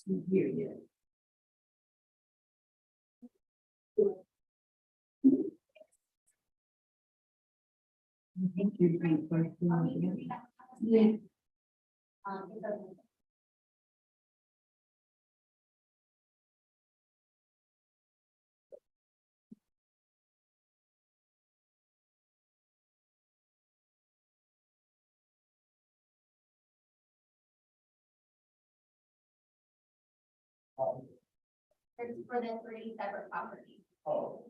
Here yet. I think you're the first one again. Yeah. It's for the 3 separate properties. Oh.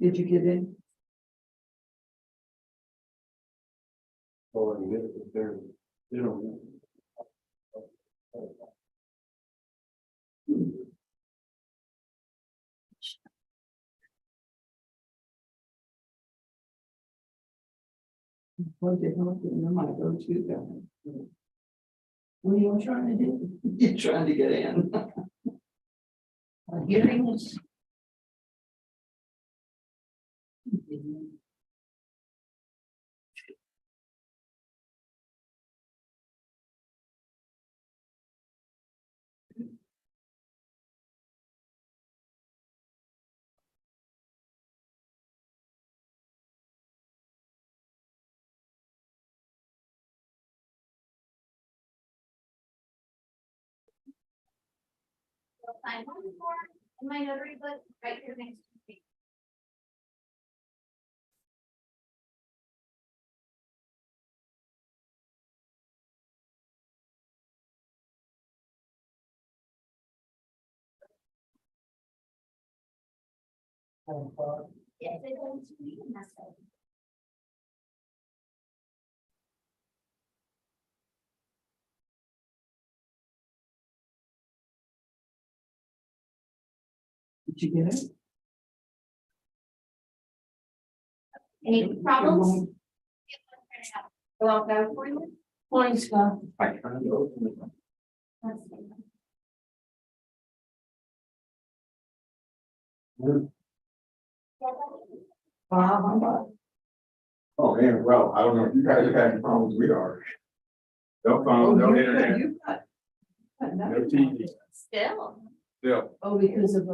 Did you get in? Oh, they're, you know. What the hell did I go to guy? What are you trying to do? You're trying to get in. Hearings. You'll find one more in my notary book right here next to me. Yes, it goes to me, and that's it. Did you get it? Any problems? Go out there for you. Morning, Scott. I kind of open it. That's it. Bob, I'm Bob. Oh, man, well, I don't know if you guys have had problems we are. No phone, no internet, You've got no nothing. TV, Still. still, Oh, because of,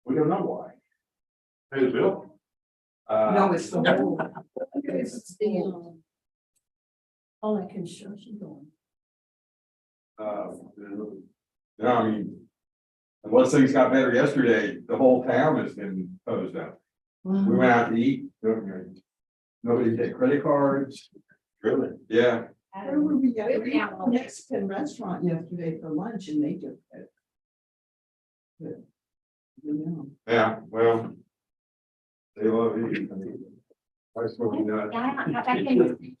we don't know why. Pay the bill? no, it's the yeah. whole. It's the, all that construction going. No, I mean, unless things got better yesterday, the whole town has been closed up. We went out to eat, nobody take credit cards. Really? Yeah, Where were we at? We were at a Mexican restaurant yesterday for lunch and they took it. But, you know. yeah, well. They love you. I mean, I suppose you know. Yeah, I got back in.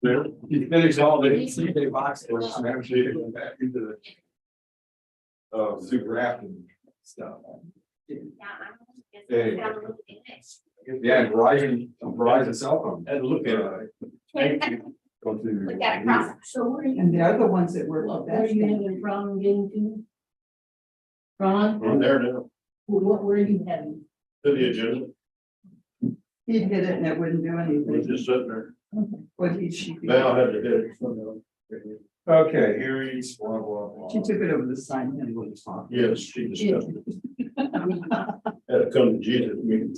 You finish all the CJ boxes, and actually go back into the super afternoon stuff. Yeah, and Verizon cell phone. And look at it. Thank you. Go to. Look at it across. So where, and the other ones that were. Where are you having a problem getting to? Ron? I'm there now, What were you having? to the agenda, He'd hit it and it wouldn't do we're anything. just sitting there, What he, she. now I had to hit it. So, Okay, hearings, blah, blah, blah. She took it over the sign and was talking. yes, she discussed it, had to come to Jesus meeting.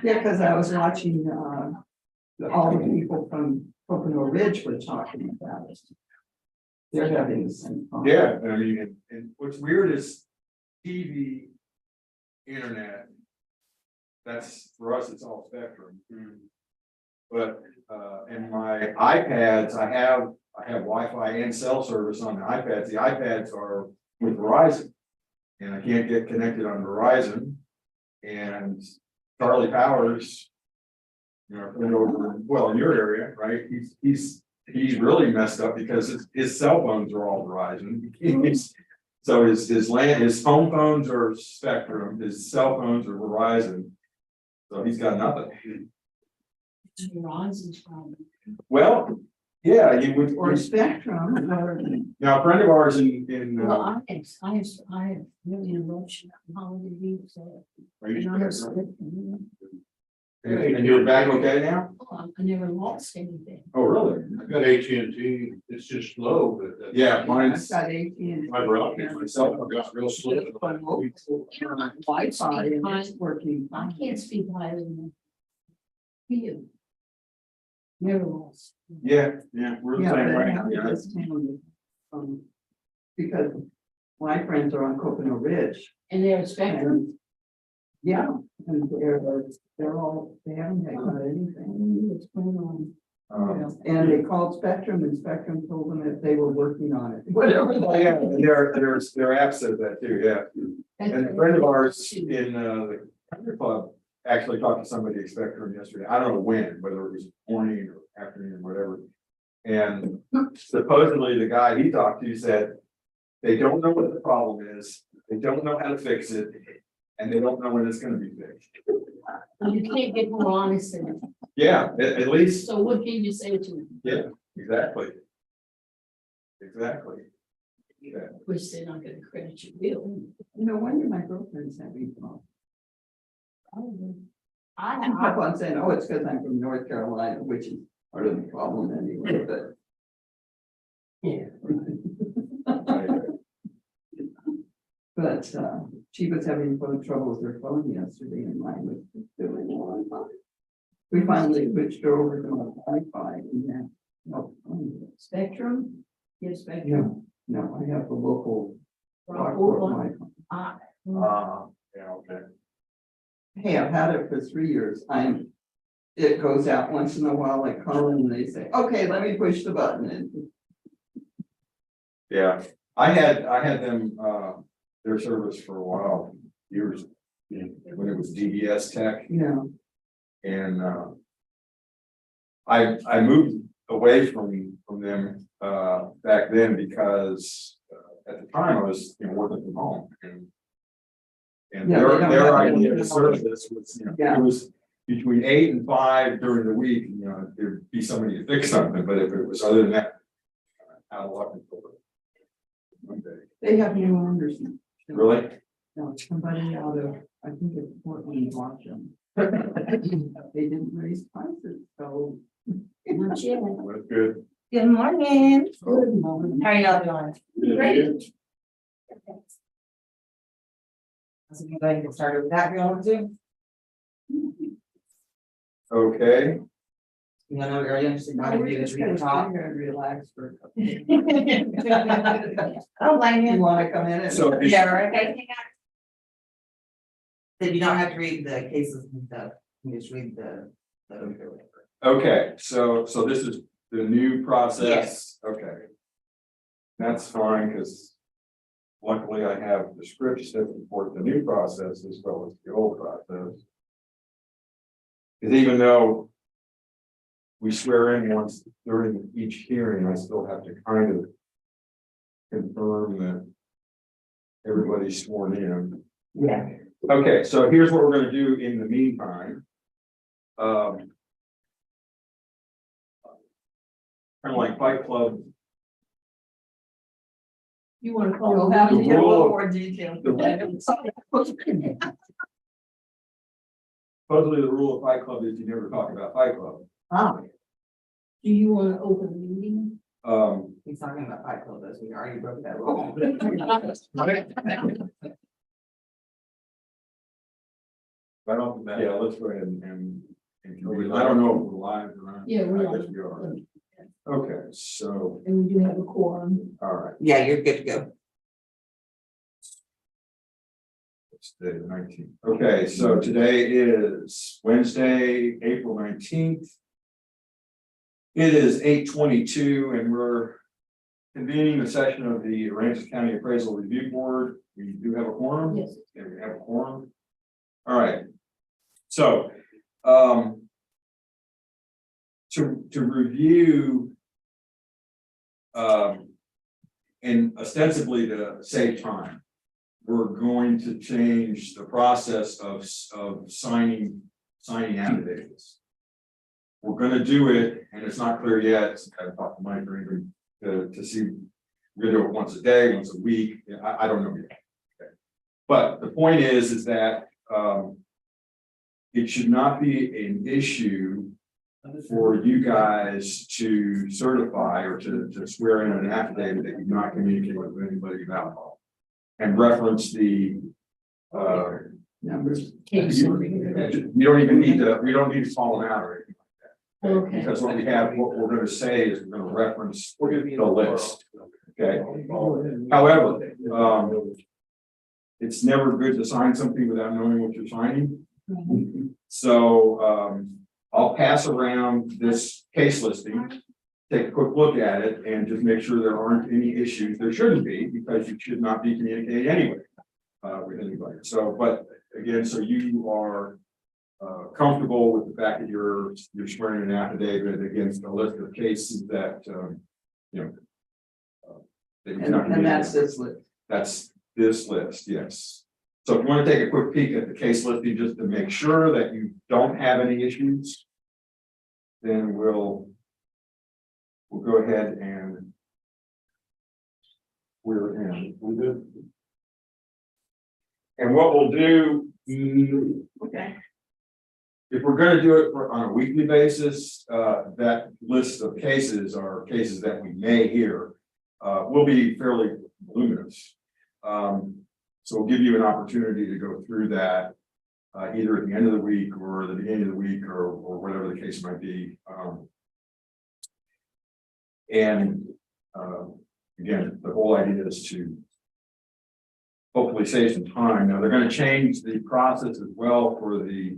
Yeah, because I was watching, all the people from Pocono Ridge were talking about it. They're having the same problem. Yeah, I mean, and what's weird is TV, internet. That's, for us, it's all spectrum. But, in my iPads, I have Wi-Fi and cell service on the iPads. The iPads are with Verizon. And I can't get connected on Verizon. And Charlie Powers, you know, went over, well, in your area, right? He's really messed up because his cell phones are all Verizon. So his home phones are Spectrum, his cell phones are Verizon. So he's got nothing. Verizon's problem. Well, yeah, you would, Or Spectrum, or, now a friend of ours in well, I have really emotion holiday week, so. are you- And you're back okay now? Oh, I never lost anything. Oh, really? I got AT&T, it's just slow, but. Yeah, I've mine's, got 18. Fiber optic myself, I got real slow. Wi-Fi and it's working. I can't speak highly enough. You. Never lost. yeah, we're the Yeah, same but way. how Yeah. did this town, because my friends are on Coconut Ridge. And they're a spectrum. And, yeah, and they're all, they haven't got anything. What's going on? And they called Spectrum and Spectrum told them that they were working on it, whatever. Oh, yeah, and their app says that too, yeah. And a friend of ours in the country club actually talked to somebody at Spectrum yesterday. I don't know when, whether it was morning or afternoon or whatever. And supposedly the guy he talked to said, they don't know what the problem is, they don't know how to fix it, and they don't know when it's gonna be fixed. You can't get more honest than it. Yeah, at least, So what can you say to them? yeah, exactly. Exactly. Yeah. Of course, they're not gonna credit your bill. No wonder my girlfriend's having fun. I I kept on saying, oh, it's because I'm from North Carolina, which is part of the problem anyway, but. Yeah. But she was having phone trouble with her phone yesterday and mine was doing a long time. We finally switched her over to my Wi-Fi and that. No, Spectrum? Yes, Spectrum. no, I have the local. Rockport one. Wi-Fi. Ah, Yeah, okay. Hey, I've had it for 3 years. It goes out once in a while, like call and they say, okay, let me push the button and. Yeah, I had them, their service for a while, years, when it was DBS Tech, You know, and, I moved away from them, back then because, at the time I was, working from home and. And Yeah, they don't their have idea any of service was, Yeah. it was between 8 and 5 during the week, there'd be somebody to fix something, but if it was other than that. Out of luck until Monday. they have new owners. Really? No, somebody out of, I think it's Portland, Washington. They didn't raise prices, so. not yet. That's good. Good morning. Good morning. How are y'all doing? Great. So we can go ahead and get started with that, if you want to. Okay, You know, we're really interested in how to We're do this, just we gonna can sit talk. here and relax for a couple. I don't blame You you. wanna come in and? so. Yeah, right. Then you don't have to read the cases and stuff, you just read the. Okay, so this is the new process? Yes. Okay. That's fine, because luckily I have the scripts that report the new process as well as the old process. Because even though we swear in once during each hearing, I still have to kind of confirm that everybody's sworn in. Yeah. Okay, so here's what we're gonna do in the meantime. Kind of like Fight Club. You wanna You'll call have to The get a rule little of- more detail. Supposedly the rule of Fight Club is you never talk about Fight Club. Ah, Do you wanna open the meeting? He's talking about Fight Club, as we already broke that rule. I don't, yeah, let's go ahead and I don't know if we're live or not. Yeah, we I are. guess we are. Okay, so, And we do have a quorum. all right, Yeah, you're good to go. it's the 19th. Okay, so today is Wednesday, April 19th. It is 8:22 and we're convening a session of the Aransas County Appraisal Review Board. We do have a quorum. Yes. Okay, we have a quorum. All right. So, to review, and ostensibly to save time, we're going to change the process of signing affidavits. We're gonna do it, and it's not clear yet, I've talked to Mike or even to see, we're gonna do it once a day, once a week, I don't know yet. Okay. But the point is that, it should not be an issue for you guys to certify or to swear in an affidavit that you've not communicated with anybody about alcohol. And reference the, Numbers. Case. you don't even need to, we don't need to call them out or anything like that. Okay. Because what we're gonna say is we're gonna reference the list, okay? However, it's never good to sign something without knowing what you're signing. Mhm. So, I'll pass around this case listing, take a quick look at it and just make sure there aren't any issues. There shouldn't be, because you should not be communicating anyway, with anybody. So, but again, so you are, comfortable with the fact that you're swearing an affidavit against a list of cases that, you know. that you're not And that's communicating. this list. That's this list, yes. So if you want to take a quick peek at the case listing, just to make sure that you don't have any issues, then we'll go ahead and we're in. We good? And what we'll do, Okay. if we're going to do it on a weekly basis, that list of cases are cases that we may hear, will be fairly voluminous. So we'll give you an opportunity to go through that, either at the end of the week or the beginning of the week or whatever the case might be. Again, the whole idea is to hopefully save some time. Now, they're going to change the process as well for the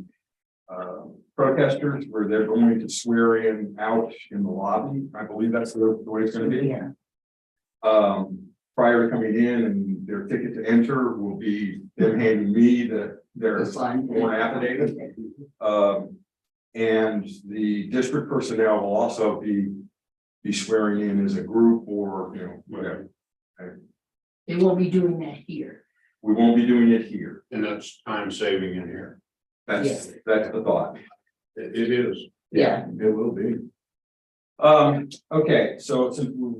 protesters, where they're going to swear in out in the lobby. I believe that's the way it's going to be. Yeah. Prior to coming in, and their ticket to enter will be them handing me their The sign. sworn affidavit. And the district personnel will also be swearing in as a group or, you know, whatever. They won't be doing that here. We won't be doing it here. And that's time saving in here. That's the thought. It is. Yeah. It will be. Okay, so since we,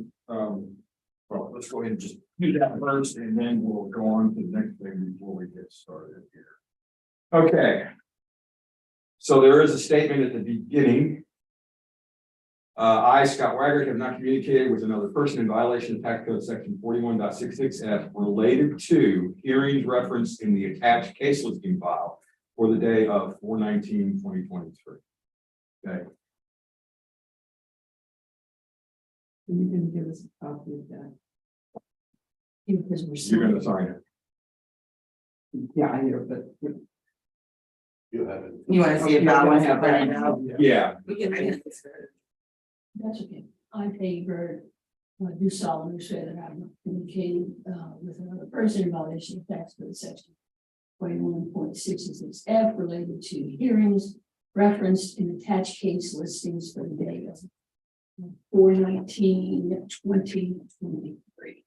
well, let's go ahead and just do that first, and then we'll go on to the next thing before we get started here. Okay. So there is a statement at the beginning. I, Scott Weigert, have not communicated with another person in violation of tax code section 41.66F related to hearings referenced in the attached case listing file for the day of 4/19/2023. Okay. You can give us a copy of that. Because we're. You're gonna sign it. Yeah, I hear, but. You have it. You wanna see if Yeah, I that wanna one's have right that. now? Yeah, We can. That's okay. I favor, do solemnly swear that I'm not communicating with another person in violation of tax code section 21.66F related to hearings referenced in attached case listings for the day of 4/19/2023.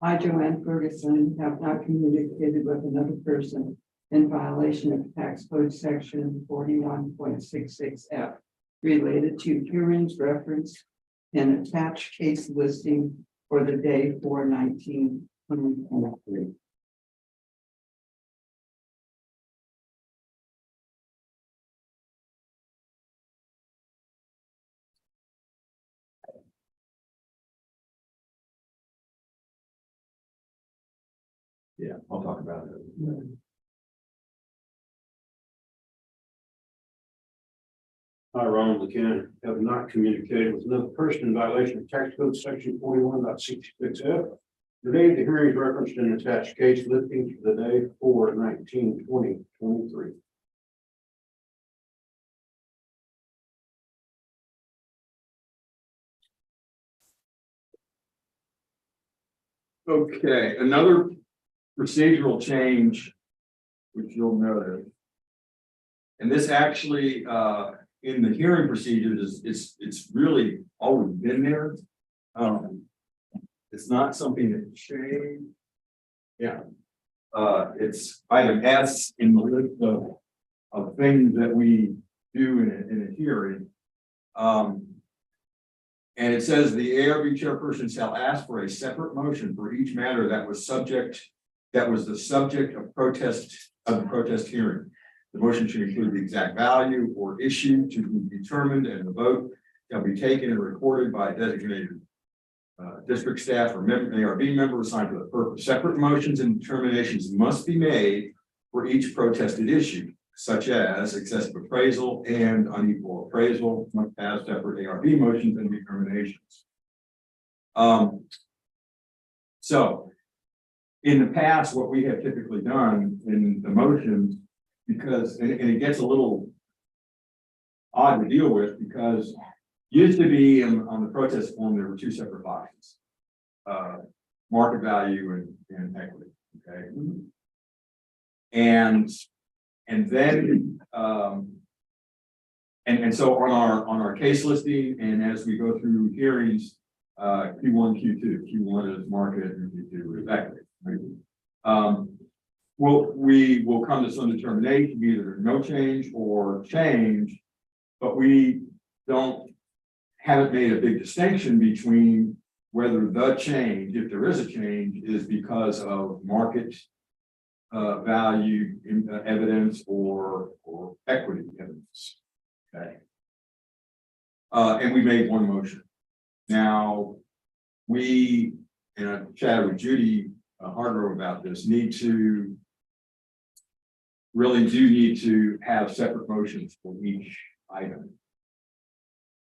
I, Joanne Ferguson, have not communicated with another person in violation of tax code section 41.66F related to hearings referenced in attached case listing for the day 4/19/2023. yeah, I'll talk about it. I, Ronald McCann, have not communicated with another person in violation of tax code section 41.66F. Today, the hearings referenced in attached case listings for the day 4/19/2023. Okay, another procedural change, which you'll notice. And this actually, in the hearing procedures, it's really always been there. It's not something that changed. Yeah. It's item S in the list of things that we do in a hearing. And it says the ARB chairperson shall ask for a separate motion for each matter that was the subject of the protest hearing. The motion should include the exact value or issue to be determined, and the vote shall be taken and recorded by a designated district staff or ARB member assigned to the purpose. Separate motions and determinations must be made for each protested issue, such as excessive appraisal and unequal appraisal, must have separate ARB motions and determinations. So in the past, what we have typically done in the motions, because, and it gets a little odd to deal with, because used to be on the protest form, there were two separate boxes. Market value and equity, okay? And then, and so on our case listing, and as we go through hearings, Q1, Q2 is market and Q2 is equity, right? We will come to some determination, either no change or change, but we haven't made a big distinction between whether the change, if there is a change, is because of market value evidence or equity evidence. Okay. And we made one motion. Now, we, and I chatted with Judy Hardrow about this, really do need to have separate motions for each item.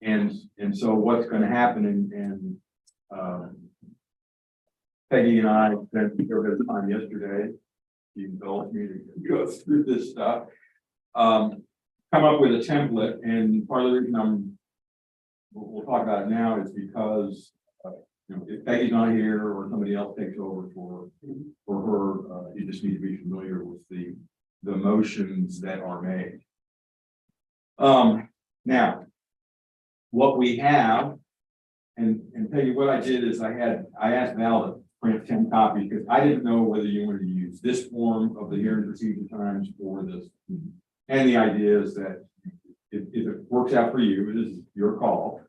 And so what's going to happen, and Peggy and I spent a bit of time yesterday, you indulged me to go through this stuff, come up with a template, and part of the reason we'll talk about it now is because if Peggy's not here or somebody else takes over for her, you just need to be familiar with the motions that are made. Now, what we have, and Peggy, what I did is I asked Val to print 10 copies because I didn't know whether you wanted to use this form of the hearing procedure times or this. And the idea is that if it works out for you, it is your call.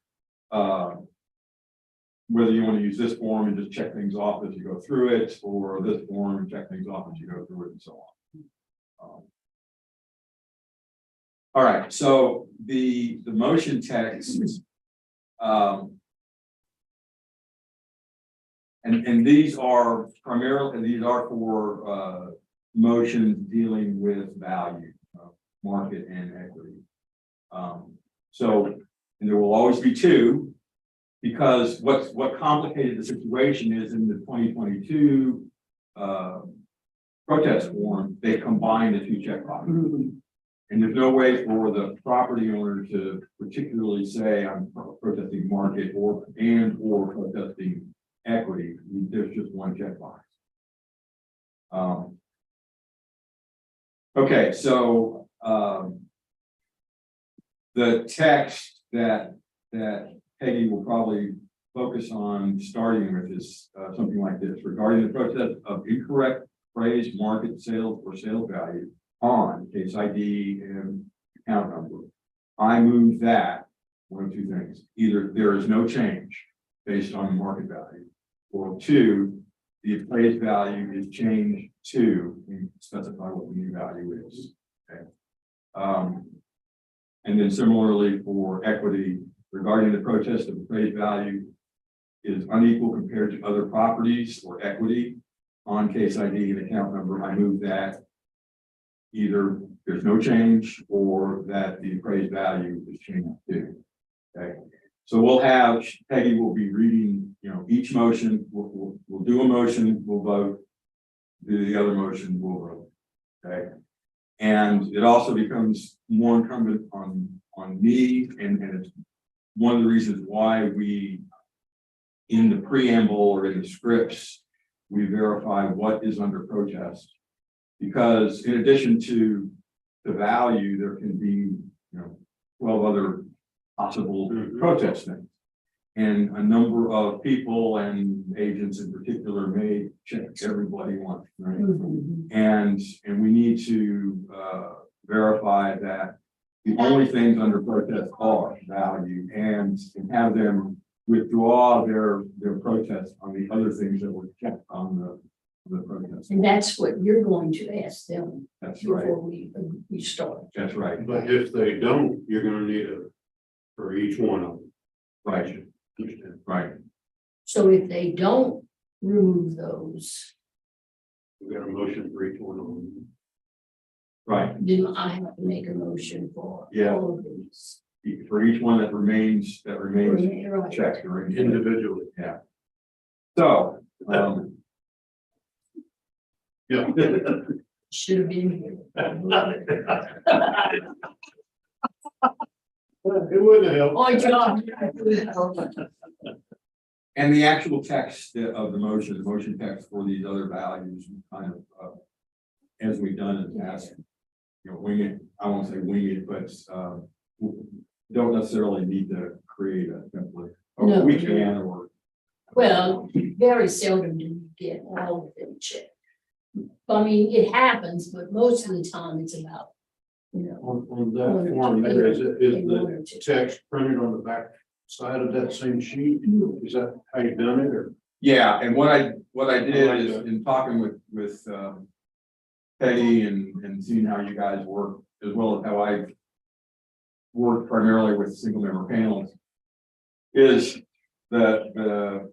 Whether you want to use this form and just check things off as you go through it, or this form and check things off as you go through it, and so on. All right, so the motion text, and these are primarily, for motions dealing with value, market and equity. So, and there will always be two, because what complicated the situation is in the 2022 protest form, they combined the two checkboxes. And there's no way for the property owner to particularly say I'm protesting market or protesting equity. There's just one checkbox. Okay, so the text that Peggy will probably focus on starting with is something like this: regarding the protest of incorrect phrase, market, sales, or sales value on case ID and account number, I move that one of two things: either there is no change based on market value, or two, the appraised value is changed to, and specify what the new value is. Okay. And then similarly for equity, regarding the protest of appraised value is unequal compared to other properties or equity on case ID and account number, I move that either there's no change or that the appraised value is changed too. Okay. So we'll have, Peggy will be reading, each motion, we'll do a motion, we'll vote, do the other motion, we'll vote. Okay. And it also becomes more incumbent on me, and it's one of the reasons why we, in the preamble or in the scripts, we verify what is under protest. Because in addition to the value, there can be 12 other possible protest things. And a number of people and agents in particular may check everybody once, right? And we need to verify that the only things under protest are value and have them withdraw their protest on the other things that were kept on the protest. And that's what you're going to ask them That's right. before we start. That's right. But if they don't, you're gonna need a, for each one of them. Right. Understand? Right. So if they don't remove those, We got a motion for each one of them. Right. then I have to make a motion for Yeah. all of these. For each one that remains Right. checked or Individually. Yeah. So, Yeah. Should have been here. It wouldn't help. Oh, John. and the actual text of the motion text for these other values, kind of, as we've done in the past, wing it, I won't say wing it, but, don't necessarily need to create a template. Or No. we can, or. Well, very seldom do you get all of them checked. I mean, it happens, but most of the time it's about, On that form there, is the text printed on the back side of that same sheet? Is that how you done it, or? Yeah, and what I did like is that. in talking with Peggy and seeing how you guys work, as well as how I work primarily with single member panels, is the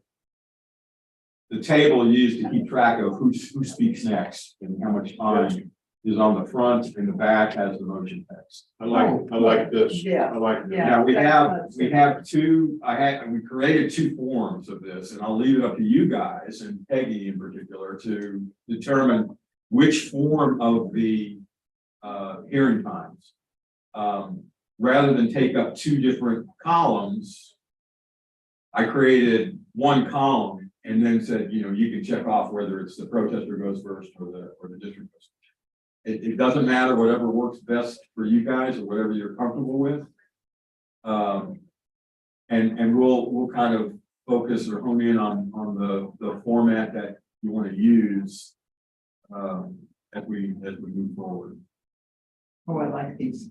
table used to keep track of who speaks next and how much time is on the front, and the back has the motion text. I like this. Yeah. I like this. Yeah. Now, we have two, we created two forms of this, and I'll leave it up to you guys and Peggy in particular to determine which form of the hearing times. Rather than take up two different columns, I created one column and then said, you can check off whether it's the protester goes first or the district goes first. It doesn't matter, whatever works best for you guys or whatever you're comfortable with. And we'll kind of focus or hone in on the format that you want to use as we move forward. Oh, I like these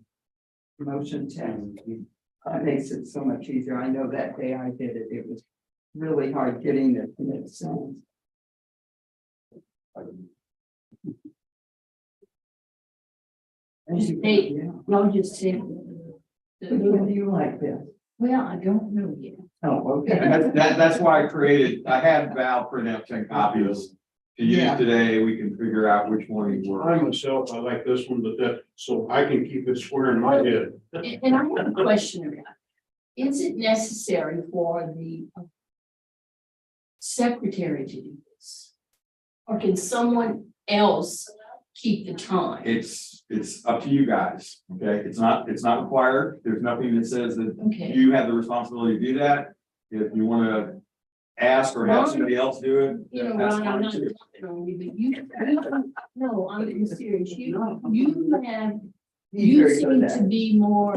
motion text. That makes it so much easier. I know that day I did it, it was really hard getting it to make sense. Hey, Yeah. I'll just take. Which one do you like this? Well, I don't know yet. Oh, okay. And that's why I had Val print out 10 copies to use Yeah. today. We can figure out which one it works. I myself, I like this one, but that, so I can keep it square in my head. And I have a question about, is it necessary for the secretary to do this? Or can someone else keep the time? It's up to you guys, okay? It's not required. There's nothing that says that Okay, you have the responsibility to do that. If you want to ask or have somebody else do it, you know, that's Ron, I'm fine not too. talking on you, but no, I'm being serious. You seem to be more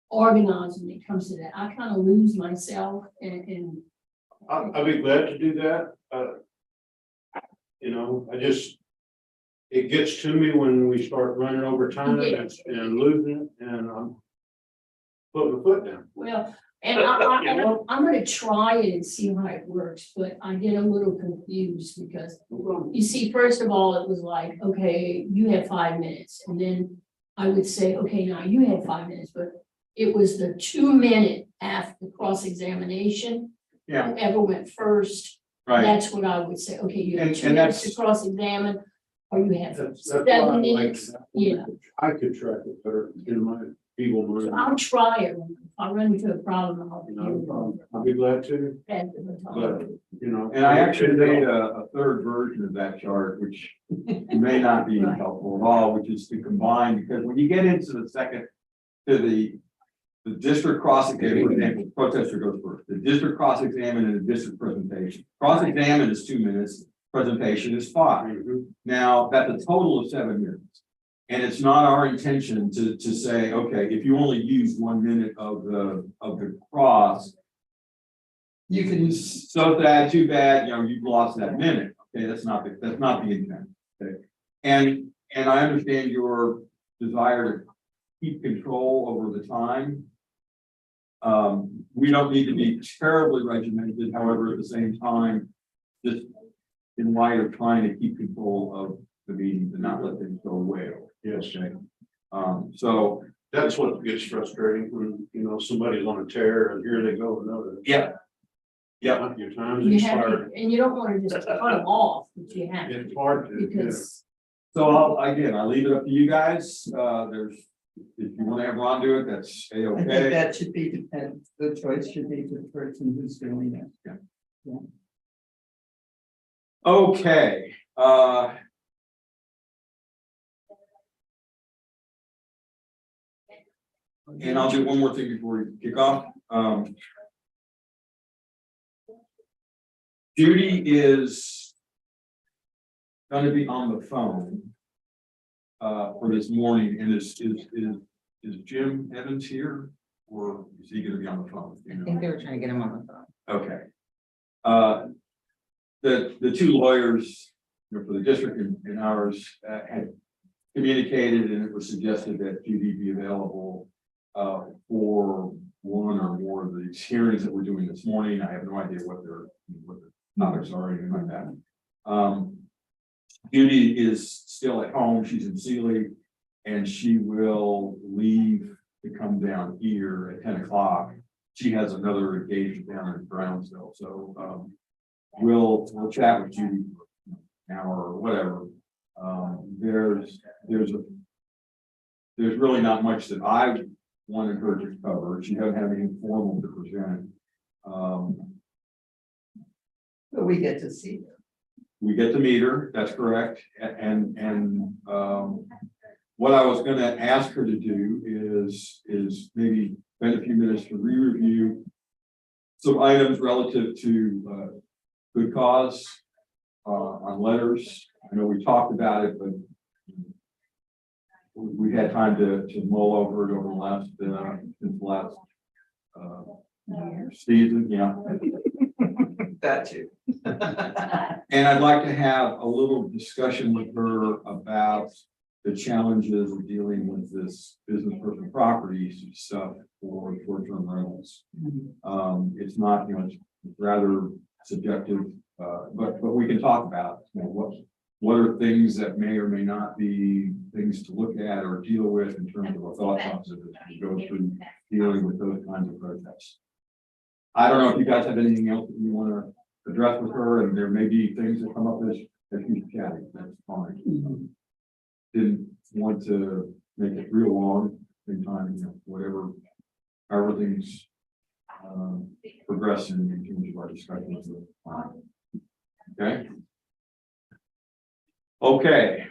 organized when it comes to that. I kind of lose myself and I'd be glad to do that. It gets to me when we start running over time and losing it, and I'm putting the foot down. well, and I'm gonna try it and see how it works, but I get a little confused because you see, first of all, it was like, okay, you have 5 minutes, and then I would say, okay, now you have 5 minutes, but it was the 2 minute after cross-examination. Yeah. Whoever went first, Right, that's what I would say, okay, you have And- 2 and minutes that's- to cross-examine, or you have That's why I 7 like minutes, that. yeah. I could track it better in my feeble So mind. I'll try it. If I run into a problem, I'll. Not a problem. I'll be glad to, but, and I actually made a third version of that chart, which may not be Right. helpful at all, which is to combine, because when you get into the district cross-examine, for example, the protester goes first, the district cross-examine and the district presentation. Cross-examine is 2 minutes, presentation is 5. Now, that's a total of 7 minutes. And it's not our intention to say, okay, if you only use 1 minute of the cross, you can, so that, too bad, you've lost that minute. Okay, that's not the intent. Okay. And I understand your desire to keep control over the time. We don't need to be terribly regimented, however, at the same time, just in light of trying to keep control of the meetings and not let things go way over. Yes, Okay. So, that's what gets frustrating when, you know, somebody's on a tear and here they go another. yeah. Yeah, Your time's You have to, expired. and you don't want to just cut them off, but you have to, It's hard to, yeah. because so I leave it up to you guys. If you want to have Ron do it, that's I think A-okay. that should be, the choice should be to the person who's doing it. Okay, and I'll do one more thing before we kick off. Judy is going to be on the phone for this morning, and is Jim Evans here, or is he going to be on the phone? You I know? think they were trying to get him on the phone. Okay. The two lawyers, you know, for the district and ours had communicated, and it was suggested that Judy be available for one or more of these hearings that we're doing this morning. I have no idea what the topics are or anything like that. Judy is still at home. She's in Sealy, and she will leave to come down here at 10 o'clock. She has another engagement down in Brownsville, so we'll chat with Judy for an hour or whatever. There's really not much that I wanted her to cover. She doesn't have anything formal to present. But we get to see her. We get to meet her, that's correct, and what I was gonna ask her to do is maybe spend a few minutes to re-review some items relative to good cause on letters. I know we talked about it, but we had time to mull over it over the last since the last season, yeah. That too. And I'd like to have a little discussion with her about the challenges of dealing with this business personal properties stuff for short-term rentals. It's not, you know, it's rather subjective, but we can talk about, you know, what are things that may or may not be things to look at or deal with in terms of a thought process as we go through dealing with those kinds of protests. I don't know if you guys have anything else that you want to address with her, and there may be things that come up as she's chatting, that's fine. Didn't want to make it real long, in time, you know, whatever, however things progress in terms of our discussions. Okay. Okay.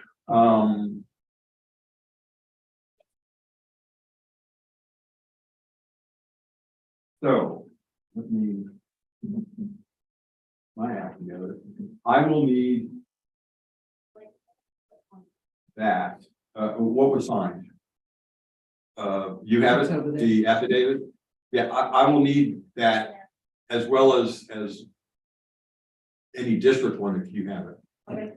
So let me my act together. I will need that. What was signed? You have it, the affidavit? Yeah, I will need that as well as any district one if you have it. Okay.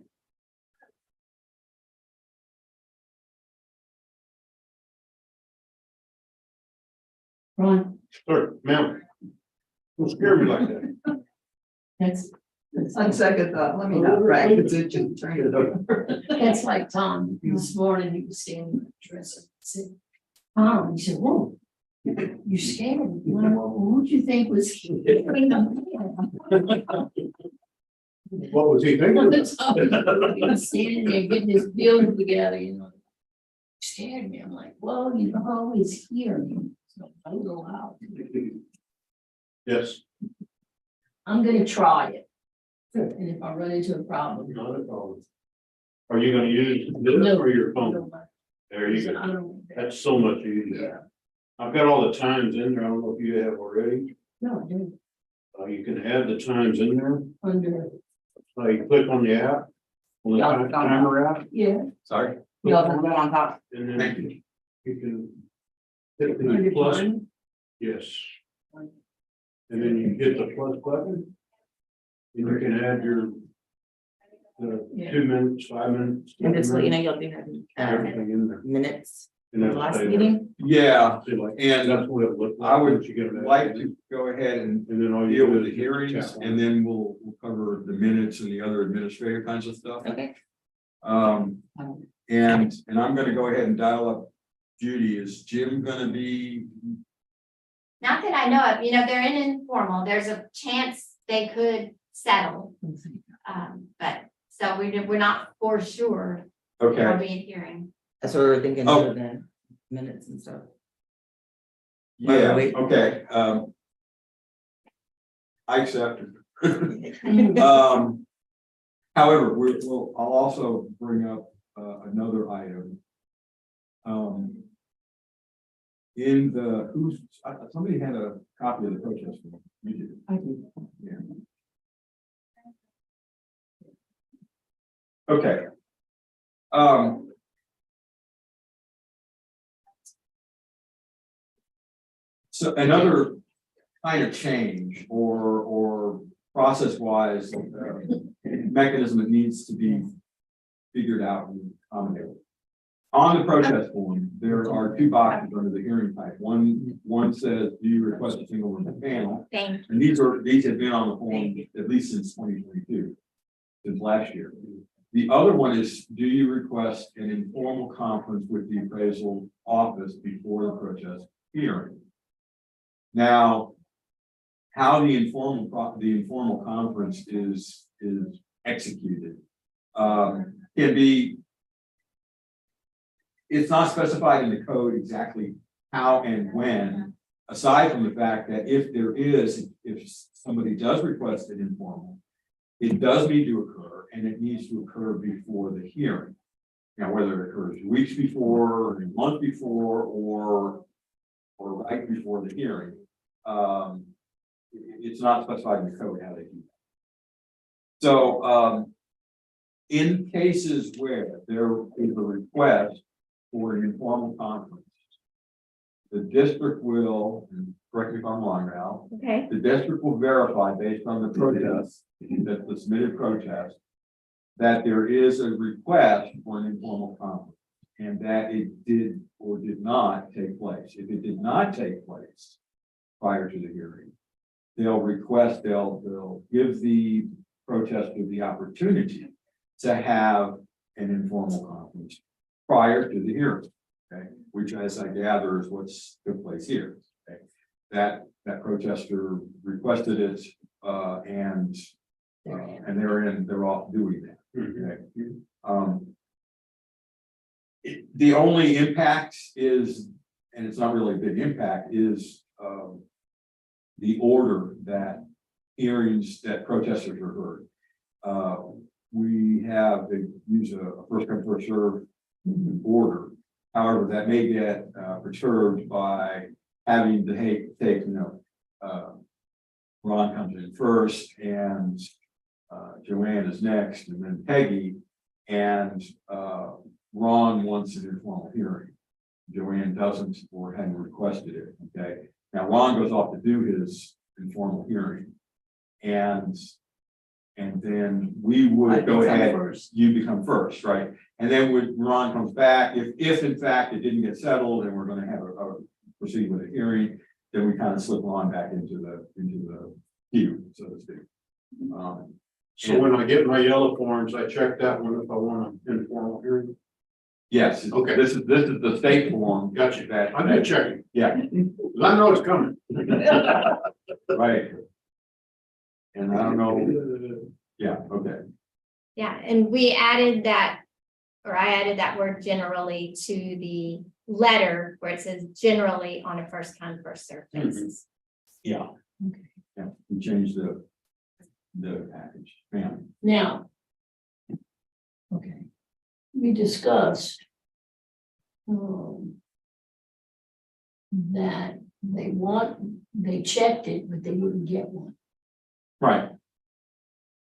Ron, Sir, ma'am. Don't scare me like that. that's, On second thought, let me not practice it, just turn it over. that's like Tom, this morning, he was standing in the dresser, I said, Tom, he said, whoa, you scared me. You know, what would you think was? What was he thinking? He was standing there getting his building together, you know. Scared me. I'm like, well, you don't always hear me. So I go out. Yes. I'm gonna try it. And if I run into a problem. Not a problem. Are you gonna use this No. or your phone? There you I go. don't. That's so much easier. I've got all the times in there. I don't know if you have already. No, I do. You can add the times in there. Under, You click on the app. On the Yeah. timer app. yeah. Sorry. You have one on top. And then Thank you. you can. Hit Under the plus, time. yes. And then you hit the plus button. And you can add your. Yeah. 2 minutes, 5 minutes. And just let you know, you'll be having Everything in there. minutes And that's Last stay there. meeting, Yeah, See, like, and that's what it looked like. I would once you get it like out. to go ahead and And then all you deal do with is the just hearings, tap on and it. then we'll cover the minutes and the other administrative kinds of stuff. okay. And I'm gonna go ahead and dial up Judy. Is Jim gonna be? Not that I know of, you know, they're in informal, there's a chance they could settle. But, so we're not for sure there'll Okay, be a hearing. That's what we were thinking, Oh. of the minutes and stuff. yeah, Wait. okay, I accept it. However, I'll also bring up, another item. In the, somebody had a copy of the protest form. You did. I do. Yeah. Okay. So another kind of change or process wise, mechanism that needs to be figured out and accommodated. On the protest form, there are two boxes under the hearing type. One says, do you request a single member panel? Thank And these have been on the form at least since 2022, since last year. The other one is, do you request an informal conference with the appraisal office before the protest hearing? Now, how the informal conference is executed can be. It's not specified in the code exactly how and when, aside from the fact that if somebody does request an informal, it does need to occur and it needs to occur before the hearing. Now, whether it occurs weeks before, a month before, or right before the hearing, it's not specified in the code how they do that. So, in cases where there is a request for an informal conference, the district will, and correct me if I'm wrong now, Okay. the district will verify based on the protest, that the submitted protest, that there is a request for an informal conference and that it did or did not take place. If it did not take place prior to the hearing, they'll give the protester the opportunity to have an informal conference prior to the hearing, okay, which, as I gather, is what's took place here. Okay, that protester requested it, and they're off doing that. Okay. The only impact is, and it's not really a big impact, is the order that hearings that protesters are heard. We have to use a first come first serve order. However, that may get perturbed by having to take, Ron comes in first and Joanne is next and then Peggy, and Ron wants an informal hearing. Joanne doesn't or hadn't requested it, okay? Now Ron goes off to do his informal hearing and then we would go ahead, you become first, right? And then when Ron comes back, if in fact it didn't get settled and we're gonna have a proceed with a hearing, then we kind of slip Ron back into the queue, so to speak. So when I get my yellow forms, I check that one if I want an informal hearing. Yes, Okay. this is the state form. Gotcha. That, I'm gonna check it, yeah, 'cause I know it's coming. right. And I don't know, yeah, okay. Yeah, and we added that, or I added that word generally to the letter where it says generally on a first come, first served basis. Yeah. Okay. Yeah, we changed the package, man. Now. Okay. We discussed. That they checked it, but they wouldn't get one. Right.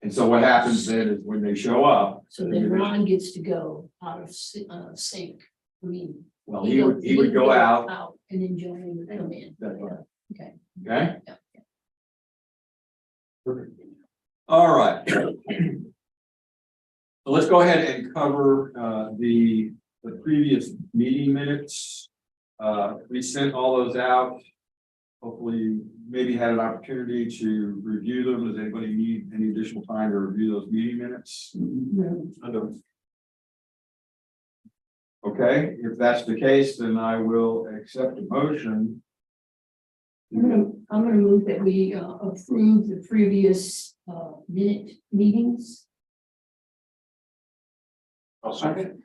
And so what happens then is when they show up. So then Ron gets to go out of sync. I mean. Well, he would go out. And then Joanne would come in. That's right. Okay. Okay. Yeah. Perfect. All right. So let's go ahead and cover the the previous meeting minutes. We sent all those out. Hopefully, maybe had an opportunity to review them. Does anybody need any additional time to review those meeting minutes? I don't. Okay, if that's the case, then I will accept a motion. I'm gonna move that we approve the previous meetings. I'll second.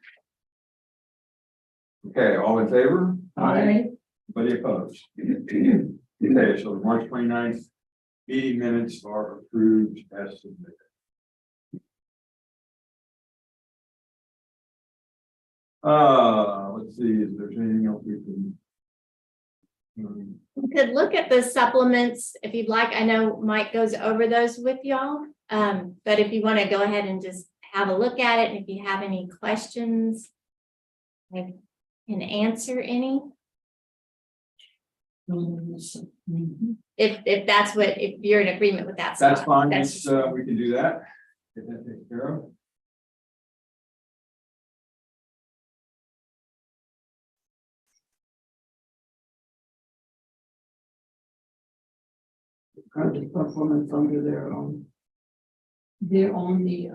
Okay, all in favor? Aye. Anybody opposed? Okay, so the March 29th meeting minutes are approved as submitted. Let's see, is there anything else we can? You could look at the supplements if you'd like. I know Mike goes over those with y'all. But if you want to go ahead and just have a look at it, and if you have any questions, I can answer any. If that's what, if you're in agreement with that. That's Scott, fine, that's- we can do that. Get that taken care of. Project performance under their own. They're on the.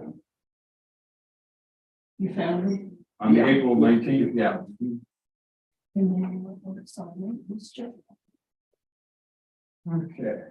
You found them? On the Yeah. April 19th, yeah. And then what it's on, let's check. Okay.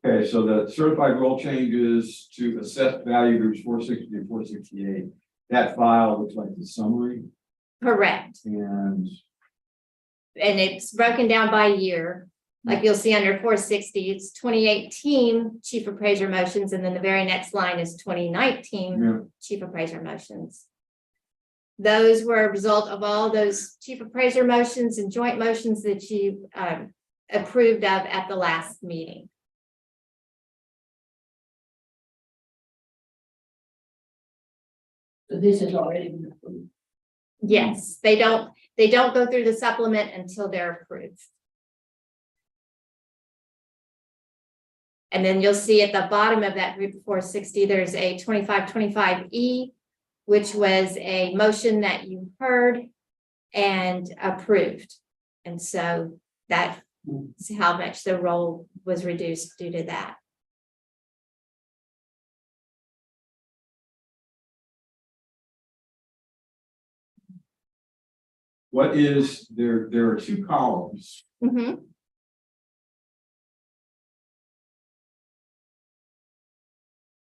Okay, so the certified role changes to assessed value groups 460 and 468. That file looks like the summary Correct. and And it's broken down by year. Like you'll see under 460, it's 2018 chief appraiser motions, and then the very next line is 2019 yeah, chief appraiser motions. Those were a result of all those chief appraiser motions and joint motions that you approved of at the last meeting. So this is already been approved. Yes, they don't go through the supplement until they're approved. And then you'll see at the bottom of that group 460, there's a 2525E, which was a motion that you heard and approved. And so that's how much the role was reduced due to that. what is there? There are two columns. Mhm.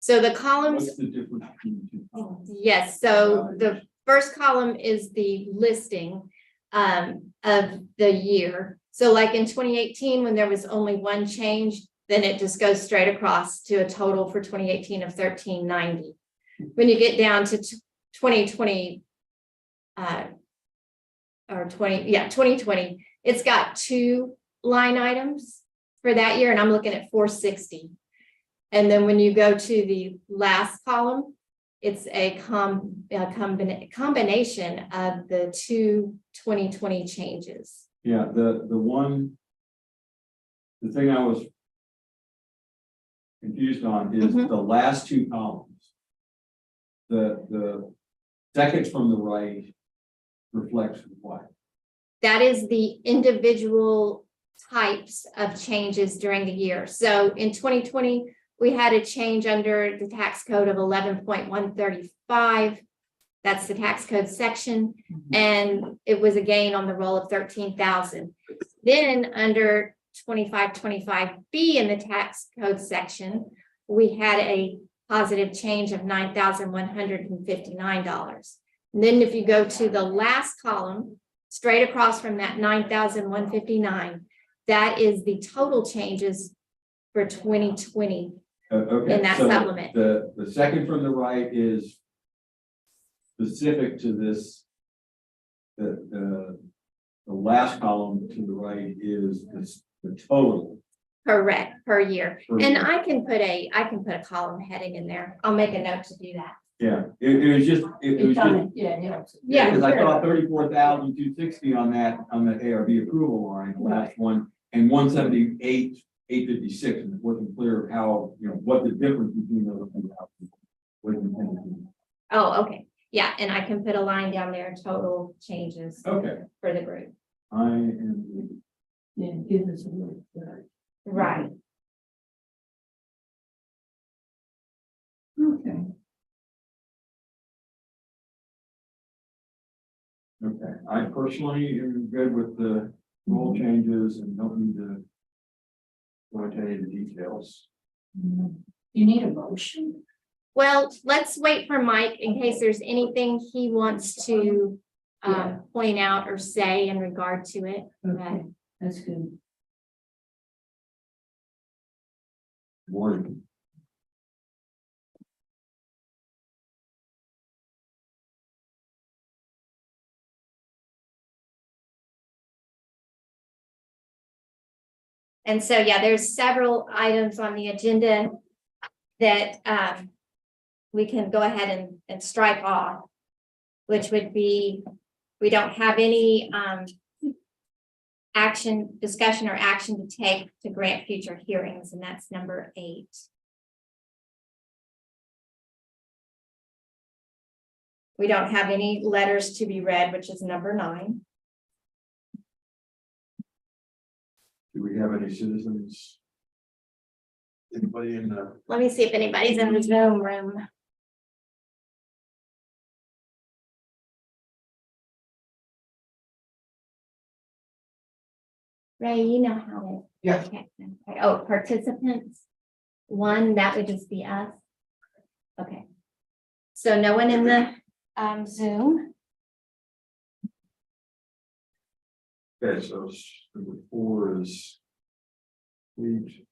So the columns, What's the difference between the two columns? yes, so the first column is the listing of the year. So like in 2018, when there was only one change, then it just goes straight across to a total for 2018 of 1390. When you get down to 2020 or 2020, it's got two line items for that year, and I'm looking at 460. And then when you go to the last column, it's a combination of the two 2020 changes. Yeah, the thing I was confused on is Mhm. the last two columns. The second from the right reflects what? That is the individual types of changes during the year. So in 2020, we had a change under the tax code of 11.135. That's the tax code section. And it was a gain on the roll of 13,000. Then under 2525B in the tax code section, we had a positive change of $9,159. And then if you go to the last column, straight across from that 9,159, that is the total changes for 2020 Okay, in that so supplement. The second from the right is specific to this. The last column to the right is the total. Correct, per year. per And year. I can put a column heading in there. I'll make a note to do that. Yeah, it was just, it was It kind just, of, yeah, it helps. Yeah. because I saw 34,260 on that, on the ARB approval line, the last one, and 178,856, and it wasn't clear how, what the difference between those two was. Oh, okay. Yeah, and I can put a line down there, total changes Okay, for the group. I am, Yeah, give us a little. Right. Okay. okay, I personally am good with the rule changes and don't need to go into any of the details. You need a motion? Well, let's wait for Mike in case there's anything he wants to point out or say in regard to it. Okay, that's good. Morning. And so, yeah, there's several items on the agenda that we can go ahead and strike off, which would be, we don't have any discussion or action to take to grant future hearings, and that's number 8. We don't have any letters to be read, which is number 9. Do we have any citizens? Anybody in the? Let me see if anybody's in the Zoom room. Ray, you know how to. Yeah. Okay. Oh, participants. 1, that would just be us. Okay. So no one in the Zoom. Okay, so number 4 is. Please.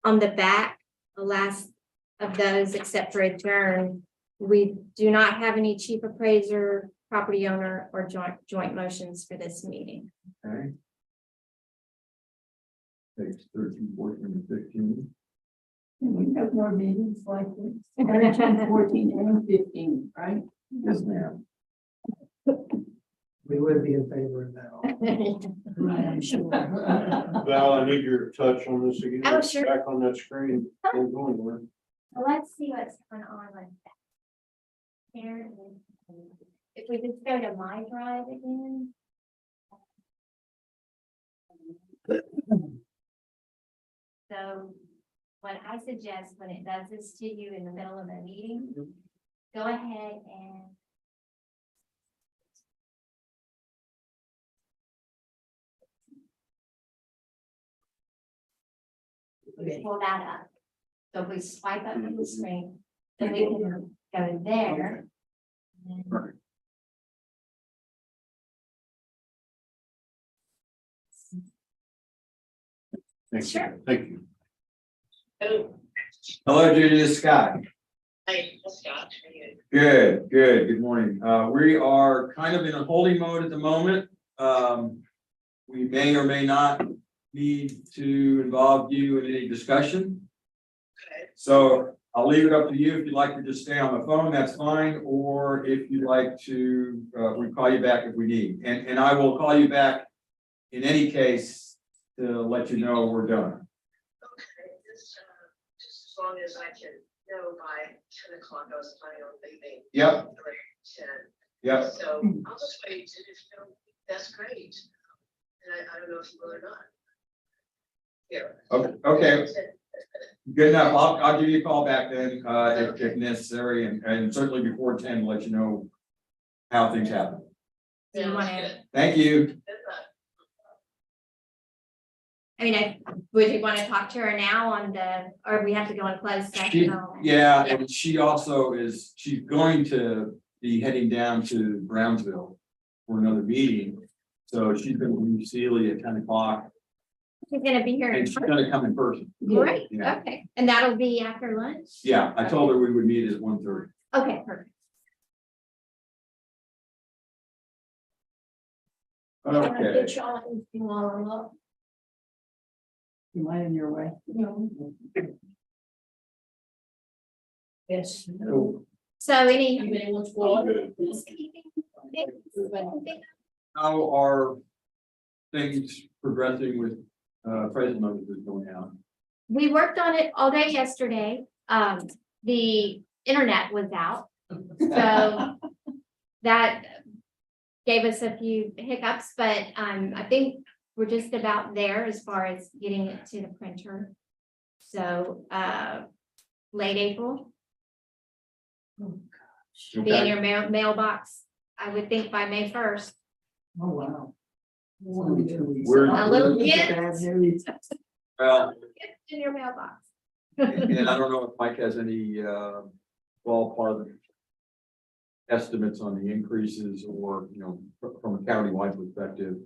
On the back, the last of those, except for adjourn, we do not have any chief appraiser, property owner, or joint motions for this meeting. Okay. Page 13, 14, and 15. We have more meetings like this, 13, 14, and 15, right? Yes, ma'am. We would be in favor of that. Right, I'm sure. Val, I need your touch on this again. Oh, sure. Back on that screen. Don't go anywhere. Well, let's see what's going on with that. Here, if we just go to my drive again. So what I suggest when it does this to you in the middle of a meeting, go ahead and pull that up. So if we swipe up to the screen, then we can go there. Right. Thank you. Sure. Thank you. Hello, Judy, this is Scott. Hi, Scott. How are you? Good, good morning. We are kind of in a holding mode at the moment. We may or may not need to involve you in any discussion. Okay. So I'll leave it up to you. If you'd like to just stay on the phone, that's fine. Or if you'd like to, we call you back if we need. And I will call you back in any case to let you know we're done. Okay, just as long as I can know by 10 o'clock, I was planning on leaving. Yep, Around 10. yep. So I'll just wait, and if you don't, that's great. And I don't know if you will or not. Here. Okay, good enough. I'll give you a call back then, if necessary, and certainly before 10, let you know how things happen. Do you Sounds want to, good. Thank you. Good luck. I mean, would you want to talk to her now on the, or we have to go in closed She, session? yeah, and she also is, she's going to be heading down to Brownsville for another meeting. So she's gonna leave Sealy at 10 o'clock, She's gonna be here. in and she's person. gonna come in person. Great, Yeah. okay, and that'll be after lunch? Yeah, I told her we would meet at 1:30. Okay, perfect. Okay, Get y'all if you want up, Am I in your way? you know. Yes. So any. Anybody wants to go on? how are things progressing with, appraisal notices going out? We worked on it all day yesterday. The internet was out, so that gave us a few hiccups, but I think we're just about there as far as getting it to the printer. So late April, be in your mailbox, I would think by May 1st. Oh, wow. It's only 2 weeks. We're- A little That's gift. bad news. Well, Get it in your mailbox. and I don't know if Mike has any, ballpark estimates on the increases or, from a countywide perspective.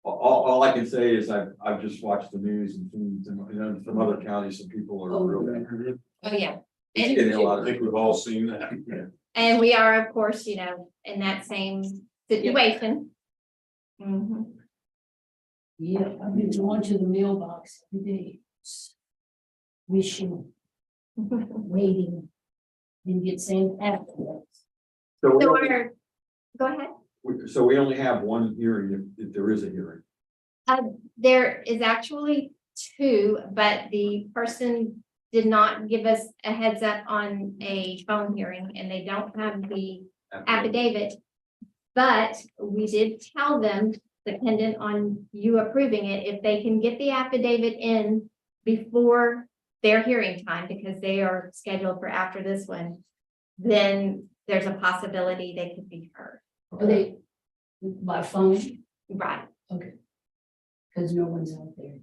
All I can say is I've just watched the news and seen some other counties, some people are really. Oh, yeah. getting a lot I of- think we've all seen that. And we are, of course, in that same situation. Mhm. Yeah, I've been going to the mailbox every day. Wishing, waiting, and get sent afterwards. So we So only- go ahead. so we only have one hearing if there is a hearing. There is actually two, but the person did not give us a heads up on a phone hearing and they don't have the affidavit. But we did tell them, dependent on you approving it, if they can get the affidavit in before their hearing time, because they are scheduled for after this one, then there's a possibility they could be heard. Are they by phone? Right. Okay. Because no one's out there.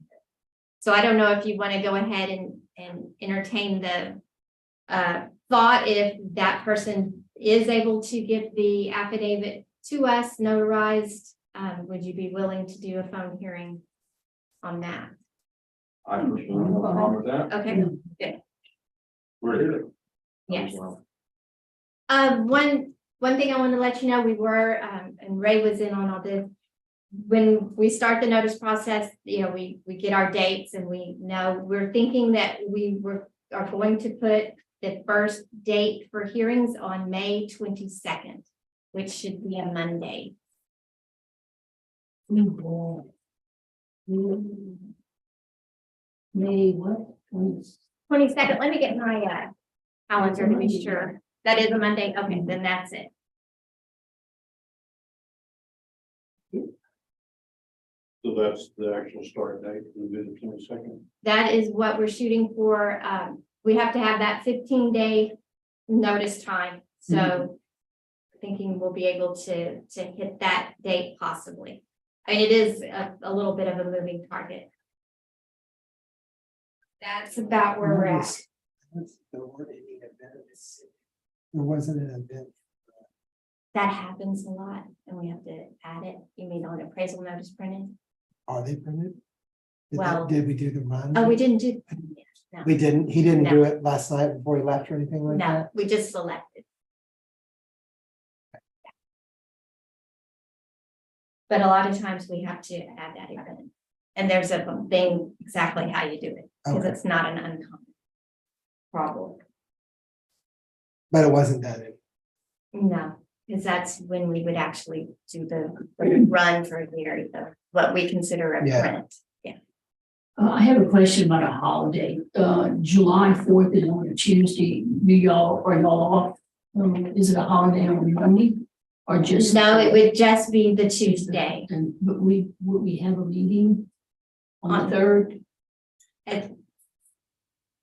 So I don't know if you want to go ahead and entertain the thought, if that person is able to get the affidavit to us notarized, would you be willing to do a phone hearing on that? I personally have no problem with that. Okay, We're here. yes. One thing I want to let you know, we were, and Ray was in on all this. When we start the notice process, we get our dates and we know, we're thinking that are going to put the first date for hearings on May 22nd, which should be a Monday. Oh, boy. May what? 22nd, let me get my calendar to be sure. That is a Monday. Okay, then that's it. So that's the actual start date, will be the 22nd. That is what we're shooting for. We have to have that 15-day notice time. So thinking we'll be able to hit that date possibly. I mean, it is a little bit of a moving target. That's about where we're at. That's the word in the event. There wasn't an event. That happens a lot and we have to add it. You mean on appraisal notice printed? Are they printed? Did Well- did we do the run? Oh, we didn't do. No, We didn't, he didn't do it last night before he left or anything like no, that? we just selected. But a lot of times we have to add that event. And there's a thing exactly how you do it, because Okay. it's not an uncommon problem. But it wasn't done. No, because that's when we would actually do the run for the area, what we consider a Yeah. print. I have a question about a holiday. July 4th is on a Tuesday. Are y'all off? Is it a holiday on Monday? Or just? No, it would just be the Tuesday. And, but would we have a meeting on On- the 3rd? It-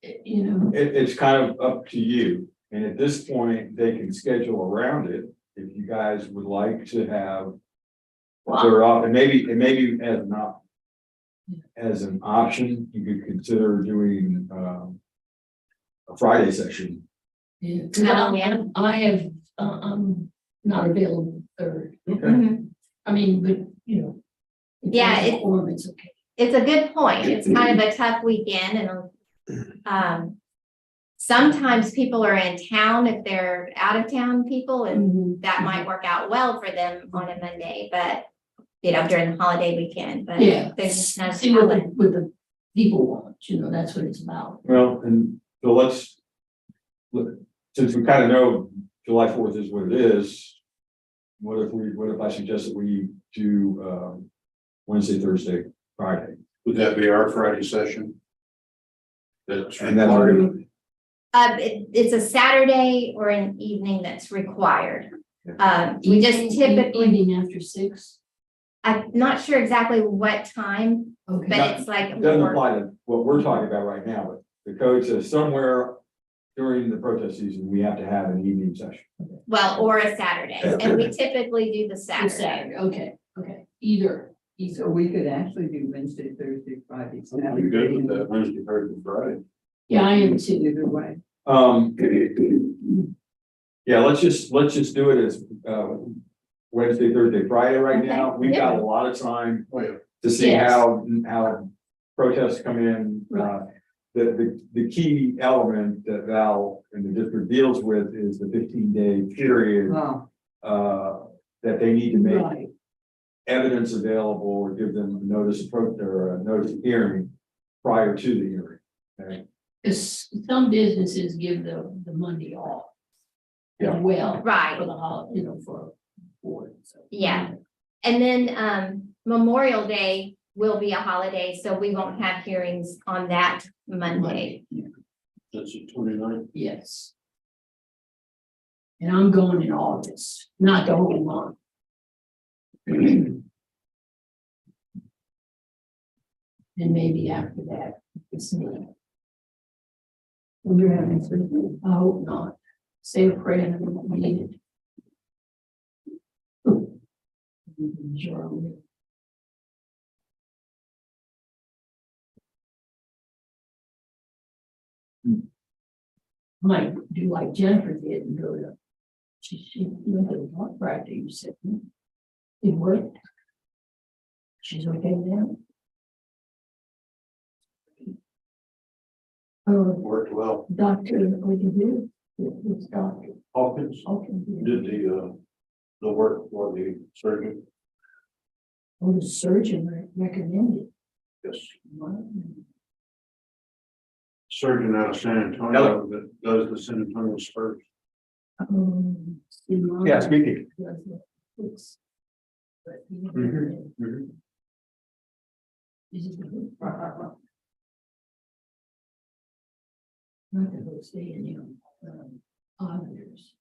It's kind of up to you, and at this point, they can schedule around it if you guys would like to have. They're off, and maybe as an option, you could consider doing a Friday session. Yeah, 'cause Yeah. I'm not available 3rd. Mhm. I mean, but, in Yeah, terms of it- quorum, it's okay. It's a good point. It's kind of a tough weekend and Sometimes people are in town if they're out of town people, and Mhm. that might work out well for them on a Monday, but during the holiday weekend, but Yeah. there's no See what telling. what the people want, that's what it's about. Well, and so since we kind of know July 4th is what it is. What if I suggest that we do, Wednesday, Thursday, Friday? Would that be our Friday session? That's And that's required. It's a Saturday or an evening that's required. We just typically, Evening after 6, I'm not sure exactly what time, okay. but it's like. It doesn't apply to what we're talking about right now, but the code says somewhere during the protest season, we have to have an evening session. Well, or a Saturday, and we typically do the It's Saturday. Saturday, okay, either. So we could actually do Wednesday, Thursday, Friday, I'm good with Saturday. that, Wednesday, Thursday, Friday. Yeah, I am too. Either way. Yeah, let's just do it as, Wednesday, Thursday, Friday right now. We've got a lot of time Oh, yeah. to see Yes. how protests come in. Right. The key element that Val and the district deals with is the 15-day period, Oh, that they need to make Right, evidence available or give them a notice or a notice of hearing prior to the hearing. Okay? because some businesses give the Monday off. Yeah. Well, for Right, the holiday, for it, so. yeah. And then Memorial Day will be a holiday, so we won't have hearings on that Monday. That's the 29th. Yes. And I'm going in August, not the whole month. And maybe after that, it's me. and you're having surgery. I hope not. Say a prayer and I don't need it. Sure I will. Might do like Jennifer did and go to, she went to the heart practice, you said, it worked. She's okay now. Worked well. Doctor, what did you do? This doctor, Hawkins okay. did the work for the surgeon. Oh, the surgeon recommended. Yes. Surgeon out of San Antonio that does the San Antonio Spurs. Yeah, speaking. Mhm. Is it good? Not that they'll stay in, auditors.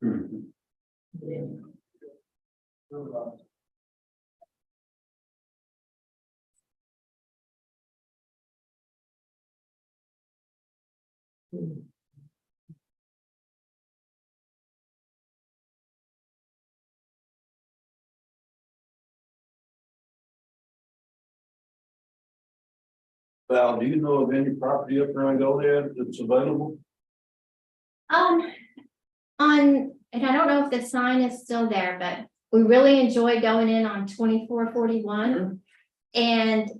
Mhm. Then. Val, do you know of any property up around Goliad that's available? And I don't know if the sign is still there, but we really enjoy going in on 2441. And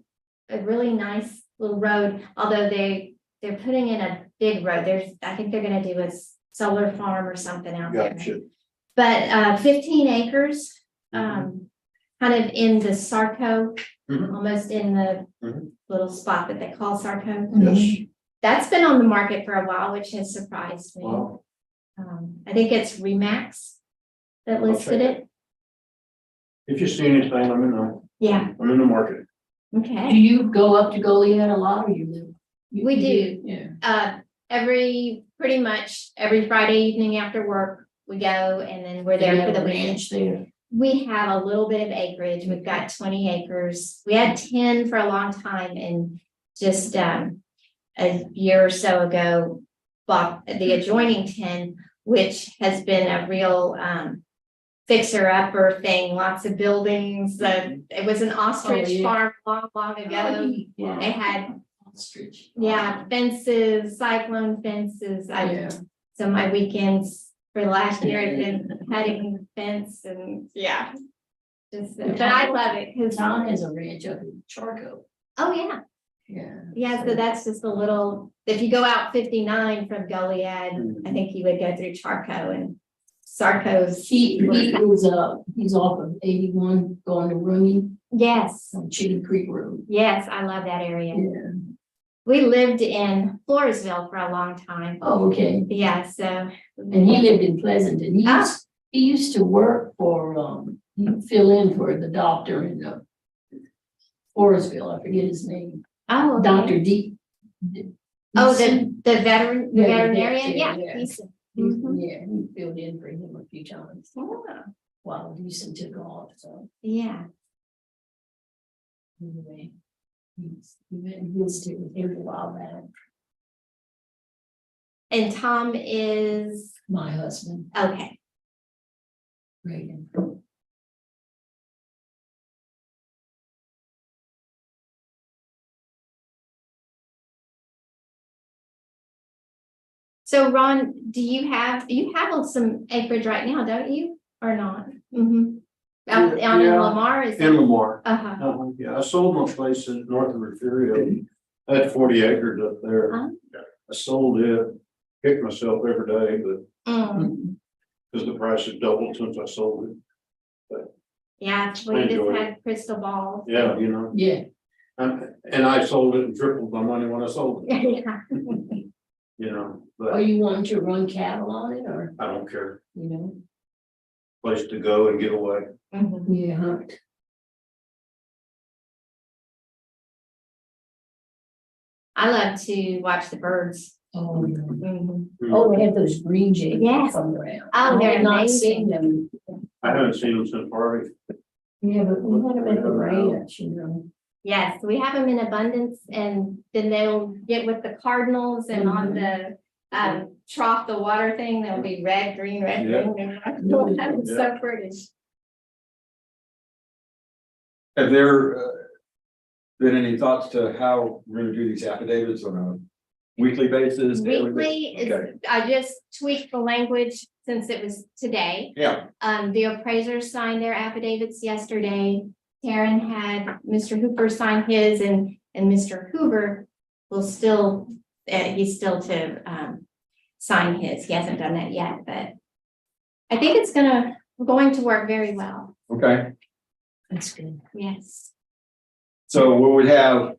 a really nice little road, although they're putting in a big road. I think they're gonna do a solar farm or something out there. Gotcha. But 15 acres, kind of in the Sarco, Mhm. almost in the Mhm. little spot that they call Sarco. Yes. That's been on the market for a while, which has surprised me. Wow. I think it's Remax that I'll listed check it. If you see anything, let me know. Yeah, I'm in the market. Do okay. you go up to Goliad a lot or you live? We do. Yeah. Pretty much every Friday evening after work, we go and then we're They there have for a the weekend. ranch there. We have a little bit of acreage. We've got 20 acres. We had 10 for a long time and just a year or so ago bought the adjoining 10, which has been a real fixer upper thing, lots of buildings. It was an ostrich Oh, yeah. farm long ago. Yeah. They had, Ostrich. yeah, fences, cyclone fences. Yeah. So my weekends for last year have been cutting fence and yeah. But I love it because, Tom has a ranch up in Charco. oh yeah, Yeah, so that's just a little, if you go out 59 from Goliad, I think you would go through Charco and Sarco's. He's off of 81 going to Rooney Yes, on Chicken Creek Road. yes, I love that area. Yeah. We lived in Floresville for a long time. Oh, okay. Yeah, so. And he lived in Pleasanton. Ah. He used to work for, he'd fill in for the doctor in Forestville. I forget his name. Oh, okay. Dr. D. Oh, the veterinarian, Yeah, yeah. he's- Yeah, he filled in for him a few times yeah, while Houston took off, so Yeah, anyway. He went and visited with him a while back, and Tom is, my husband, okay, Reagan. so Ron, you have some acreage right now, don't you, or not? Mm-hmm. Out in Yeah. Lamar, is In it? Lamar. Uh-huh. Yeah, I sold my place in north of Refugio. I had 40 acres up there. Huh? I sold it, kicked myself every day, but Mm. because the price has doubled since I sold it. Yeah, I we just enjoy had crystal balls. Yeah, you know, Yeah, and I sold it and tripled my money when I sold it, Yeah. you know, are but you wanting to run cattle on it, or, I don't care. you know? Place to go and get away. Mhm. Yeah, hunt. I love to watch the birds. Oh, yeah. Mhm. Oh, they have those green jays. Yes. Come around. Oh, they're I have not amazing. seen them. I haven't seen them since Harvey. Yeah, but we had them at the ranch, you know. Yes, we have them in abundance, and then they'll get with the cardinals and on the trough the water thing, they'll be red, green, red, Yeah. green. It's so pretty. Have there been any thoughts to how we're gonna do these affidavits on a weekly basis? daily basis? Weekly Okay. is, I just tweaked the language since it was today. Yeah, The appraisers signed their affidavits yesterday. Taryn had Mr. Hooper sign his, and Mr. Hoover will still, he's still to sign his. He hasn't done that yet, but I think it's going to work very well. okay. That's good. Yes. So we would have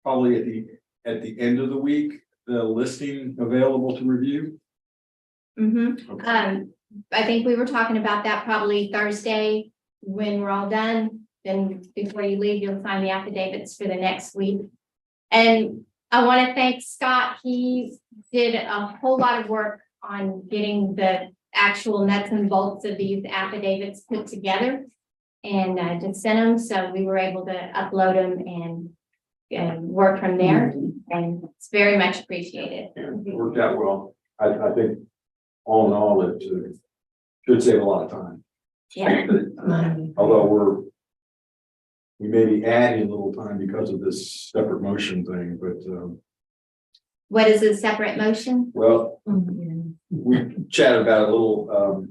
probably at the end of the week, the listing available to review. Mm-hmm. Okay. I think we were talking about that probably Thursday when we're all done. Then before you leave, you'll sign the affidavits for the next week. And I want to thank Scott. He did a whole lot of work on getting the actual nuts and bolts of these affidavits put together. And just sent them, so we were able to upload them and work from there. And it's very much appreciated. And it worked out well. I think all in all, it should save a lot of time. Yeah. Although we may be adding a little time because of this separate motion thing, but What is a separate motion? well, Mhm. we chatted about a little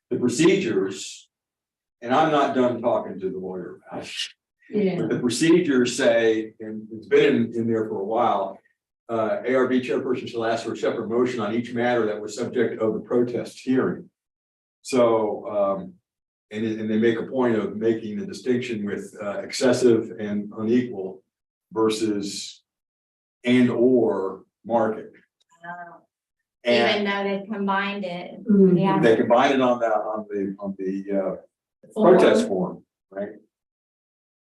the procedures. And I'm not done talking to the lawyer about it. Yeah, But the procedures say, and it's been in there for a while, ARB chairperson shall ask for a separate motion on each matter that was subject of the protest hearing. So, and they make a point of making the distinction with excessive and unequal versus and or market. And Even though they combined it. Mhm. Yeah. they combine it on the protest form, right?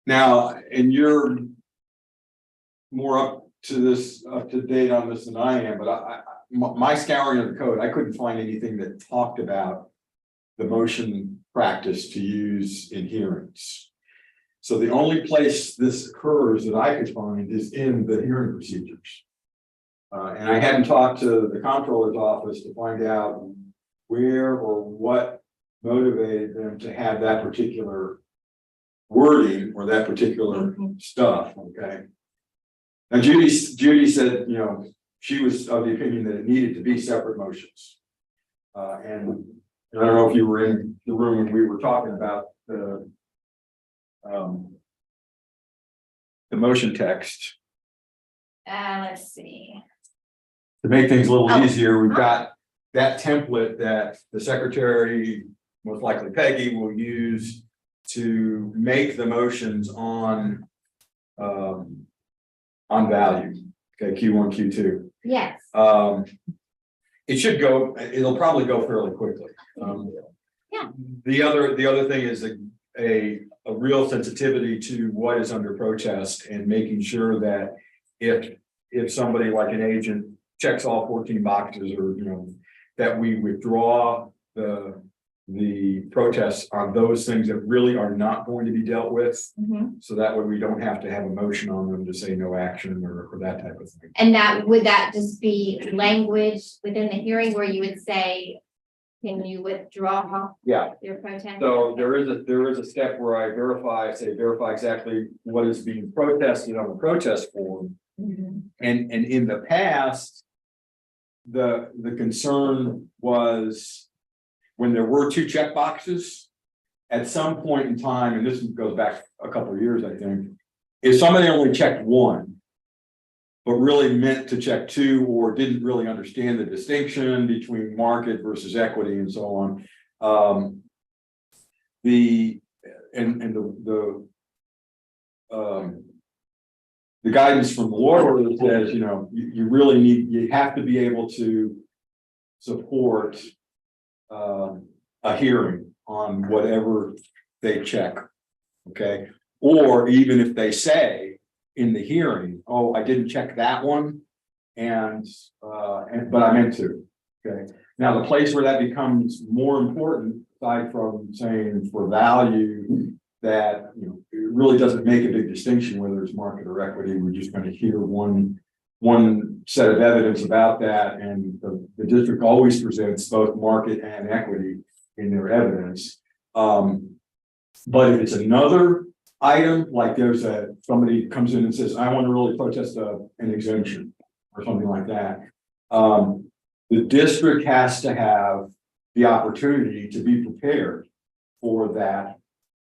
Now, and you're more up to date on this than I am, but my scouring of the code, I couldn't find anything that talked about the motion practice to use in hearings. So the only place this occurs that I could find is in the hearing procedures. And I hadn't talked to the comptroller's office to find out where or what motivated them to have that particular wording or that particular stuff, okay? And Judy said, you know, she was of the opinion that it needed to be separate motions. And I don't know if you were in the room when we were talking about the the motion text. Let's see. To make things a little Oh. easier, we've got that template that the secretary, most likely Peggy, will use to make the motions on value, okay, Q1, Q2. Yes, It should go, it'll probably go fairly quickly. Yeah. The other thing is a real sensitivity to what is under protest and making sure that if somebody like an agent checks all 14 boxes, or, you know, that we withdraw the protests on those things that really are not going to be dealt with. mhm. So that way we don't have to have a motion on them to say no action or that type of thing. And would that just be language within the hearing where you would say, can you withdraw Yeah. your protest? So there is a step where I verify exactly what is being protested on the protest form. Mhm. And in the past, the concern was when there were two check boxes, at some point in time, and this goes back a couple of years, I think, if somebody only checked one, but really meant to check two, or didn't really understand the distinction between market versus equity and so on. The guidance from the lawyer says, you know, you have to be able to support a hearing on whatever they check. Okay, or even if they say in the hearing, oh, I didn't check that one, but I meant to. Okay, now the place where that becomes more important, aside from saying for value, that, you know, it really doesn't make a big distinction whether it's market or equity. We're just going to hear one set of evidence about that, and the district always presents both market and equity in their evidence. But if it's another item, like there's somebody comes in and says, I want to really protest an exemption or something like that, the district has to have the opportunity to be prepared for that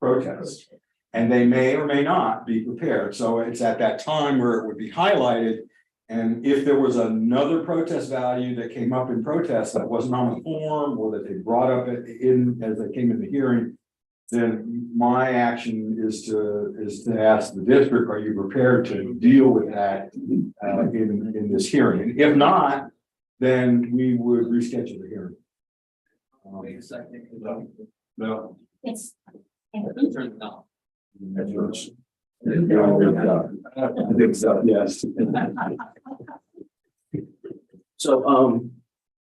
protest. And they may or may not be prepared. So it's at that time where it would be highlighted. And if there was another protest value that came up in protest that wasn't on the form, or that they brought up as they came in the hearing, then my action is to ask the district, are you prepared to deal with that in this hearing? And if not, then we would reschedule the hearing. Wait a second. No. It's, Turn it down. That's yours. I think so, yes. So,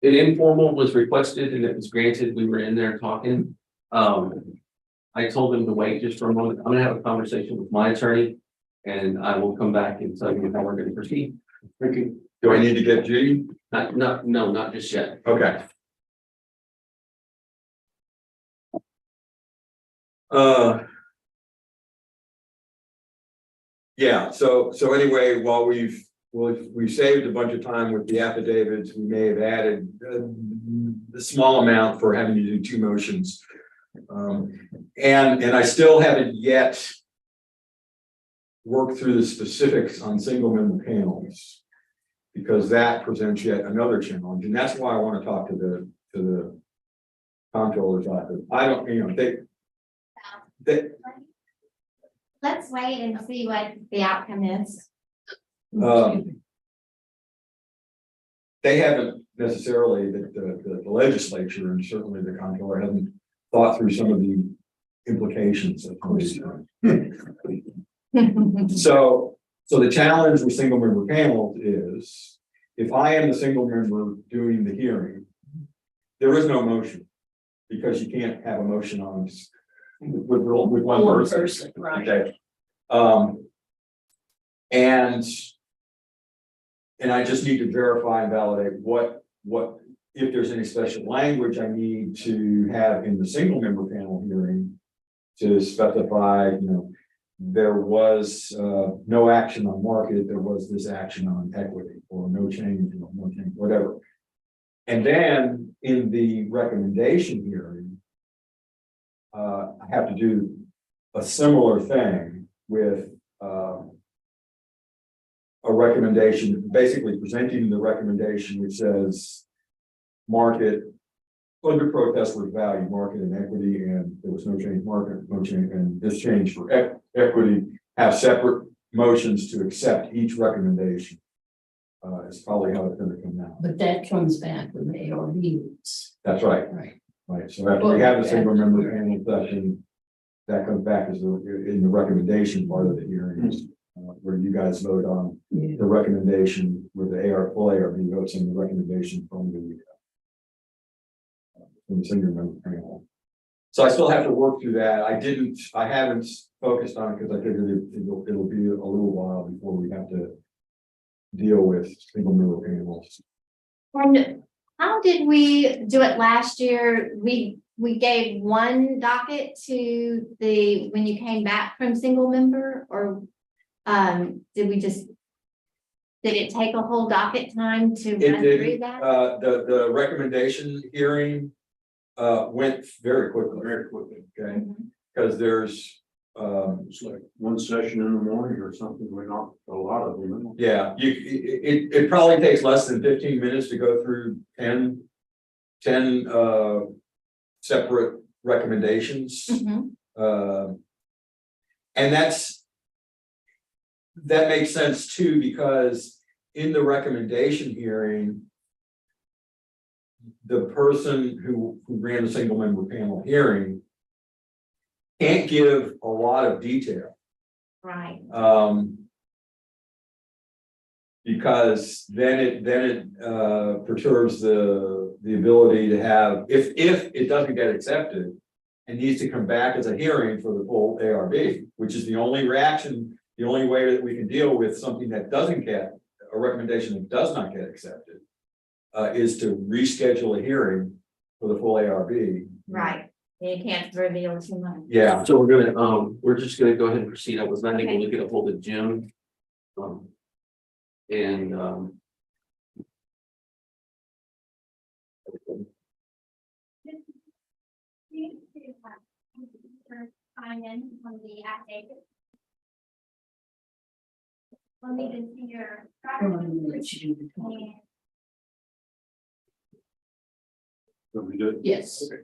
an informal was requested and it was granted. We were in there talking. I told them to wait just for a moment. I'm gonna have a conversation with my attorney. And I will come back and tell you how we're gonna proceed. Thank you. Do I need to get G? No, not just yet. Okay. Yeah, so anyway, while we've saved a bunch of time with the affidavits, we may have added a small amount for having to do two motions. And I still haven't yet worked through the specifics on single member panels, because that presents yet another challenge, and that's why I want to talk to the comptroller's office. I don't, you know, they let's wait and see what the outcome is. they haven't necessarily, the legislature and certainly the comptroller hasn't thought through some of the implications of this. So the challenge with single member panels is, if I am the single member doing the hearing, there is no motion, because you can't have a motion on with one person. Right. Okay. And I just need to verify and validate what if there's any special language I need to have in the single member panel hearing to specify, you know, there was no action on market, there was this action on equity, or no change, you know, no change, whatever. And then in the recommendation hearing, I have to do a similar thing with a recommendation, basically presenting the recommendation which says market under protest was value, market and equity, and there was no change, market, no change, and this change for equity, have separate motions to accept each recommendation. It's probably how it's gonna come out. But that comes back with the ARB. That's right, Right. right. So after we have the single member panel session, that comes back as in the recommendation part of the hearings, where you guys vote on Yeah. the recommendation with the full ARB votes and the recommendation from the single member panel. So I still have to work through that. I haven't focused on it because I figured it'll be a little while before we have to deal with single member panels. And how did we do it last year? We gave one docket to when you came back from single member, or did it take a whole docket time to It run through did, that? the recommendation hearing went very quickly, okay? Mhm. Because there's, It's like one session in the morning or something, we knocked a lot of them out. yeah, it probably takes less than 15 minutes to go through 10 separate recommendations. Mhm. And that makes sense too, because in the recommendation hearing, the person who ran the single member panel hearing can't give a lot of detail. Right. Because then it perturbs the ability to have, if it doesn't get accepted, it needs to come back as a hearing for the full ARB, which is the only reaction, the only way that we can deal with something that doesn't get, a recommendation that does not get accepted, is to reschedule a hearing for the full ARB. Right. You can't reveal too much. Yeah, So we're just gonna go ahead and proceed. I was not able to get a hold of Jim. And Sign in on the affidavit. Let me just see your. So we did. Yes. Okay.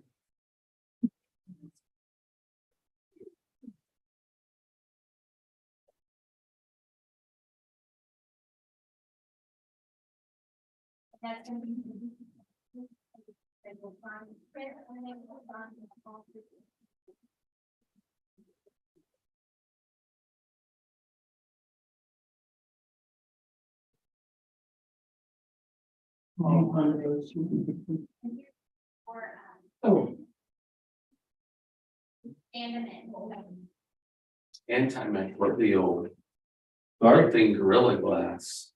That's gonna be. They will find print and they will find all the. Or, Oh, and antimicrobial sorry, thing, Gorilla Glass.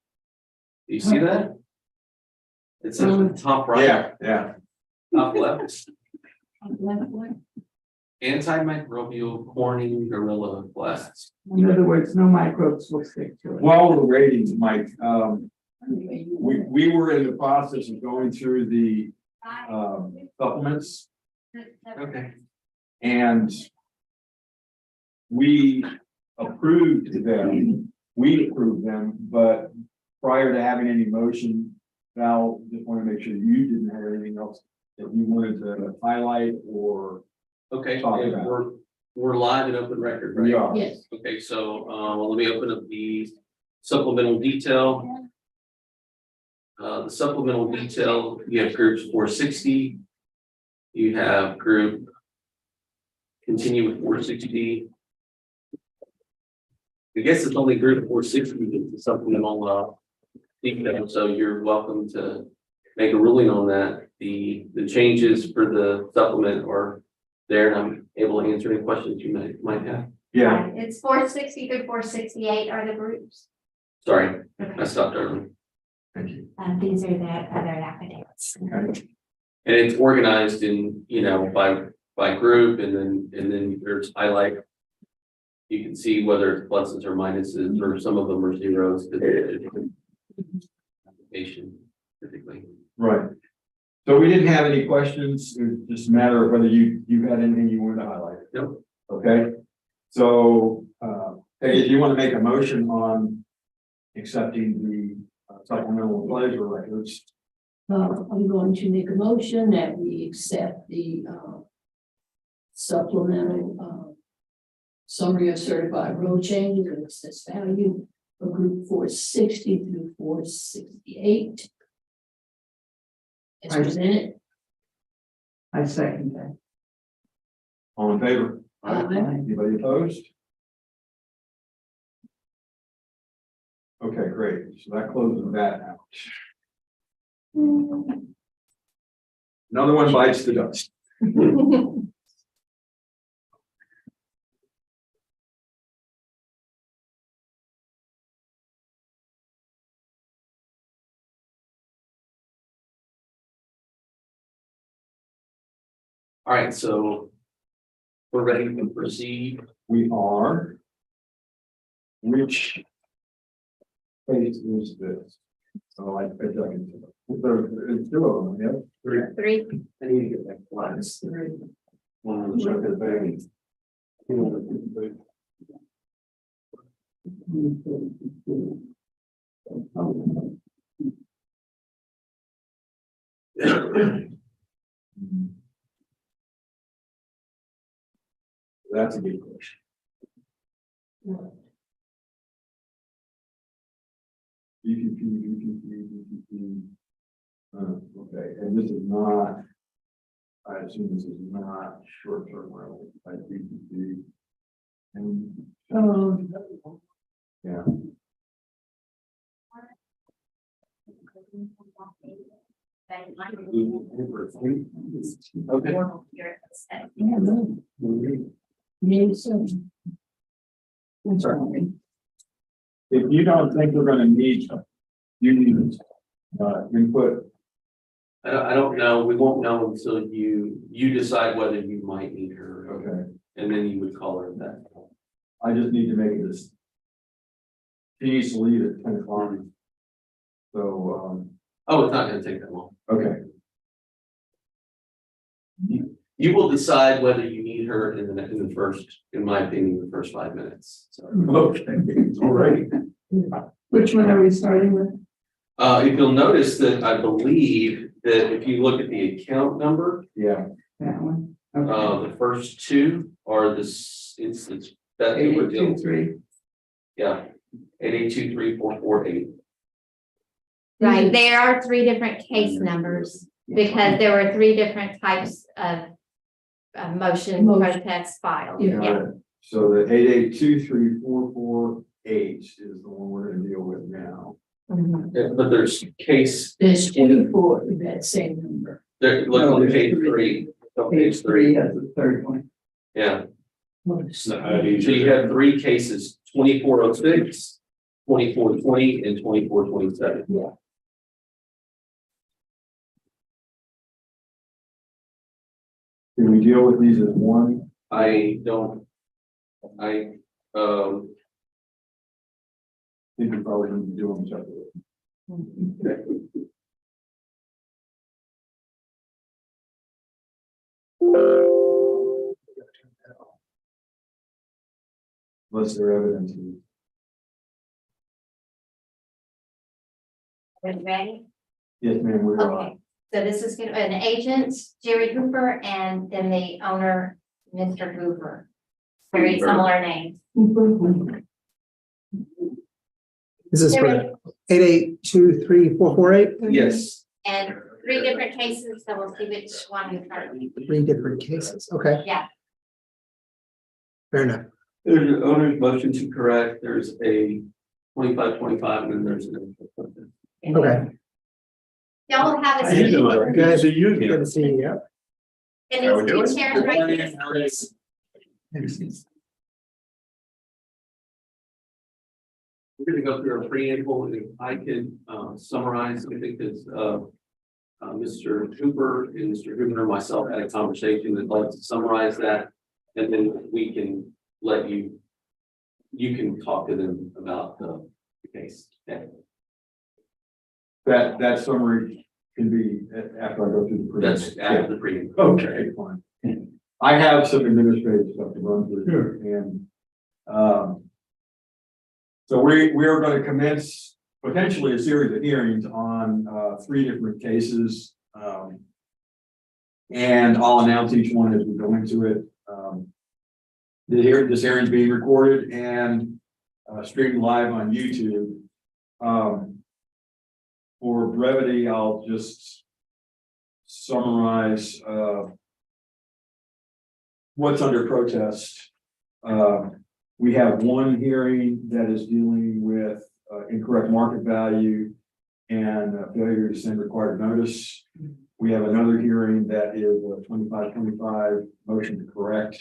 Do you see that? It's at the top right, yeah. top left. left one. Antimicrobial Corning Gorilla Glass. In other words, no microbes will stick to it. Well, the ratings, Mike, we were in the process of going through the supplements, Okay. and we approved them, but prior to having any motion, Val, just want to make sure you didn't have anything else that you wanted to highlight or. Okay, Talk and about we're live and open record, right? We are. Yes. Okay, so let me open up the supplemental detail. The supplemental detail, you have groups 460. You have group continue with 460. I guess it's only group 460 with the supplemental detail, so you're welcome to make a ruling on that. The changes for the supplement are there, and I'm able to answer any questions you might have. Yeah, It's 460 through 468 are the groups. Sorry, I stopped early. thank you. These are the other affidavits. Okay. And it's organized in, by group, and then there's highlight. You can see whether it's pluses or minuses, or some of them are zeros. Application typically. Right. So we didn't have any questions. It was just a matter of whether you had anything you wanted to highlight. Nope. Okay. So, Peggy, if you want to make a motion on accepting the supplemental pleasure records. I'm going to make a motion that we accept the supplemental summary of certified road changes and assessed value for group 460 through 468. As presented. I second that. All in favor? Aye. Anybody opposed? Okay, great. So that closes that out. Another one bites the dust. All right, so we're ready to proceed. We are. Which case is this? So I dug into it. There's two of them, yeah? Three. I need to get back to lines. One on the second page. That's a good question. BPP. Okay, and this is not, I assume this is not short-term rental, like BPP. And, yeah. Okay. Sorry. If you don't think we're gonna need some, you need input. I don't know, we won't know until you decide whether you might need her, Okay, and then you would call her that. I just need to make this. She needs to leave at 10 o'clock. So, Oh, it's not gonna take that long. okay, You will decide whether you need her in the first, in my opinion, the first 5 minutes. So, okay, all right. Which one are we starting with? if you'll notice that I believe that if you look at the account number, Yeah, That one? Okay. the first two are this, it's that Eight, we're two, dealing, three. yeah. 88234448. Right, there are three different case numbers because there were three different types of motion protests filed. Yeah. Yeah. so the 88234448 is the one we're gonna deal with now. Mhm. But there's case, There's 24 with that same number. there, look No, on there's page three. 3. On Page page three 3, has the third one. yeah. So you have three cases, 2406, 2420, and 2427. Yeah. Can we deal with these as one? I think we probably need to do them separately. Unless there evidence. Are you ready? Yes, ma'am, we're on. Okay, so this is gonna an agent, Jerry Hooper, and then the owner, Mr. Hooper. Very similar names. Is this They're for 88234448? yes, And three different cases, so we'll see which one we start. Three different cases. Okay, Yeah, fair enough. there's an owner's motion to correct, there's a 2525, and then there's an. Okay. y'all will have a How you doing? seat. Good to see you Good again. to see you. Yeah. And these two chairs right here. We're gonna go through a preamble, and if I can summarize, I think it's Mr. Hooper and Mr. Hooper and myself had a conversation, I'd like to summarize that. And then we can let you can talk to them about the case. Okay. That summary can be after I go through the. That's after the preamble. Okay, fine. I have some administrative stuff to run through. And, So we are going to commence potentially a series of hearings on 3 different cases. And I'll announce each one as we go into it. This hearing is being recorded and streamed live on YouTube. For brevity, I'll just summarize what's under protest. We have one hearing that is dealing with incorrect market value and failure to send required notice. We have another hearing that is a 2525 motion to correct.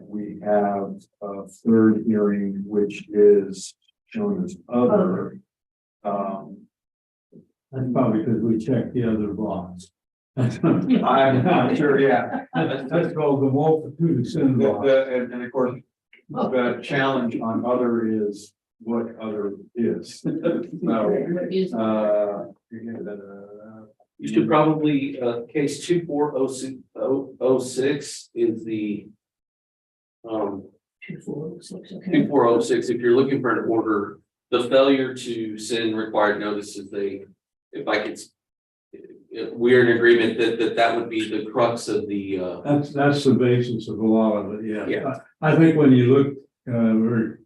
We have a third hearing, which is shown as other. That's probably because we checked the other blocks. I'm sure, yeah. That's called the multitude of sin block. And of course, the challenge on other is what other is. So, You should probably, case 2406 is the. 2406, okay. 2406, if you're looking for an order, the failure to send required notices, if I could. We're in agreement that would be the crux of the, That's the basis of a lot of it, yeah. Yeah. I think when you look, or,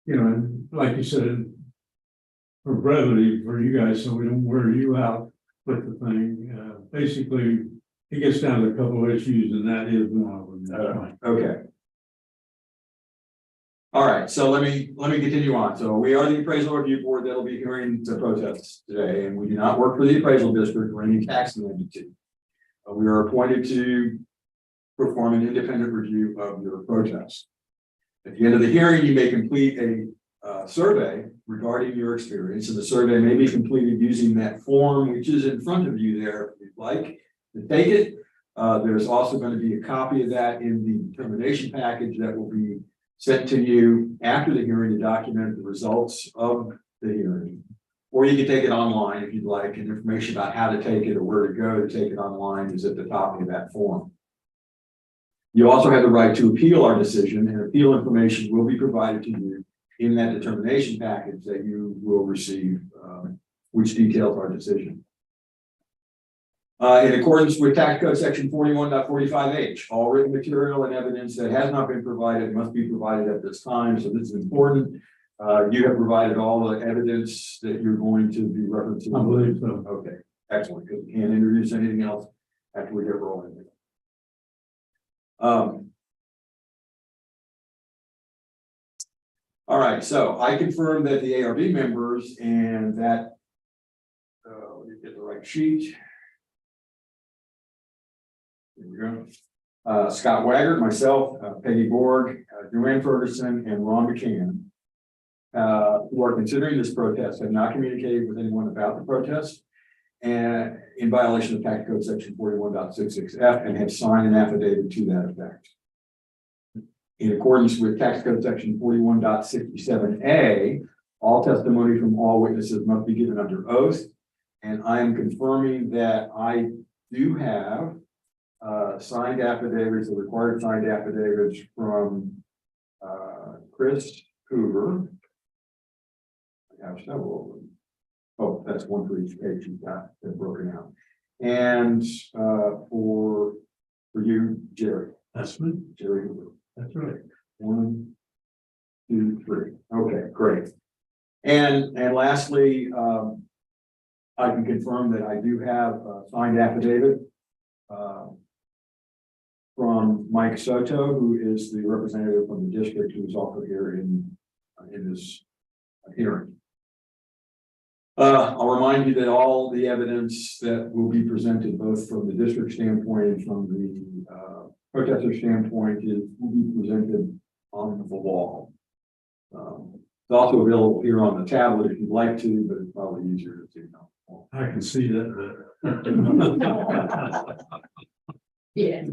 you know, like you said, for brevity for you guys, so we don't wear you out with the thing, basically, it gets down to a couple of issues, and that is one of them. okay. All right, so let me continue on. So we are the appraisal review board that'll be hearing the protests today, and we do not work for the appraisal district or any taxing entity. We are appointed to perform an independent review of your protest. At the end of the hearing, you may complete a survey regarding your experience, and the survey may be completed using that form, which is in front of you there, if you'd like to take it. There's also going to be a copy of that in the determination package that will be sent to you after the hearing to document the results of the hearing. Or you can take it online if you'd like, and information about how to take it or where to go to take it online is at the top of that form. You also have the right to appeal our decision, and appeal information will be provided to you in that determination package that you will receive, which details our decision. In accordance with Tax Code Section 41.45H, all written material and evidence that has not been provided must be provided at this time. So this is important. You have provided all the evidence that you're going to be referencing. I believe so. Okay, excellent, because we can't introduce anything else after we get rolling. All right, so I confirm that the ARB members and that, let me get the right sheet. Here we go. Scott Waggart, myself, Peggy Borg, Joanne Ferguson, and Ron McCann, who are considering this protest, have not communicated with anyone about the protest and in violation of Tax Code Section 41.66F and have signed an affidavit to that effect. In accordance with Tax Code Section 41.67A, all testimony from all witnesses must be given under oath. And I am confirming that I do have signed affidavits, the required signed affidavits from Chris Hoover. I have several of them. Oh, that's one for each page you've got that broken out. And for you, Jerry. That's me. Jerry Hoover. That's right. 1, 2, 3. Okay, great. And lastly, I can confirm that I do have a signed affidavit from Mike Soto, who is the representative from the district, who is also here in this hearing. I'll remind you that all the evidence that will be presented, both from the district standpoint and from the protester standpoint, will be presented on the wall. It's also available here on the tablet if you'd like to, but it's probably easier to see now. I can see that. Yeah.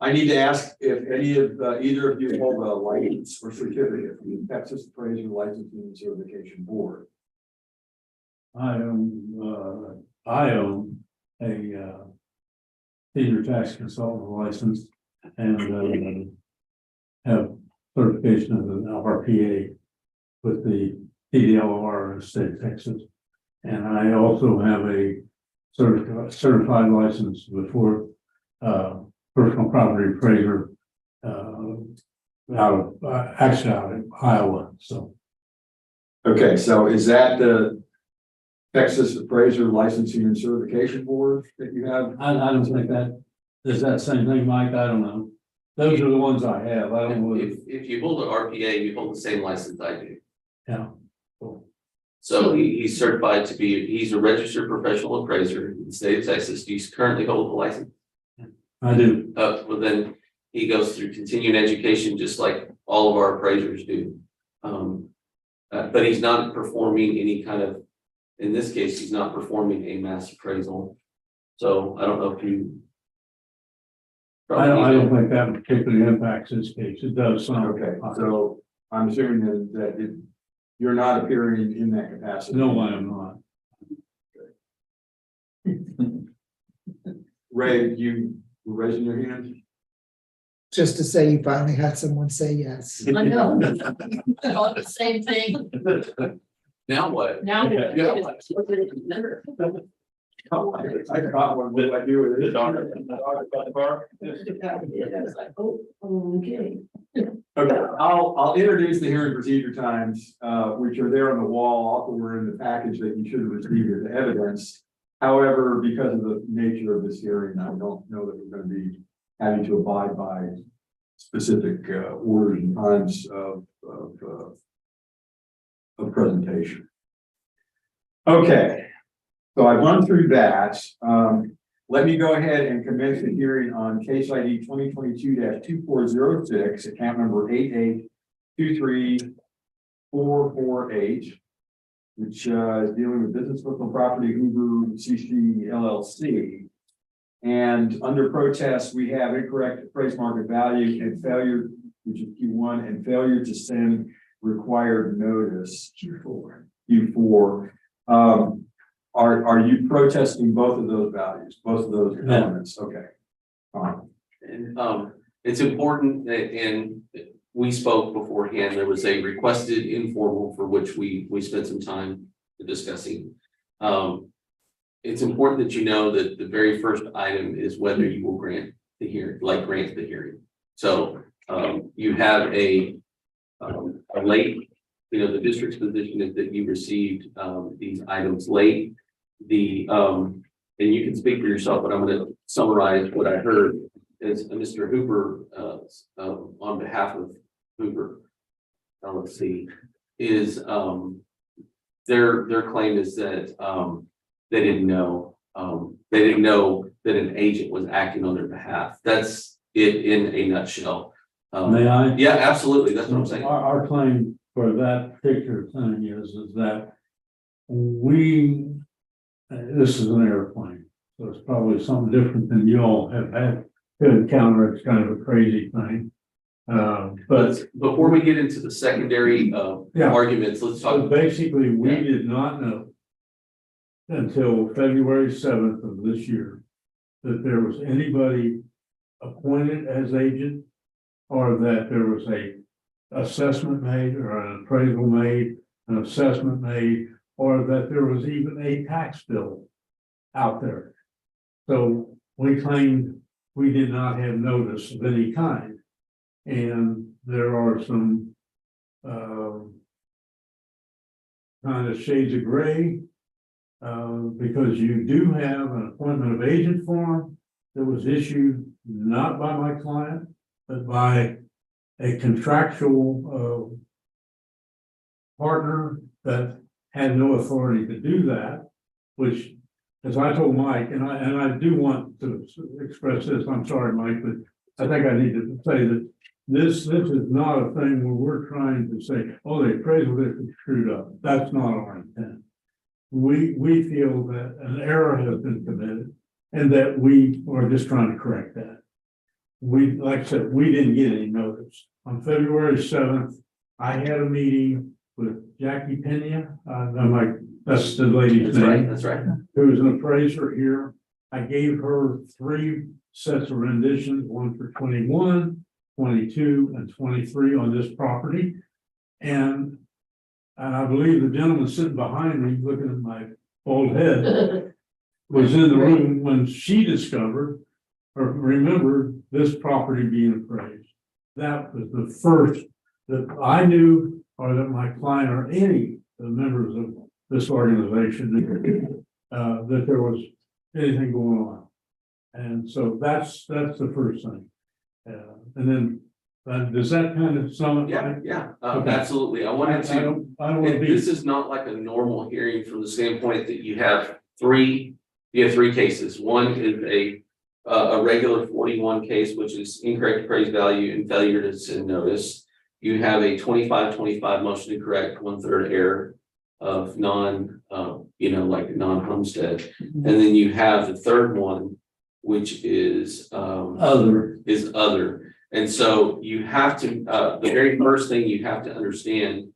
I need to ask if any of either of you hold a license or certificate from the Texas Appraiser Licensing and Certification Board. I own a senior tax consultant license and have certification of an RPA with the TDLR in the state of Texas. And I also have a certified license before, personal property appraiser, actually out of Iowa, so. Okay, so is that the Texas Appraiser Licensing and Certification Board that you have? I don't think that, is that same thing, Mike? I don't know. Those are the ones I have. I don't know. If you hold an RPA, you hold the same license I do. Yeah. So he's certified to be, he's a registered professional appraiser in the state of Texas. Do you currently hold the license? I do. Well, then he goes through continuing education, just like all of our appraisers do. But he's not performing any kind of, in this case, he's not performing a mass appraisal. So I don't know if you. I don't think that particularly impacts this case. It does some. Okay, so I'm assuming that you're not appearing in that capacity. No, I am not. Ray, you were raising your hand? Just to say you finally had someone say yes. I know. All the same thing. Now what? Now. Yeah. I caught one, what do I do with it? Okay. Okay, I'll introduce the hearing procedure times, which are there on the wall, also were in the package that you should have received as evidence. However, because of the nature of this hearing, I don't know that we're going to be having to abide by specific orders and times of presentation. Okay, so I've run through that. Let me go ahead and commence the hearing on case ID 2022-2406, account number 8823448, which is dealing with business personal property Hoover CC LLC. And under protest, we have incorrect appraised market value and failure, which is Q1, and failure to send required notice, Q4. Are you protesting both of those values, both of those elements? Okay. And it's important that, and we spoke beforehand, there was a requested informal for which we spent some time discussing. It's important that you know that the very first item is whether you will grant the hearing, grant the hearing. So you have a late, the district's position is that you received these items late. And you can speak for yourself, but I'm going to summarize what I heard is Mr. Hooper, on behalf of Hooper LLC, is their claim is that they didn't know that an agent was acting on their behalf. That's it in a nutshell. May I? Yeah, absolutely. That's what I'm saying. Our claim for that particular thing is that this is an airplane, so it's probably something different than you all have had to encounter. It's kind of a crazy thing. But Before we get into the secondary arguments, let's so talk. basically, we did not know until February 7th of this year that there was anybody appointed as agent, or that there was a assessment made or an appraisal made, an assessment made, or that there was even a tax bill out there. So we claimed we did not have notice of any kind. And there are some kind of shades of gray, because you do have an appointment of agent form that was issued not by my client, but by a contractual partner that had no authority to do that, which, as I told Mike, and I do want to express this, I'm sorry, Mike, but I think I need to say that this is not a thing where we're trying to say, oh, the appraisal is screwed up. That's not our intent. We feel that an error has been committed and that we are just trying to correct that. Like I said, we didn't get any notice. On February 7th, I had a meeting with Jackie Pena. That's the lady's name. That's right. Who was an appraiser here. I gave her 3 sets of renditions, one for 21, 22, and 23 on this property. And and I believe the gentleman sitting behind me, looking at my bald head, was in the room when she discovered or remembered this property being appraised. That was the first that I knew, or that my client or any of the members of this organization knew, that there was anything going on. And so that's the first thing. And then, does that kind of sum it up? Yeah, Okay. absolutely. I wanted to. I don't want to be. This is not like a normal hearing from the standpoint that you have three cases. One is a regular 41 case, which is incorrect appraised value and failure to send notice. You have a 25-25 motion to correct 1/3 error of non-homestead. And then you have the third one, which is other. And so you have to, the very first thing you have to understand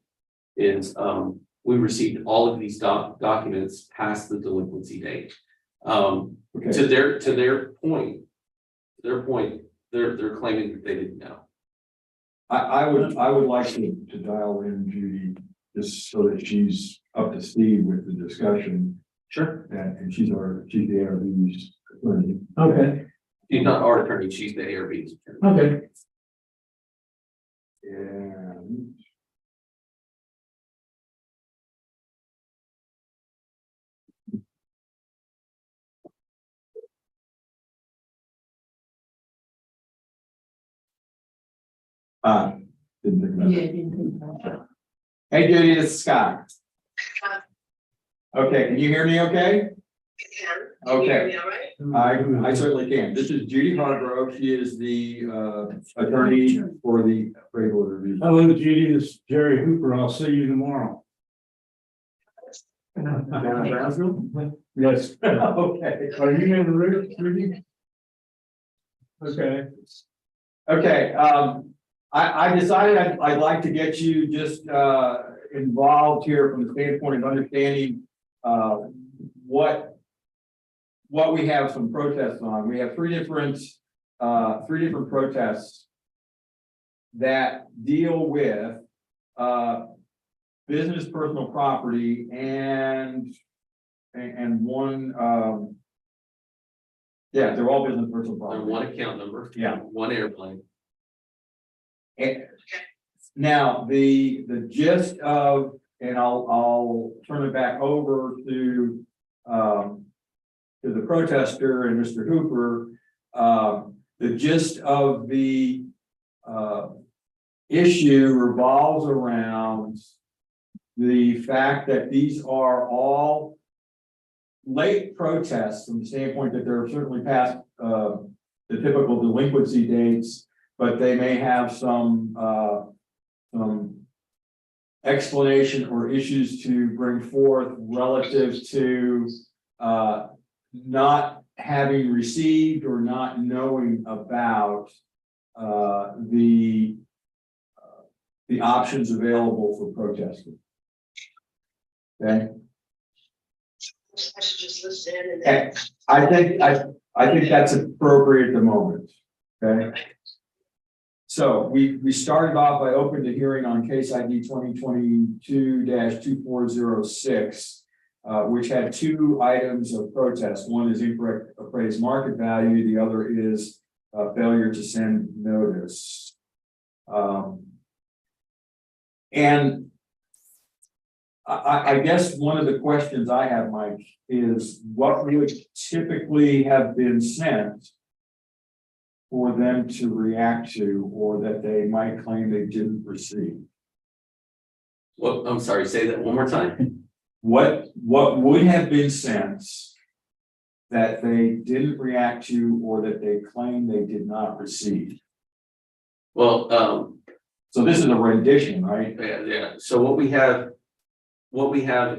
is we received all of these documents past the delinquency date. Okay. To their point, they're claiming that they didn't know. I would like to dial in Judy, just so that she's up to speed with the discussion. Sure. And she's the ARB's attorney. Okay, She's not our attorney, she's the ARB's attorney. okay. And didn't think about Yeah, that. didn't think about that. Hey Judy, it's Scott. Okay, can you hear me okay? Okay. All right? I certainly can. This is Judy Hargrove. She is the attorney for the appraisal review. Hello, Judy, this is Jerry Hooper. I'll see you tomorrow. Down in Brownsville? Yes. Okay. Are you in the room, Judy? Okay. Okay, I decided I'd like to get you just involved here from the standpoint of understanding what we have some protests on. We have three different protests that deal with business personal property and one yeah, they're all business personal On property. one account number. Yeah. One airplane. And now, the gist of, and I'll turn it back over to the protester and Mr. Hooper. The gist of the issue revolves around the fact that these are all late protests from the standpoint that they're certainly past the typical delinquency dates, but they may have some explanation or issues to bring forth relative to not having received or not knowing about the options available for protesting. Okay. I should just listen and Okay. then. I think that's appropriate at the moment. Okay. So we started off by opening the hearing on case ID 2022-2406, which had two items of protest. One is incorrect appraised market value. The other is failure to send notice. And I guess one of the questions I have, Mike, is what would typically have been sent for them to react to, or that they might claim they didn't receive? Well, I'm sorry, say that one more time. What would have been sent that they didn't react to, or that they claim they did not receive? Well, So this is a rendition, right? yeah. So what we have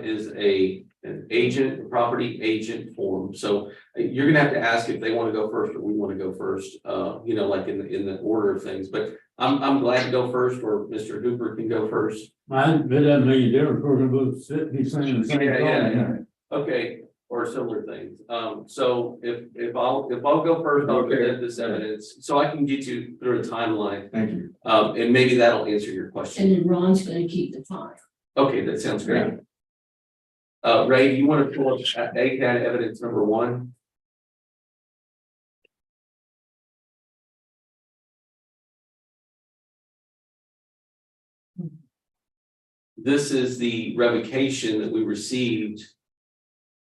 is an agent, a property agent form. So you're gonna have to ask if they want to go first or we want to go first, like in the order of things, but I'm glad to go first, or Mr. Hooper can go first. It doesn't make a difference. We're gonna both sit, be saying the same thing. Yeah. Okay, or similar things. So if I'll go first, I'll present this evidence, so I can get you through a timeline. Thank you. And maybe that'll answer your And question. then Ron's gonna keep the time. Okay, that sounds great. Ray, do you want to pull up ACAD evidence number 1? This is the revocation that we received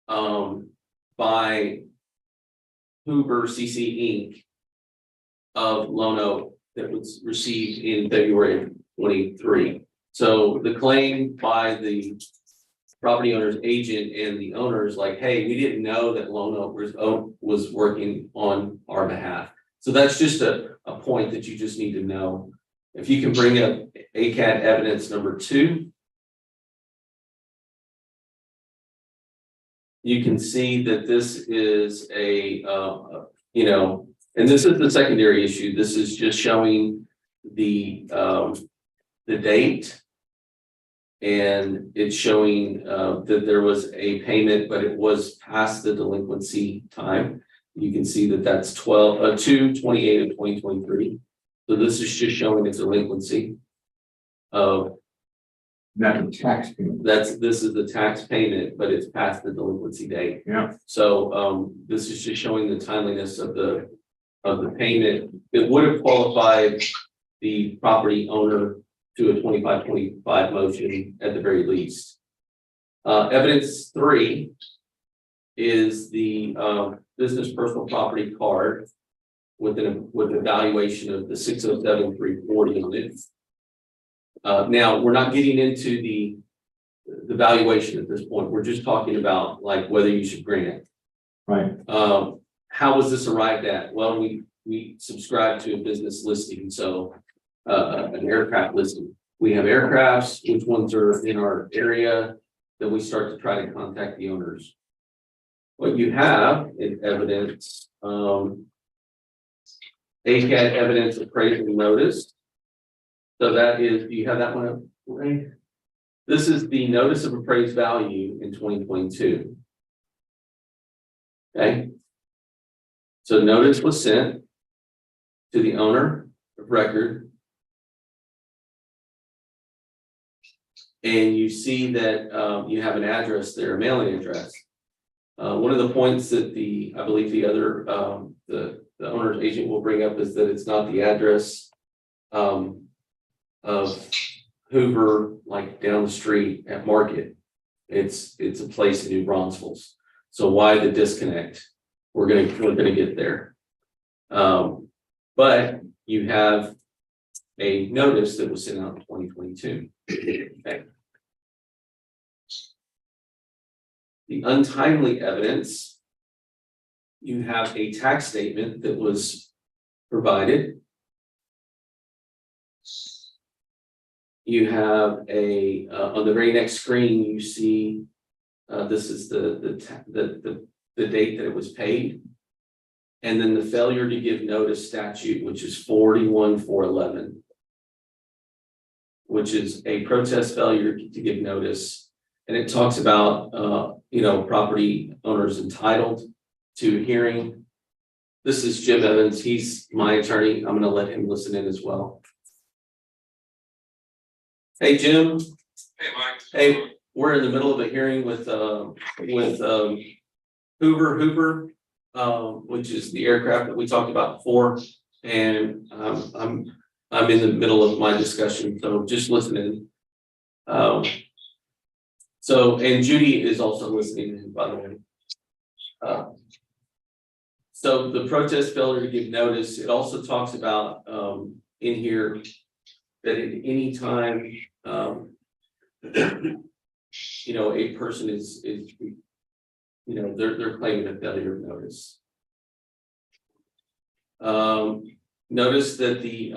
by Hoover CC Inc. of Lono that was received in February of 23. So the claim by the property owner's agent and the owners like, hey, we didn't know that Lono was working on our behalf. So that's just a point that you just need to know. If you can bring up ACAD evidence number 2. You can see that this is a, and this is the secondary issue. This is just showing the date. And it's showing that there was a payment, but it was past the delinquency time. You can see that that's 2/28 of 2023. So this is just showing its delinquency of That's a tax payment. this is the tax payment, but it's past the delinquency date. Yeah. So this is just showing the timeliness of the payment. It would have qualified the property owner to a 2525 motion at the very least. Evidence 3 is the business personal property card with a valuation of the 607,340 on it. Now we're not getting into the valuation at this point. We're just talking about like whether you should grant it. Right. How was this arrived at? Well, we subscribe to a business listing, so an aircraft listing. We have aircrafts, which ones are in our area, then we start to try to contact the owners. What you have is evidence, ACAD evidence appraisal notice. So that is, do you have that one up, Ray? This is the notice of appraised value in 2022. Okay. So notice was sent to the owner of record. And you see that you have an address there, a mailing address. One of the points that I believe the other, the owner's agent will bring up is that it's not the address of Hoover, like down the street at Market. It's a place in New Braunfels. So why the disconnect? We're gonna get there. But you have a notice that was sent out in 2022. Okay. The untimely evidence, you have a tax statement that was provided. You have on the very next screen, you see this is the date that it was paid. And then the failure to give notice statute, which is 41-411, which is a protest failure to give notice. And it talks about, property owners entitled to hearing. This is Jim Evans. He's my attorney. I'm going to let him listen in as well. Hey, Jim. Hey, Mike. Hey, we're in the middle of a hearing with Hoover, which is the aircraft that we talked about before. And I'm in the middle of my discussion, so just listening. And Judy is also listening, by the way. So the protest failure to give notice, it also talks about in here that at any time, a person is they're claiming a failure of notice. Notice that the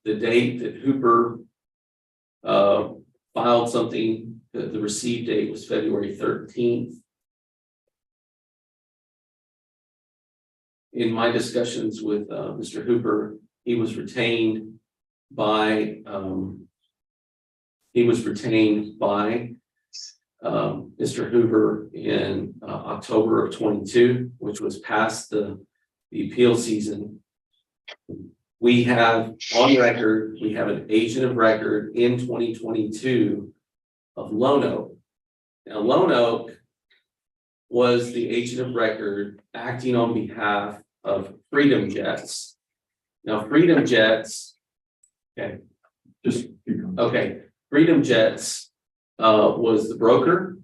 date that Hooper filed something, the receipt date was February 13th. In my discussions with Mr. Hooper, he was retained by Mr. Hoover in October of 22, which was past the appeal season. We have on record, we have an agent of record in 2022 of Lone Oak. Now, Lone Oak was the agent of record acting on behalf of Freedom Jets. Now, Freedom Jets, okay, just, okay, Freedom Jets was the broker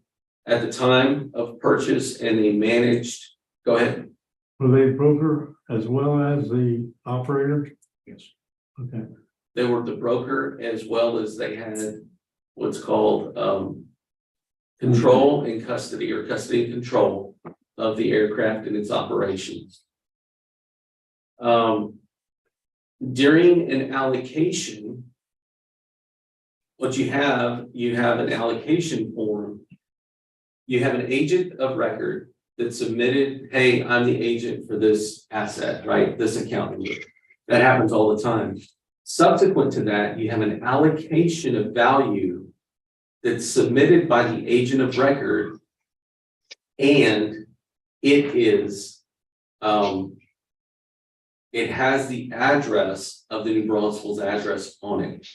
at the time of purchase, and they managed, go ahead. Were they broker as well as the operator? Yes. Okay. They were the broker as well as they had what's called control and custody, or custody and control of the aircraft and its operations. During an allocation, what you have an allocation form. You have an agent of record that submitted, hey, I'm the agent for this asset, right? This account number. That happens all the time. Subsequent to that, you have an allocation of value that's submitted by the agent of record, and it is, it has the address of the New Braunfels address on it.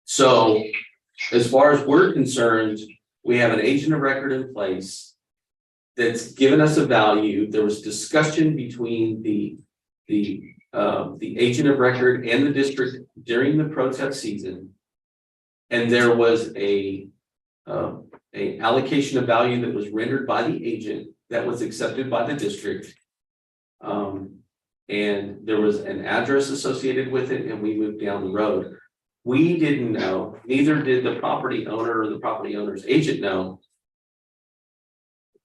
So as far as we're concerned, we have an agent of record in place that's given us a value. There was discussion between the agent of record and the district during the protest season. And there was a allocation of value that was rendered by the agent that was accepted by the district. And there was an address associated with it, and we moved down the road. We didn't know, neither did the property owner or the property owner's agent know.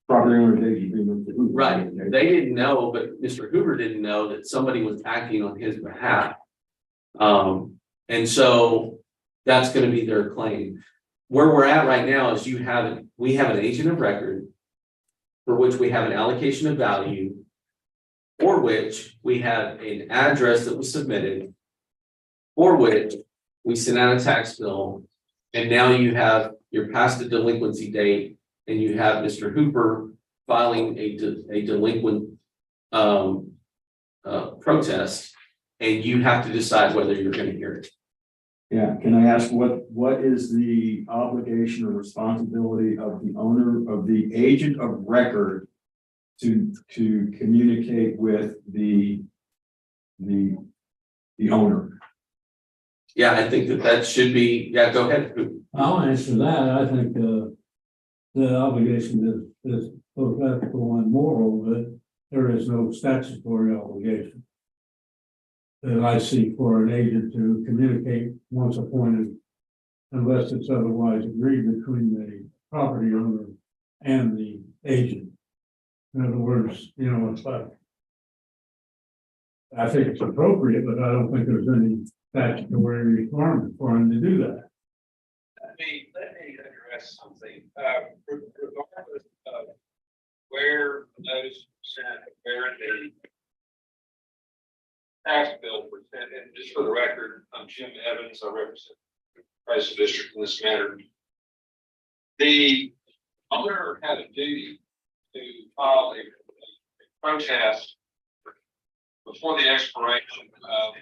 Property owner's agent. Right, they didn't know, but Mr. Hoover didn't know that somebody was acting on his behalf. And so that's gonna be their claim. Where we're at right now is we have an agent of record for which we have an allocation of value, for which we have an address that was submitted, for which we sent out a tax bill, and now you have your past the delinquency date, and you have Mr. Hooper filing a delinquent protest, and you have to decide whether you're going to hear it. Yeah, can I ask what is the obligation or responsibility of the owner, of the agent of record to communicate with the owner? Yeah, I think that should be, yeah, go ahead. I'll answer that. I think the obligation is both ethical and moral, but there is no statutory obligation that I see for an agent to communicate once appointed, unless it's otherwise agreed between the property owner and the agent. In other words, you know, it's like, I think it's appropriate, but I don't think there's any statutory requirement for him to do that. Let me address something. Regardless of where the notice was sent, where the tax bill was sent, and just for the record, I'm Jim Evans. I represent the Price District in this matter. The owner had a duty to file a protest before the expiration of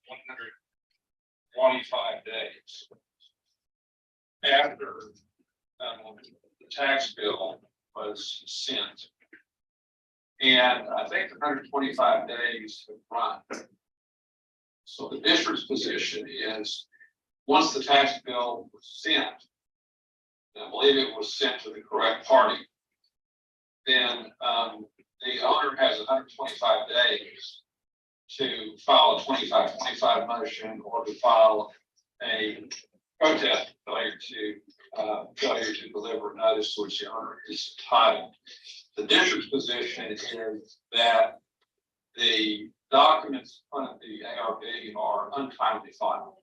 125 days after the tax bill was sent. And I think 125 days have run. So the district's position is, once the tax bill was sent, and I believe it was sent to the correct party, then the owner has 125 days to file a 2525 motion or to file a protest failure to deliver notice to which the owner is entitled. The district's position is that the documents in front of the ARB are untimely filed.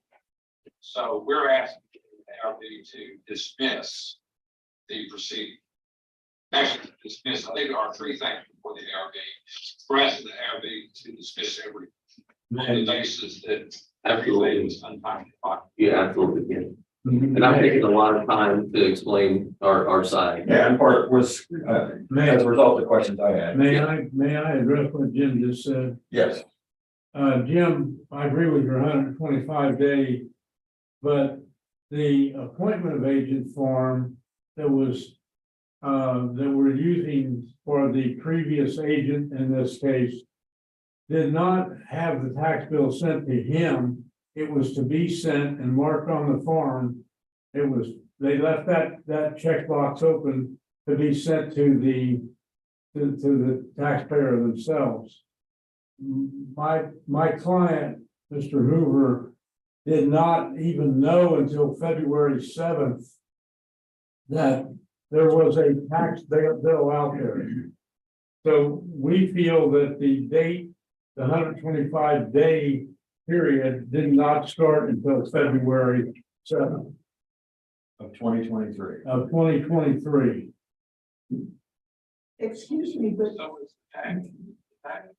So we're asking the ARB to dismiss the proceeding. Actually, dismiss, I think there are three things before the ARB. We're asking the ARB to dismiss every on the basis that everything is untimely filed. Yeah, absolutely. Yeah. And I'm taking a lot of time to explain our side. Yeah, and part was as a result of the questions I had. May I address what Jim just said? Yes. Jim, I agree with your 125 day, but the appointment of agent form that was that we're using for the previous agent in this case did not have the tax bill sent to him. It was to be sent and marked on the form. It was, they left that checkbox open to be sent to the taxpayer themselves. My client, Mr. Hoover, did not even know until February 7th that there was a tax bill out there. So we feel that the date, the 125-day period did not start until February 7th Of 2023. of 2023. Excuse me, but So it's tax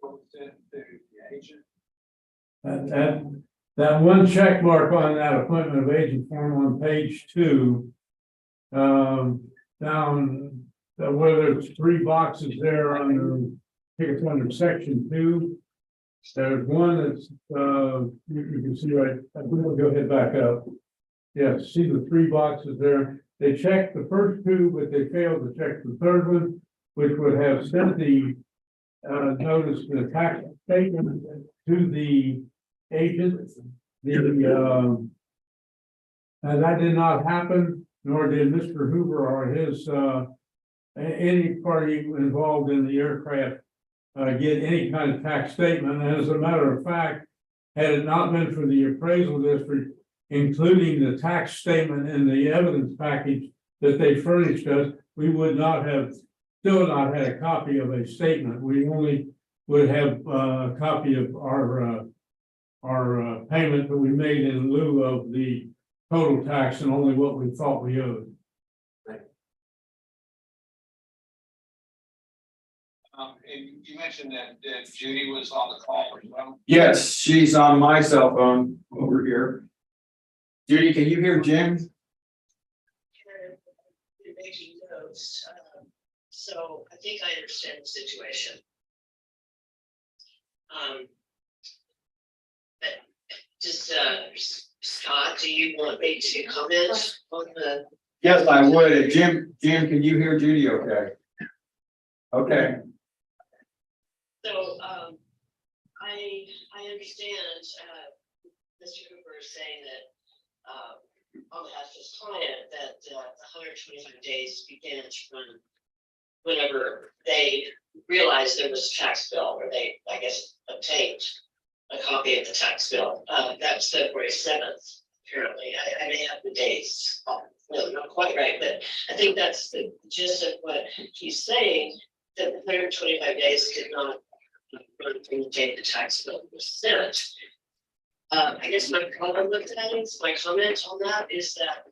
was sent to the agent. That one check mark on that appointment of agent form on page 2, down where there's 3 boxes there under, I think it's under section 2. There's one that's, you can see right, we'll go ahead back up. Yes, see the 3 boxes there. They checked the first 2, but they failed to check the third one, which would have sent the notice, the tax statement to the agent. And that did not happen, nor did Mr. Hoover or his any party involved in the aircraft get any kind of tax statement. And as a matter of fact, had it not been for the appraisal district, including the tax statement and the evidence package that they furnished us, we would not have, still not had a copy of a statement. We only would have a copy of our payment that we made in lieu of the total tax and only what we thought we owed. And you mentioned that Judy was on the call as well. Yes, she's on my cell phone over here. Judy, can you hear Jim? You're making notes, so I think I understand the situation. But just, Scott, do you want me to comment on the? Yes, I would. Jim, can you hear Judy okay? Okay. So, I understand, Mr. Hoover is saying that, on behalf of his client, that, the 125 days begins from whenever they realized there was a tax bill, or they, I guess, obtained a copy of the tax bill. That's February 7th, apparently. I may have the dates, no, not quite right, but I think that's the gist of what he's saying, that the 125 days could not run from the date the tax bill was sent. I guess my problem with that is, my comment on that is that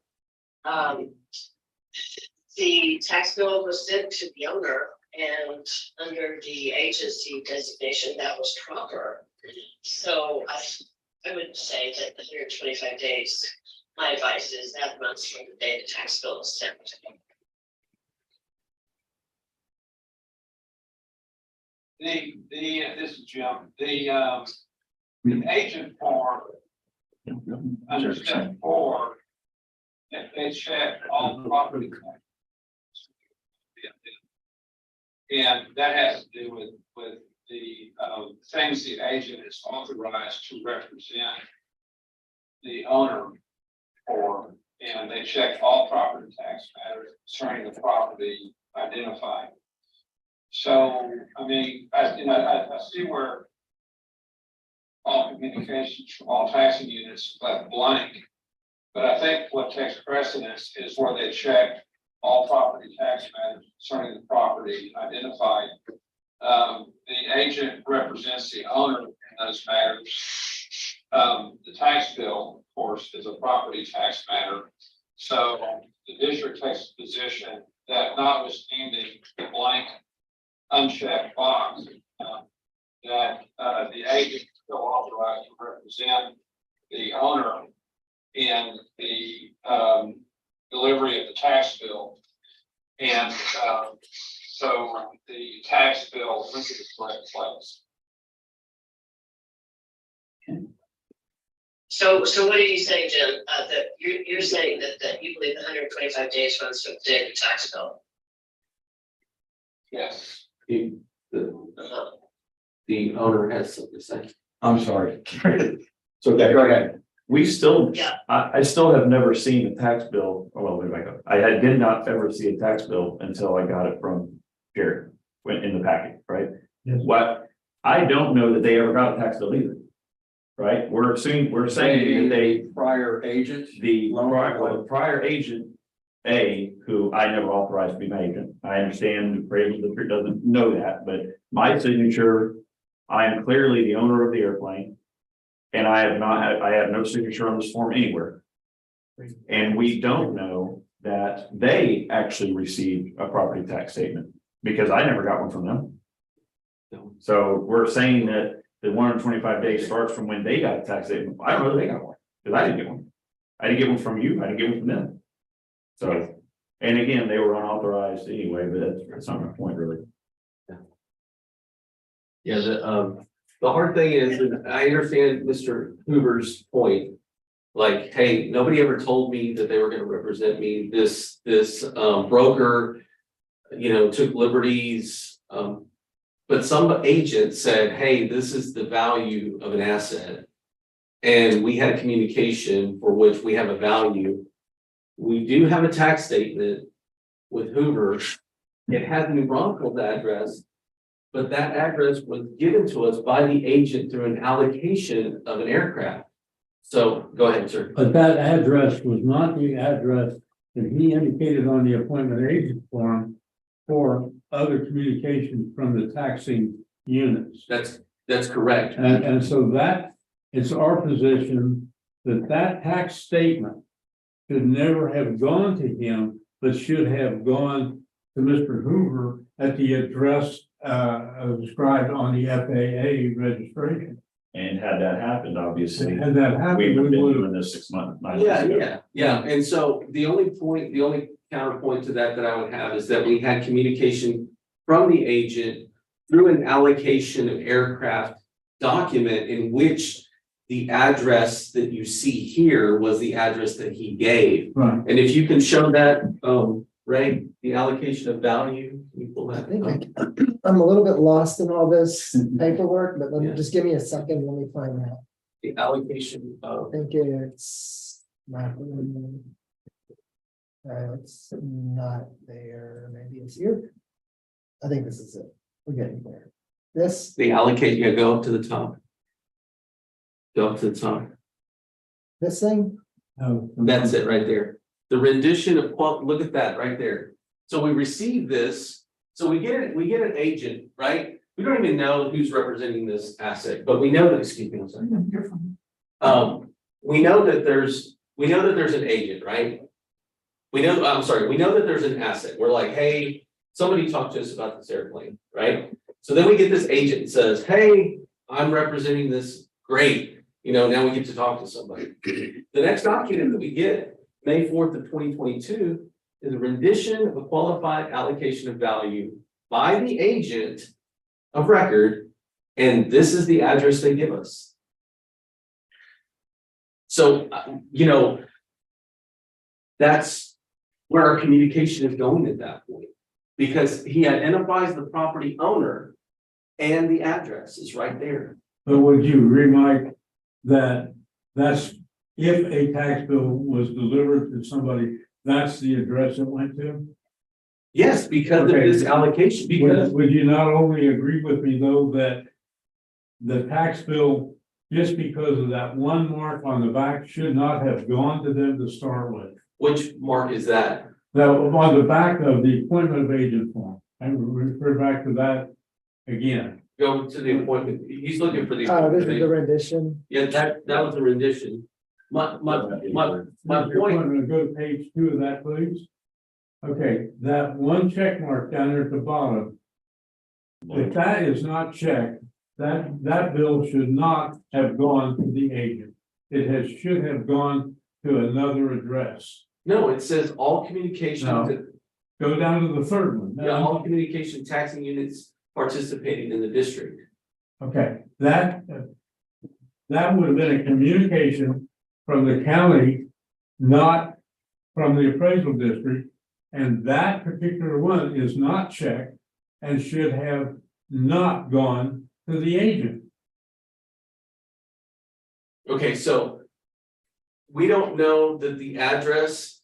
the tax bill was sent to the owner, and under the agency designation, that was proper. So I would say that the 125 days, my advice is that runs from the day the tax bill is sent. This is Jim, the agent form under step 4, if they check all the property tax. And that has to do with the things the agent is authorized to represent the owner for, and they check all property tax matters concerning the property identified. So, I mean, I see where all communications from all taxing units left blank, but I think what takes precedence is where they check all property tax matters concerning the property identified. The agent represents the owner in those matters. The tax bill, of course, is a property tax matter. So the district takes a position that notwithstanding the blank unchecked box, that the agent is still authorized to represent the owner in the delivery of the tax bill. And so the tax bill went to the correct place. So what are you saying, Jim? That you're saying that you believe the 125 days runs from the date of the tax bill? Yes. The, Uh-huh. the owner has something to say. I'm sorry. So, okay, go ahead. We still, Yeah. I still have never seen a tax bill, oh, well, wait, back up. Did not ever see a tax bill until I got it from Jared, went in the packet, right? Yes. What, I don't know that they ever got a tax bill either. Right? We're saying that they, Prior agent. the prior agent, who I never authorized to be my agent. I understand the appraisal district doesn't know that, but my signature, I am clearly the owner of the airplane. And I have no signature on this form anywhere. And we don't know that they actually received a property tax statement because I never got one from them. So we're saying that the 125 days starts from when they got a tax statement. I don't know that they got one, because I didn't get one. I didn't get one from you, I didn't get one from them. So, and again, they were unauthorized anyway, but that's not my point really. Yeah, the hard thing is, and I understand Mr. Hoover's point. Like, hey, nobody ever told me that they were gonna represent me. This broker, took liberties. But some agent said, hey, this is the value of an asset. And we had a communication for which we have a value. We do have a tax statement with Hoover. It has New Braunfels address, but that address was given to us by the agent through an allocation of an aircraft. So go ahead, sir. But that address was not the address that he indicated on the appointment agent form for other communications from the taxing units. That's correct. And so that, it's our position that tax statement should never have gone to him, but should have gone to Mr. Hoover at the address described on the FAA registration. And had that happened, obviously, Had that happened, we would have we been would doing have. this 6 months. 9 months ago. Yeah. And so the only counterpoint to that I would have is that we had communication from the agent through an allocation of aircraft document in which the address that you see here was the address that he gave. Right. And if you can show that, Ray, the allocation of value, can you pull that? I think I'm a little bit lost in all this paperwork, but just give me a second, let me find that. The allocation of. I think it's not. It's not there, maybe it's here. I think this is it, we're getting there. This, The allocate, yeah, go up to the top. Go up to the top. this thing, That's it right there. The rendition of look at that right there. So we receive this, so we get an agent, right? We don't even know who's representing this asset, but we know that, excuse me, I'm sorry. We know that there's an agent, right? We know that there's an asset. We're like, hey, somebody talked to us about this airplane, right? So then we get this agent that says, hey, I'm representing this. Great. Now we get to talk to somebody. The next document that we get, May 4th of 2022, is a rendition of a qualified allocation of value by the agent of record. And this is the address they give us. So, that's where our communication is going at that point. Because he identifies the property owner and the address is right there. But would you agree, Mike, that that's if a tax bill was delivered to somebody, that's the address it went to? Yes, because Okay. of this allocation, because Would you not only agree with me though, that the tax bill, just because of that one mark on the back, should not have gone to them to start with? which mark is that? Now, on the back of the appointment of agent form, and refer back to that again. Go to the appointment. He's looking for the. this is the rendition. Yeah, that was the rendition. My Your point, appointment, go to page 2 of that, please. Okay, that one check mark down there at the bottom. If that is not checked, that bill should not have gone to the agent. Should have gone to another address. no, it says all communication, No. Go down to the third one. yeah, all communication taxing units participating in the district. Okay, that that would have been a communication from the county, not from the appraisal district. And that particular one is not checked and should have not gone to the agent. Okay, so we don't know that the address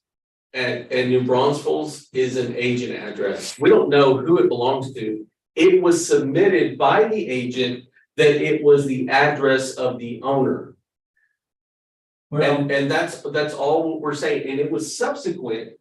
at New Braunfels is an agent address. We don't know who it belongs to. It was submitted by the agent that it was the address of the owner. Well, And that's all what we're saying. And it was subsequent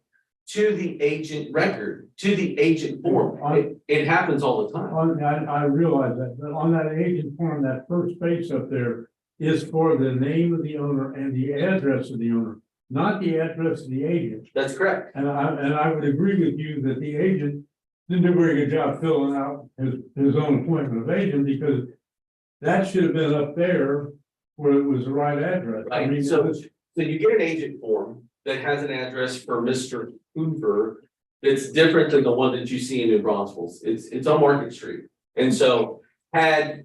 to the agent record, to the agent form. It happens all the time. I realize that, but on that agent form, that first space up there is for the name of the owner and the address of the owner, not the address of the agent. That's correct. And I would agree with you that the agent didn't do a very good job filling out his own appointment of agent, because that should have been up there where it was the right address. I Right, mean, so you get an agent form that has an address for Mr. Hoover. That's different than the one that you see in New Braunfels. It's on Market Street. And so had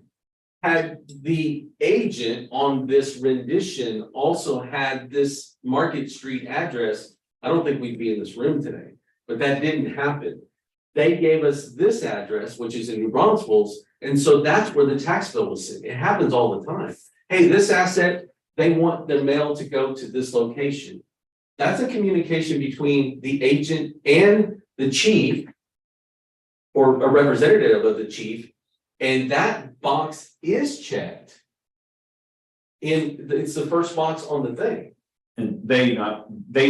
the agent on this rendition also had this Market Street address, I don't think we'd be in this room today, but that didn't happen. They gave us this address, which is in New Braunfels, and so that's where the tax bill was sitting. It happens all the time. Hey, this asset, they want the mail to go to this location. That's a communication between the agent and the chief, or a representative of the chief, and that box is checked. It's the first box on the thing. And they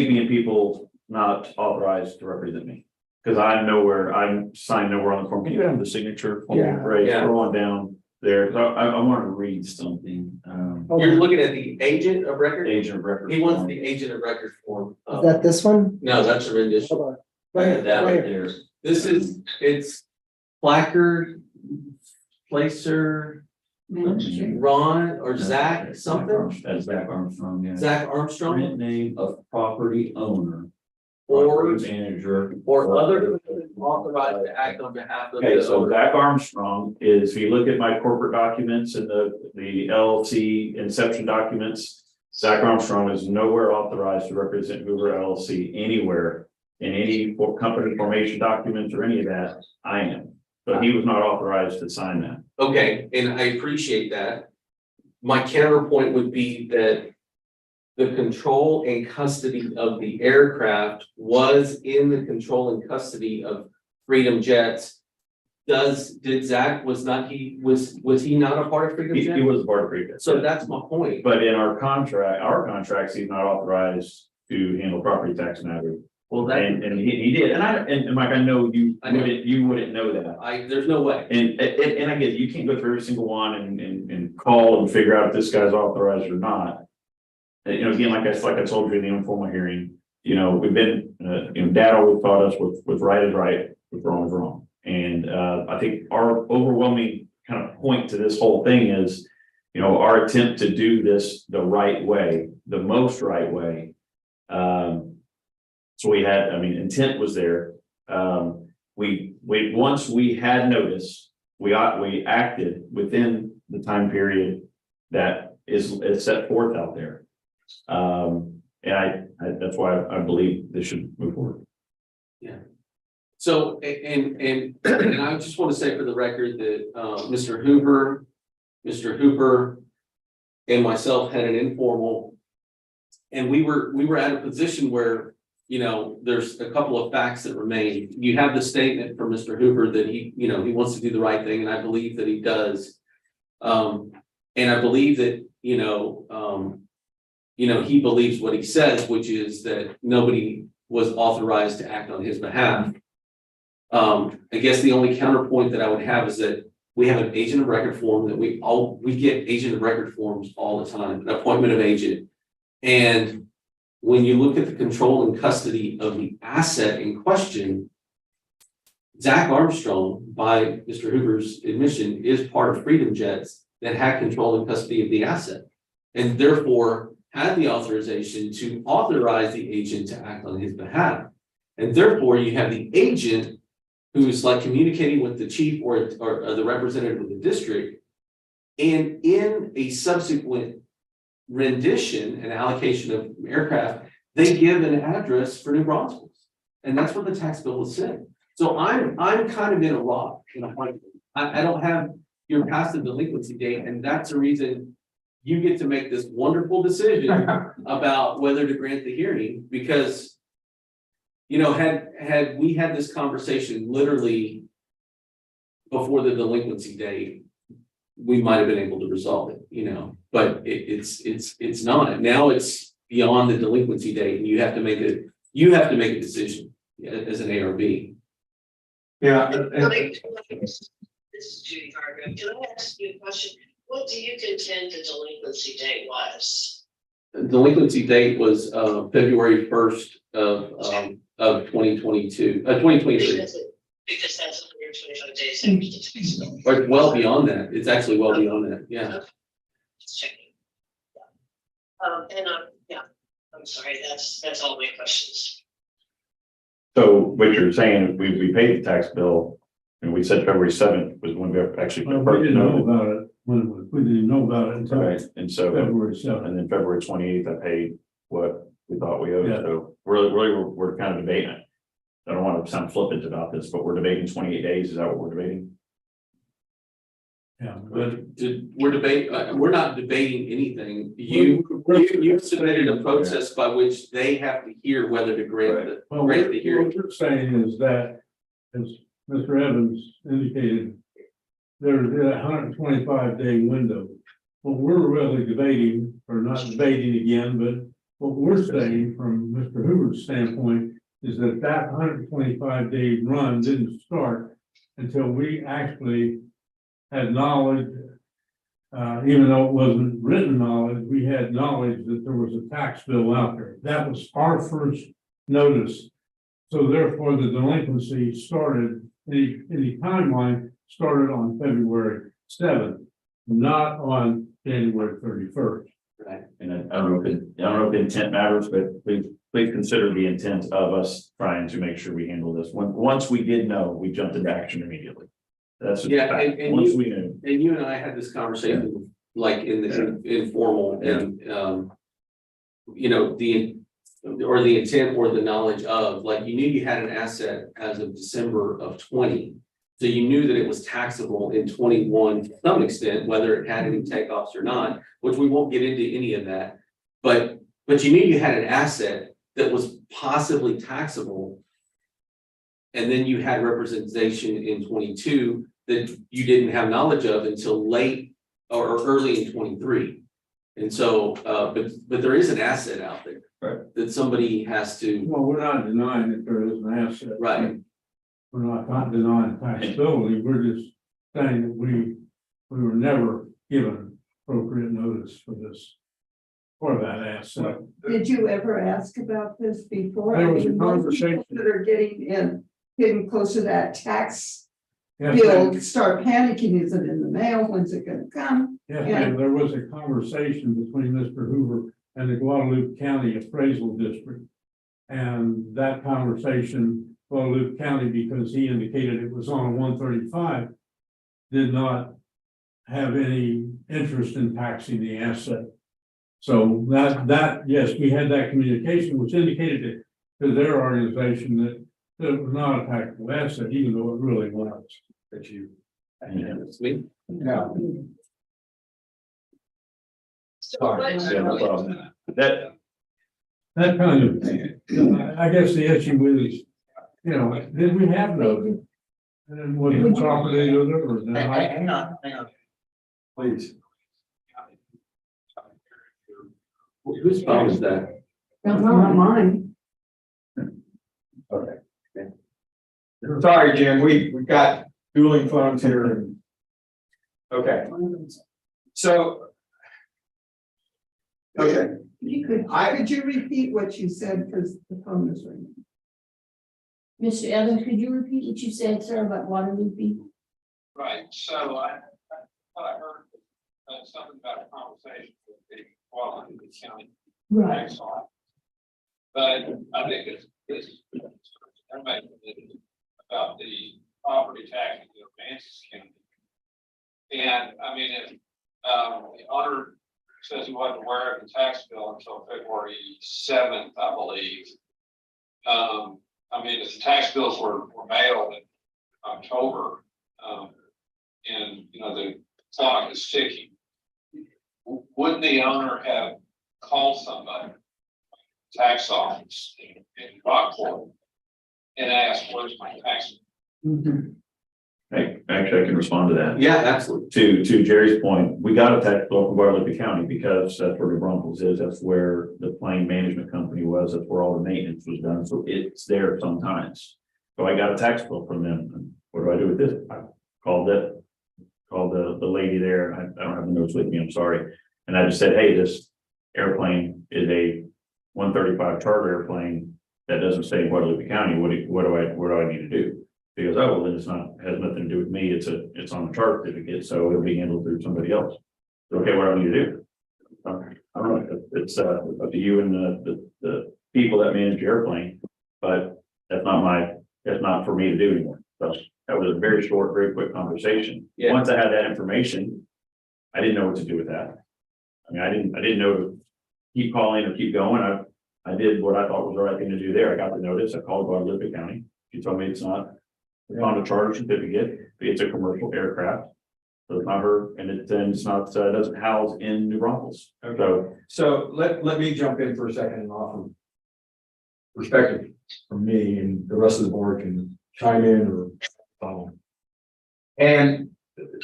being people not authorized to represent me. Cause I'm signed nowhere on the form. Can you have the signature? Yeah. Right, Yeah. scroll on down there. So I want to read something. You're looking at the agent of record? Agent of record. He wants form. the agent of record form. Is that this one? No, that's a rendition. Hold on. Right here, That right right here. there. It's placard, placer, Ron or Zach, something, That's Zach Armstrong, yeah. Zach Armstrong, Print name of property owner. or, property manager. or other authorized to act on behalf of Okay, the so owner. Zach Armstrong is, if you look at my corporate documents and the LLC inception documents, Zach Armstrong is nowhere authorized to represent Hoover LLC anywhere in any company formation documents or any of that. I am, but he was not authorized to sign that. Okay, and I appreciate that. My counterpoint would be that the control and custody of the aircraft was in the control and custody of Freedom Jets. Did Zach, was he not a part of Freedom He Jets? was a part of Freedom. So that's my point. But in our contracts, he's not authorized to handle property tax matters. Well, And he did, and Mike, I know you I know. wouldn't know that. there's no way. And I get, you can't go through every single one and call and figure out if this guy's authorized or not. And, again, like I told you in the informal hearing, we've been, Dad always taught us with right is right, with wrong is wrong. And, I think our overwhelming kind of point to this whole thing is, our attempt to do this the right way, the most right way. So we had, intent was there. Once we had notice, we acted within the time period that is set forth out there. And that's why I believe this should move forward. So, and I just want to say for the record that, Mr. Hooper and myself had an informal. And we were at a position where, there's a couple of facts that remain. You have the statement from Mr. Hooper that he he wants to do the right thing, and I believe that he does. And I believe that, he believes what he says, which is that nobody was authorized to act on his behalf. I guess the only counterpoint that I would have is that we have an agent of record form that we get agent of record forms all the time, an appointment of agent. And when you look at the control and custody of the asset in question, Zach Armstrong, by Mr. Hoover's admission, is part of Freedom Jets that had control and custody of the asset, and therefore had the authorization to authorize the agent to act on his behalf. And therefore, you have the agent who's like communicating with the chief or the representative of the district, And in a subsequent rendition and allocation of aircraft, they give an address for New Braunfels. And that's what the tax bill was saying. So I'm kind of in a rock, in a hard. I don't have your past the delinquency date, and that's the reason you get to make this wonderful decision about whether to grant the hearing, because you know, had we had this conversation literally before the delinquency date, we might have been able to resolve it, you know, but it's not. Now it's beyond the delinquency date, and you have to make a decision as an ARB. Yeah. This is Judy Hargrove. Can I ask you a question? What do you contend the delinquency date was? The delinquency date was February 1st of 2022, 2023. Because that's 125 days after the tax bill. Or well beyond that. It's actually well beyond that. Yeah. Just checking. And I'm sorry, that's all my questions. So what you're saying, we paid the tax bill, and we said February 7th was when we actually. Well, we didn't know about it we didn't know about it until Right, and so, February 7th. and then February 28th, I paid what we thought we owed, Yeah. so we're kind of debating it. I don't want to sound flippant about this, but we're debating 28 days, is that what we're debating? Yeah, But we're not debating anything. You submitted a process by which they have to hear whether to grant well, grant the hearing. what we're saying is that, as Mr. Evans indicated, there's a 125-day window. What we're really debating, or not debating again, but what we're saying from Mr. Hoover's standpoint is that 125-day run didn't start until we actually had knowledge, even though it wasn't written knowledge, we had knowledge that there was a tax bill out there. That was our first notice. So therefore, the delinquency started, any timeline started on February 7th, not on January 31st. Right. And I don't know if intent matters, but please consider the intent of us trying to make sure we handle this. Once we did know, we jumped into action immediately. That's just Yeah, a fact. and Once you- we knew. And you and I had this conversation like in the informal and you know, the intent or the knowledge of, like, you knew you had an asset as of December of 20. So you knew that it was taxable in 21 to some extent, whether it had any takeoffs or not, which we won't get into any of that. But you knew you had an asset that was possibly taxable. And then you had representation in 22 that you didn't have knowledge of until late or early in 23. And so, but there is an asset out there. Right. That somebody has to, Well, we're not denying that there is an asset. right, We're not denying taxability, we're just saying that we were never given appropriate notice for this, for that asset. Did you ever ask about this before? There was a I mean, most conversation. people that are getting close to that tax Yes, bill ma'am. start panicking, is it in the mail, when's it gonna come? Yes, ma'am. There was a conversation between Mr. Hoover and the Guadalupe County Appraisal District. And that conversation, Guadalupe County, because he indicated it was on 135, did not have any interest in taxing the asset. So that, yes, we had that communication, which indicated to their organization that it was not a taxable asset, even though it really was. That you. it's me. No. So Sorry. what- Yeah, no problem. That, That kind of, I guess the issue is, you know, did we have those? And then was the property or denied? Hang on. Please. Whose phone is that? That's not mine. Okay. Sorry, Jim, we got dueling phones here and. Okay, so. Okay, Could you repeat what you said, because the phone is ringing? Mr. Evans, could you repeat what you said, sir, about Guadalupe? Right, so I thought I heard something about a conversation with the Guadalupe County Right. tax law. But I think it's everybody about the property tax in Aransas County. And I mean, The owner says he wasn't aware of the tax bill until February 7th, I believe. I mean, if the tax bills were mailed in October, and, you know, the clock is ticking. Would the owner have called somebody, tax office in Rockport, and asked, where's my tax? Hey, actually, I can respond to that. Yeah, absolutely. To Jerry's point, we got a tax bill from Guadalupe County because that's where the Broncos is. That's where the plane management company was. That's where all the maintenance was done. So it's there sometimes. So I got a tax bill from them. And what do I do with this? I called the lady there. I don't have the notes with me. I'm sorry. And I just said, hey, this airplane is a 135 charter airplane that doesn't stay in Guadalupe County. What do I need to do? Because, oh, well, then it's not, has nothing to do with me. It's on the chart certificate, so it'll be handled through somebody else. So, okay, what do I need to do? I don't know. It's up to you and the people that manage your airplane, but that's not for me to do anymore. So that was a very short, very quick conversation. Yeah. Once I had that information, I didn't know what to do with that. I mean, I didn't know to keep calling or keep going. I did what I thought was the right thing to do there. I got the notice. I called Guadalupe County. She told me it's not on a charter certificate. It's a commercial aircraft. So it's not her, and it's not, doesn't house in New Braunfels. So let me jump in for a second and offer perspective from me, and the rest of the board can chime in or follow. And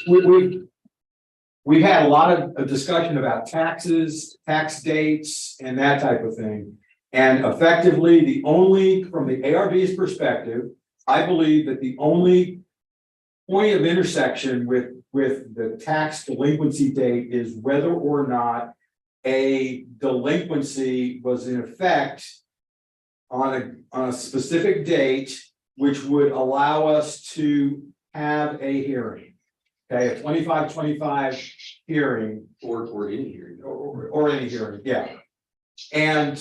we've had a lot of discussion about taxes, tax dates, and that type of thing. And effectively, from the ARB's perspective, I believe that the only point of intersection with the tax delinquency date is whether or not a delinquency was in effect on a specific date, which would allow us to have a hearing. Okay, a 25-25 hearing. Or any hearing. Or any hearing, yeah. And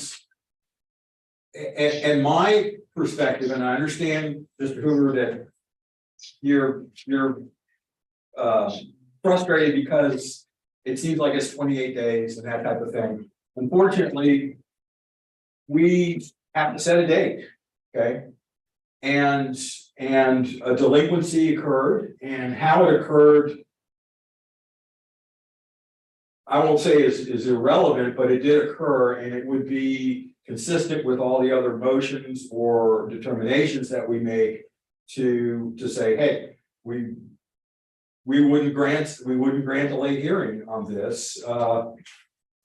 my perspective, and I understand, Mr. Hoover, that you're frustrated because it seems like it's 28 days and that type of thing. Unfortunately, we have to set a date, okay? And a delinquency occurred, and how it occurred, I won't say is irrelevant, but it did occur, and it would be consistent with all the other motions or determinations that we make to say, hey, we wouldn't grant a late hearing on this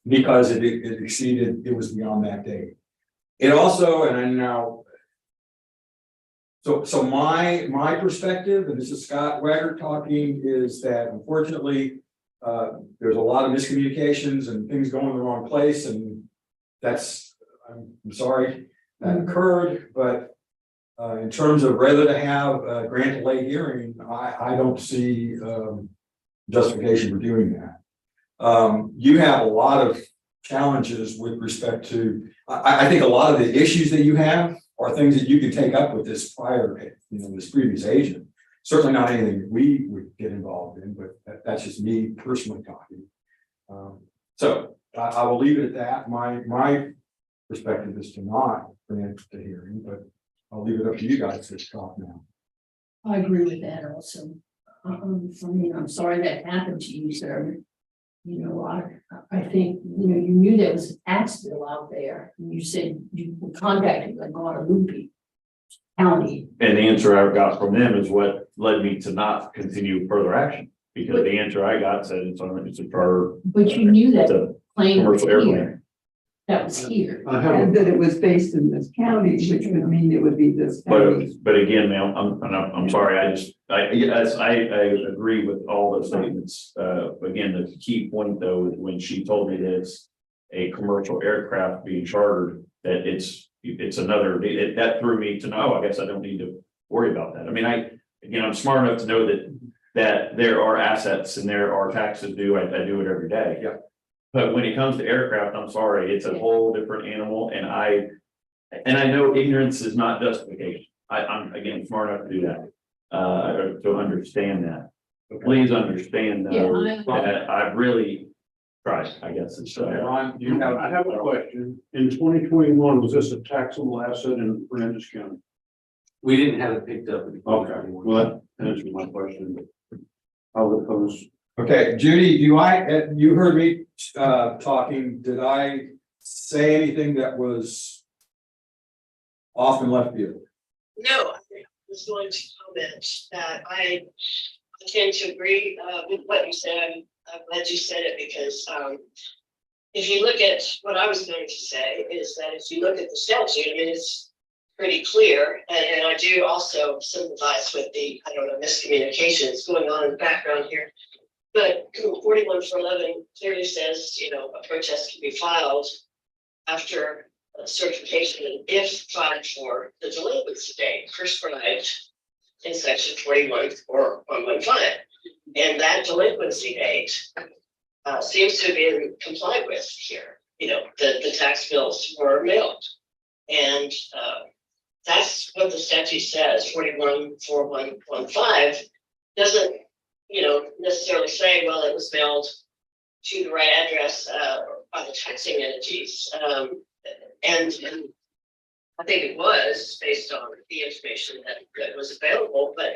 because it exceeded, it was beyond that date. It also, and I now, so my perspective, and this is Scott Weger talking, is that unfortunately there's a lot of miscommunications and things going the wrong place, and I'm sorry that occurred, but in terms of whether to have a grant a late hearing, I don't see justification for doing that. You have a lot of challenges with respect to, I think a lot of the issues that you have are things that you can take up with this this previous agent. Certainly not anything that we would get involved in, but that's just me personally talking. So I will leave it at that. My perspective is to not grant the hearing, but I'll leave it up to you guys to talk now. I agree with that also. I mean, I'm sorry that happened to you, sir. You know, I think, you know, you knew there was a tax bill out there, and you said you were contacting the Guadalupe County. And the answer I got from them is what led me to not continue further action, because the answer I got said it's a charter. But you knew that It's a plane was commercial here. airplane. That was here. And that it was based in this county, which would mean it would be this county. But again, ma'am, I'm sorry, I agree with all those statements. Again, the key point though, is when she told me that it's a commercial aircraft being chartered, that it's another, that threw me to know, I guess I don't need to worry about that. I mean, I'm smart enough to know that there are assets and there are taxes due. I do it every day. Yeah. But when it comes to aircraft, I'm sorry, it's a whole different animal, and I know ignorance is not justification. I'm again smart enough to do that, to understand that. Please understand Yeah, though, that I've really tried, I guess. It's, Ron, I have a question. In 2021, was this a taxable asset in Aransas County? We didn't have it picked up. Okay, well, that answers my question. How would those, okay, Judy, you heard me, talking, did I say anything that was off in left field? No, I was going to comment that I tend to agree with what you said. I'm glad you said it because if you look at what I was going to say is that if you look at the statute, I mean, it's pretty clear. And I do also sympathize with the, I don't know, miscommunications going on in the background here. But 41-411 clearly says, you know, a protest can be filed after certification if filed for the delinquency date prescribed in section 41 or 115. And that delinquency date seems to have been complied with here. You know, the tax bills were mailed. And that's what the statute says. 41-4115 doesn't, you know, necessarily say, well, it was mailed to the right address by the taxing entities. And I think it was based on the information that was available, but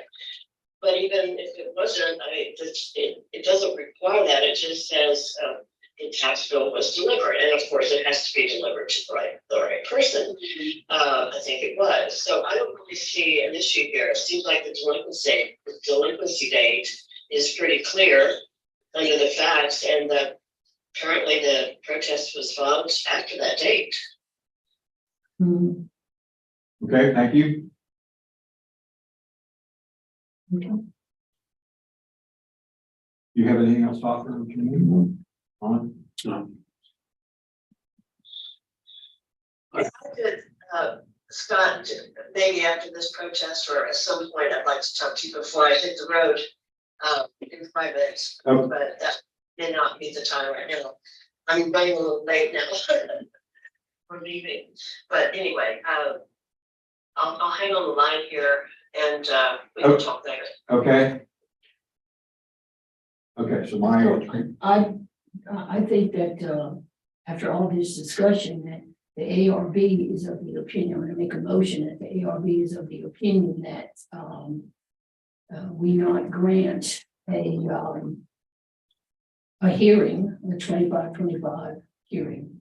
even if it wasn't, I mean, it doesn't require that. It just says the tax bill was delivered, and of course, it has to be delivered to the right person. I think it was. So I don't really see an issue here. It seems like the delinquency date is pretty clear under the facts, and that currently the protest was filed after that date. Okay, thank you. Okay. You have anything else to offer? On? no, I could, Scott, maybe after this protest or at some point, I'd like to talk to you before I hit the road in private, Okay. but that may not be the time right now. I'm running a little late now. We're leaving, but anyway, I'll hang on the line here and we can talk later. Okay. Okay, so I think that after all this discussion, that the ARB is of the opinion, I'm gonna make a motion that the ARB is of the opinion that we not grant a hearing, a 25 hearing.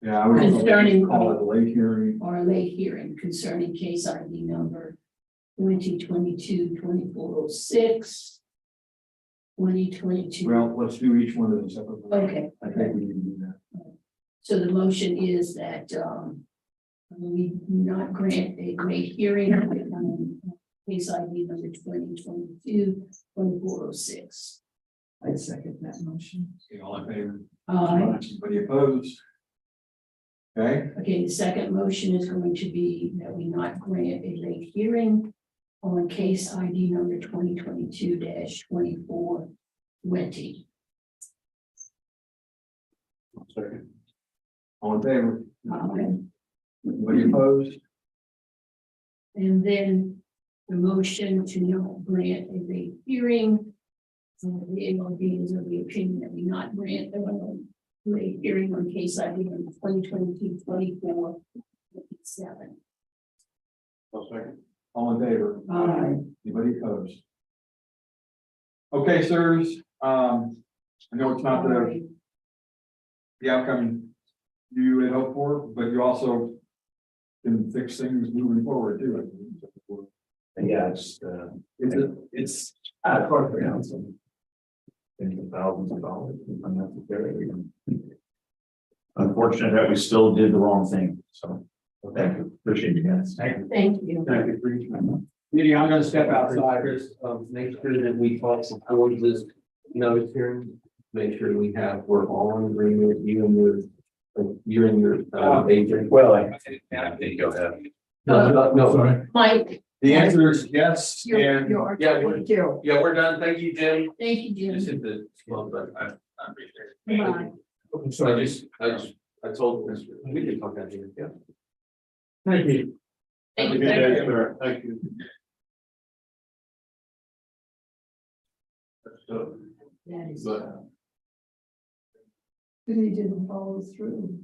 yeah, I would Concerning- call it a late hearing. Or a late hearing concerning case ID number 2022-2406, 2022. Well, let's do each one of them separately. Okay, I think we need to do that. so the motion is that we not grant a late hearing on case ID number 2022-2406. I second that motion. Okay, all in favor? Uh, Anybody opposed? Okay, Okay, the second motion is going to be that we not grant a late hearing on case ID number 2022-2420. second. all in favor? And Anybody opposed? then the motion to not grant a late hearing. The ARB is of the opinion that we not grant a late hearing on case ID number 2022-2427. I'll second. All in favor? Aye. Anybody opposed? Okay, sirs, I know it's not the outcome you had hoped for, but you also can fix things moving forward too. Yeah, It's quite pronounced. Tens of thousands of dollars unnecessarily. Unfortunate that we still did the wrong thing, so thank you, appreciate you guys. Thank you. Thank you. Thank you for your time. Didi, I'm gonna step outside. Chris, make sure that we follow support this notice hearing, make sure we have, we're all in agreement, you and your agent. Well, I think go ahead. No, Sorry. Mike, The answer is yes, and you're, yeah, thank you. yeah, we're done. Thank you, Jim. Thank you, Just Jim. hit the club button. I appreciate it. Bye. So I told Mr. We can talk out here. Yeah. Thank you. Thank Have a you. good day, sir. Thank you. That is. But- But he didn't follow through.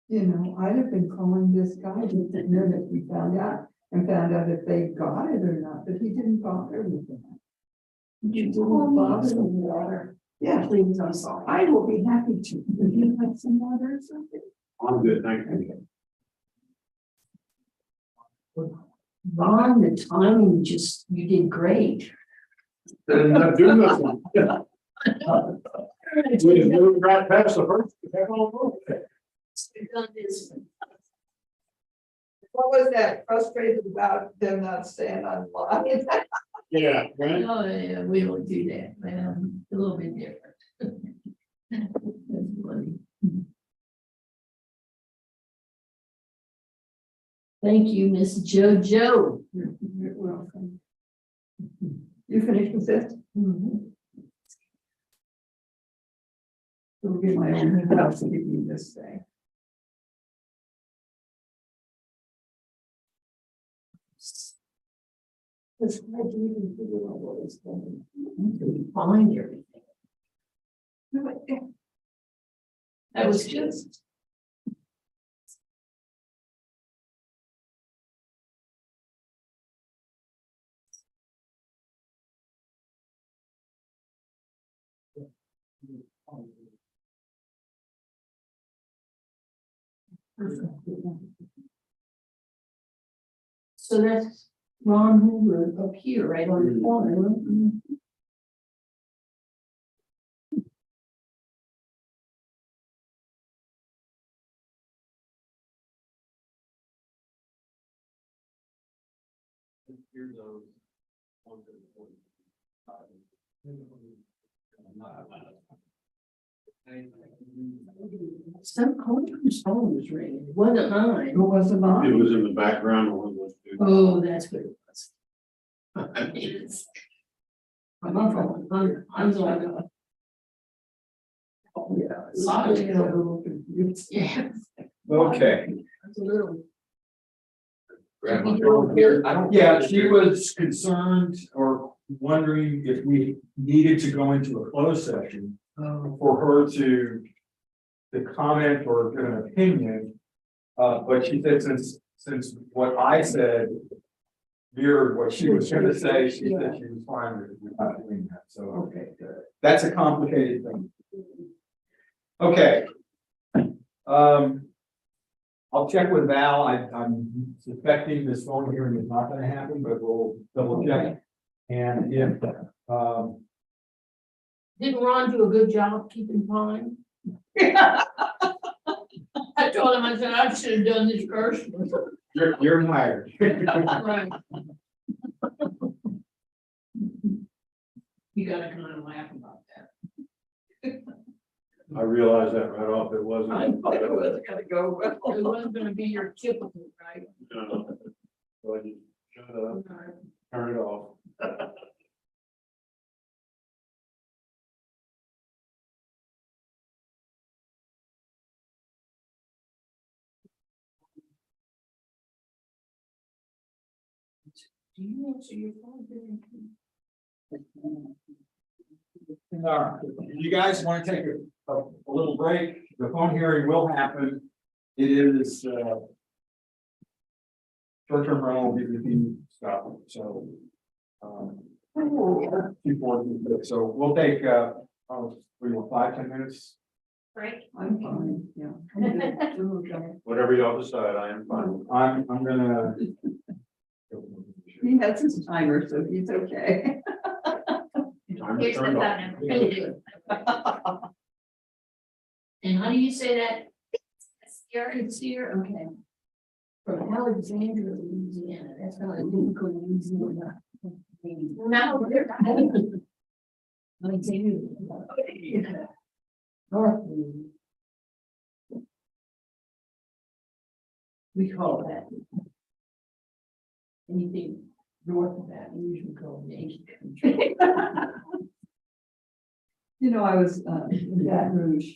You know, I'd have been calling this guy just the minute we found out if they got it or not, but he didn't bother with that. He didn't bother with water. Yeah, please, I'm sorry. I will be happy to. If you have some water or something. I'm good, thank you. Ron, the timing just, you did great. Didn't have to do nothing. We just moved right past the first. What was that frustrated about them not staying online? Yeah, right. Oh, yeah, we don't do that, man, a little bit different. That's funny. Thank you, Miss JoJo. You're welcome. You finished with this? It'll be my own house to give you this day. It's hard to even figure out what it's going. Find everything. That was just. So that's Ron Hoover up here, right on the corner. Some conference phone was ringing, it wasn't mine. Who was the It mom? was in the background of one of those two. Oh, that's what it was. I mean, it's. I'm on phone, I'm like, Oh, yeah. Sorry. I was a little confused. yeah. Okay. It's a little. Grab my phone here. I don't. Yeah, she was concerned or wondering if we needed to go into a closed session for her to comment or give an opinion. But she said since what I said mirrored what she was gonna say, she said she was fine with not doing that. So, okay, good. That's a complicated thing. Okay. I'll check with Val. I'm suspecting this phone hearing is not gonna happen, but we'll double check. And if, Didn't Ron do a good job keeping time? I told him, I said, I should have done this first. you're hired. Right. You gotta kind of laugh about that. I realized that right off, it I wasn't. thought It was gonna go well. It wasn't gonna be your typical, right? So I just shut up, turn it off. Do you answer your phone? All right. You guys want to take a little break? The phone hearing will happen. It is, short-term rental, BBP stuff, so. 2:46. So we'll take, we want 5-10 minutes. Right? I'm fine, yeah. I'm good. I'm okay. Whatever y'all decide, I am fine. I'm gonna. He has his timer, so he's okay. Timer Here's the turned phone off. number. And how do you say that? Here. It's here, okay. From Alexandria, Louisiana, that's not a difficult Louisiana. No, you're not. Alexandria. North. We call that. Anything north of that, we usually call Yankee country. You know, I was in Baton Rouge.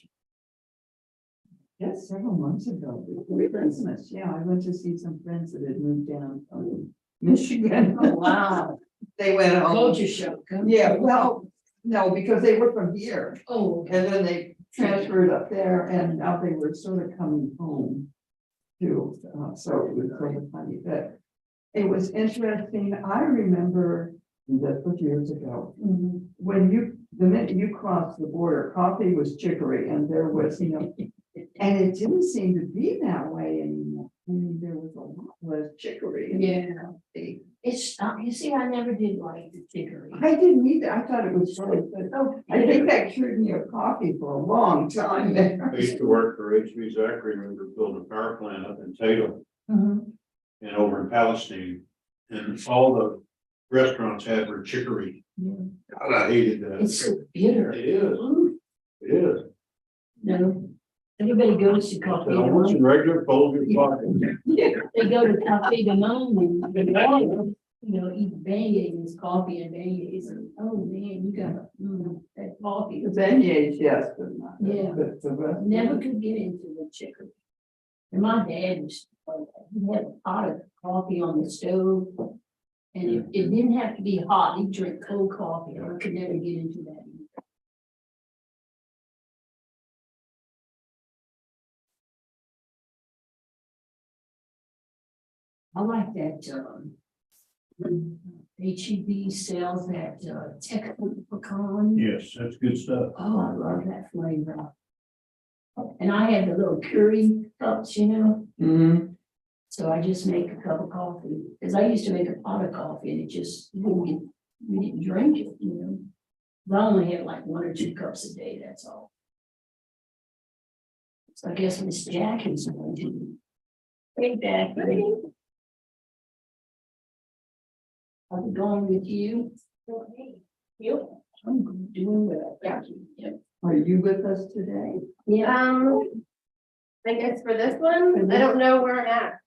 Yes, several months ago, before Christmas, yeah, I went to see some friends that had moved down from Michigan. Oh, wow. They went home. Culture shock. Huh? Yeah, well, No, because they were from here, Oh, okay. and then they transferred up there, and now they were sort of coming home. Too, so it was sort of funny, but it was interesting, I remember, that was years ago. Mhm. When the minute you crossed the border, coffee was chicory, and there was, and it didn't seem to be that way anymore. I mean, there was a lot less chicory. in Yeah. coffee. It's, you see, I never did like the chicory. I didn't either, I thought it was really good. Oh, I think that cured me of coffee for a long time there. I used to work for HB Zachary, when we were building a power plant up in Tatum Mhm. and over in Palestine. And all the restaurants had were chicory. Yeah. God, I hated that. It's so bitter. It is, Ooh, it is. no, everybody goes to coffee. And I want some regular cold coffee. They go to Cafe de Monde and, eat beignets, coffee and beignets, and, oh man, you got, that coffee. The beignets, yes, but not. Yeah. But the rest. Never could get into the chicory. And my dad used to play that. He had a pot of coffee on the stove. And it didn't have to be hot, he'd drink cold coffee, I could never get into that. I like that, HEB sells that, Texas pecan. Yes, that's good stuff. Oh, I love that flavor. And I had the little curry cups, Mhm. so I just make a cup of coffee, because I used to make a pot of coffee and it just, we didn't drink it. I only had like 1 or 2 cups a day, that's all. So I guess Miss Jackie's going to. Hey, Jackie. How's it going with you? Okay. You? I'm doing well, thank you. Yep. Are you with us today? Yeah. I guess for this one, I don't know where I'm at.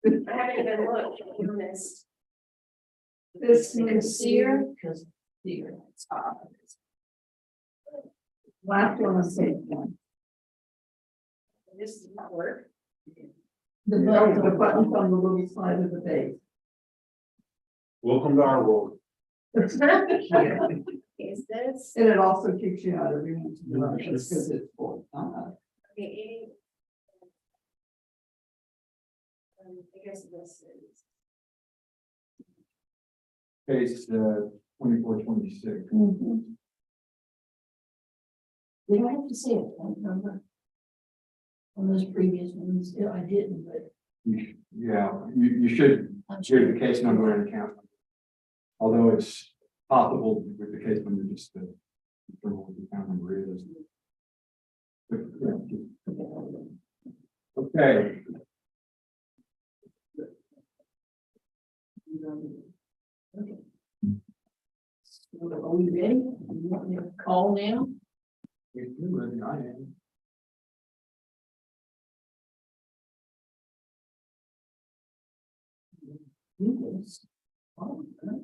I haven't even looked, to be honest. This Because here, because here, it's hot. last one on page one. This does not work. The Oh, the button. button's on the little side of the base. Welcome to our world. Is this? And it also kicks you out every once in a while, just because it's full. Okay, 80. I guess this is. Case, 2426. Mhm. You don't have to say it, I remember. On those previous ones, yeah, I didn't, but. Yeah, you should I'm share the case number and account. Although it's possible with the case number, just to determine what the account number is. But, yeah. Okay. Okay. So are we ready? You want me to call now? If you're ready, I am. Yes. Oh, okay.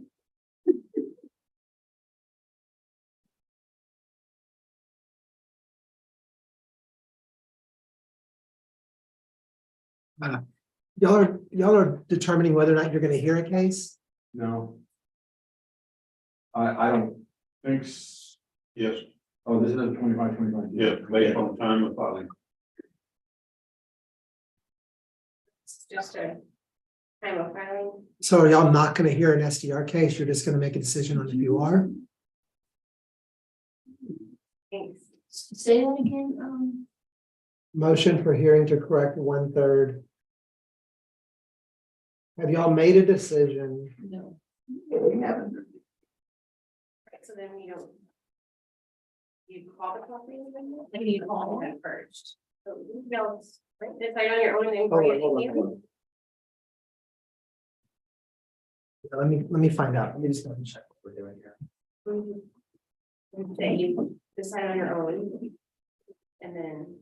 Y'all are determining whether or not you're gonna hear a case? No. I don't think, Yes, oh, this is a 25. yeah, based on time of filing. It's just a time of filing. So are y'all not gonna hear an SDR case? You're just gonna make a decision on if you are? Thanks. Say that again, Motion for hearing to correct 1/3. Have y'all made a decision? no. We haven't. Right, so then we don't. You call the coffee? Maybe you call that first. So you don't decide on your own and then. Hold on. Let me find out. Let me just go and check what we're doing here. That you decide on your own. And then.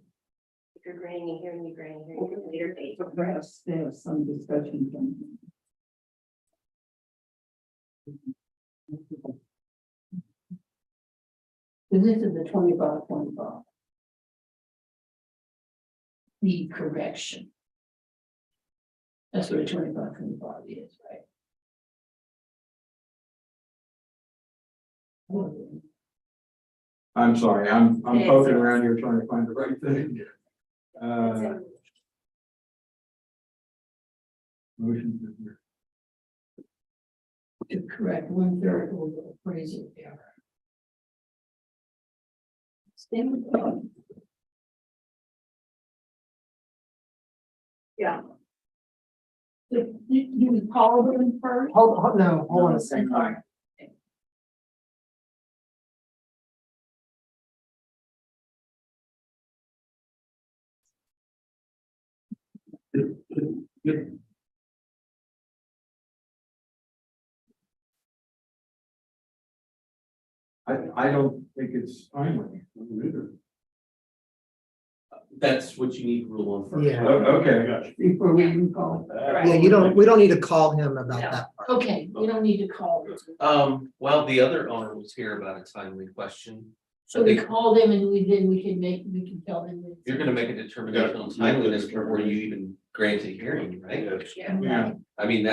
If you're granting a hearing, you grant a hearing at a later date. Perhaps there's some discussion from. This is the 25. The correction. That's what a 25 is, right? I'm sorry, I'm poking around here trying to find the right thing. Motion to To correct 1/3 of the appraisal error. Yeah. Do we call them first? No, hold on a second. Sorry. I don't think it's timely. That's what you need to rule on first. Yeah. Okay, gotcha. Before we even call. Yeah, we don't need to call him about No. that part. Okay, you don't need to call them. Well, the other owner was here about a timely question. So we call them and we can tell them. that- You're gonna make a determination on timeliness before you even grant a hearing, right? Yeah. I mean,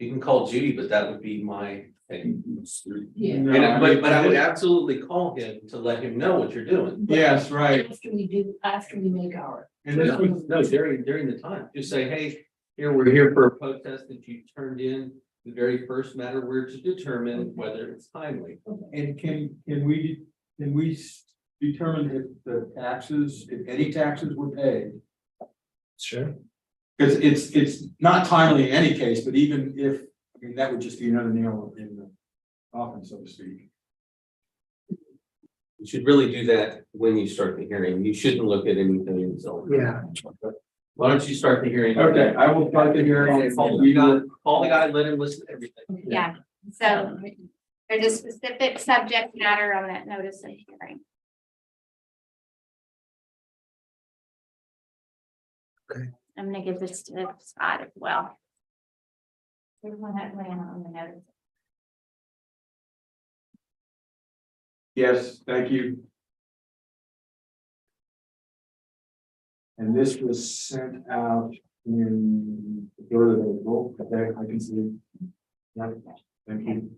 you can call Judy, but that would be my thing. Yeah. No, But I would absolutely call him to let him know what you're doing. Yes, right. After we make our. And this was, No, during the time, just say, hey, we're here for a protest that you turned in. The very first matter we're to determine whether it's timely. and can we determine if the taxes, if any taxes were paid? Sure. Because it's not timely in any case, but even if, I mean, that would just be another nail in the coffin, so to speak. You should really do that when you start the hearing. You shouldn't look at anything until. Yeah. Why don't you start the hearing? Okay, I will start the hearing. Call the guy, let him listen to everything. Yeah, so there's a specific subject matter on that notice of hearing. Okay. I'm gonna give this to Scott as well. Everyone had land on the notice. Yes, thank you. And this was sent out in the 3rd of April. Okay, I can see it. Yeah, thank you.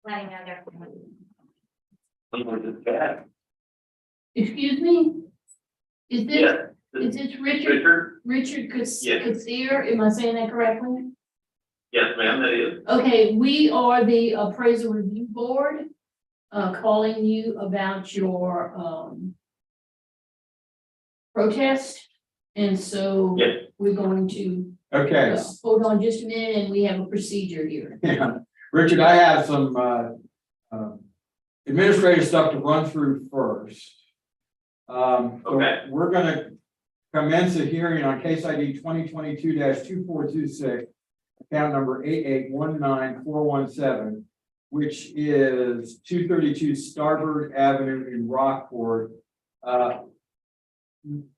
Letting know they're. Excuse me? Is this, Yeah, is this Richard Richard, Yes. Kassir? Am I saying that correctly? yes, ma'am, that is. Okay, we are the appraisal review board, calling you about your, protest. And so Yes. we're going to, Okay. hold on just a minute, and we have a procedure here. Yeah, Richard, I have some administrative stuff to run through first. So Okay. we're gonna commence a hearing on case ID 2022-2426, account number 8819417, which is 232 Starboard Avenue in Rockport.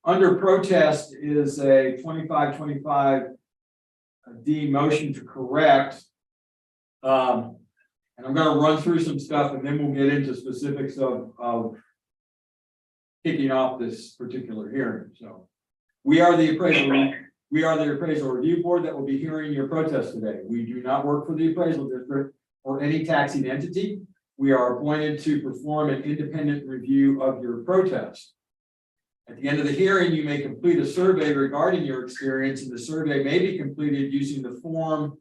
Under protest is a 2525D motion to correct. And I'm gonna run through some stuff and then we'll get into specifics of kicking off this particular hearing. So we are the appraisal review board that will be hearing your protest today. We do not work for the appraisal district or any taxing entity. We are appointed to perform an independent review of your protest. At the end of the hearing, you may complete a survey regarding your experience, and the survey may be completed using the form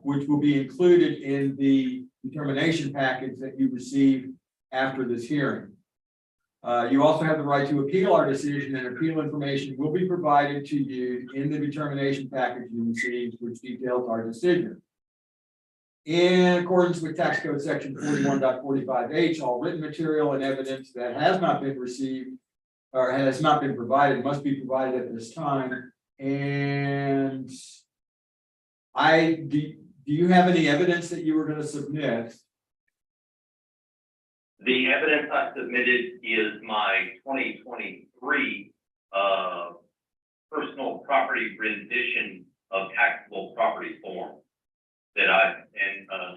which will be included in the determination package that you receive after this hearing. You also have the right to appeal our decision, and appeal information will be provided to you in the determination package you received, which details our decision. In accordance with tax code section 41.45H, all written material and evidence that has not been received or has not been provided must be provided at this time. And do you have any evidence that you were going to submit? The evidence I submitted is my 2023 personal property rendition of taxable property form that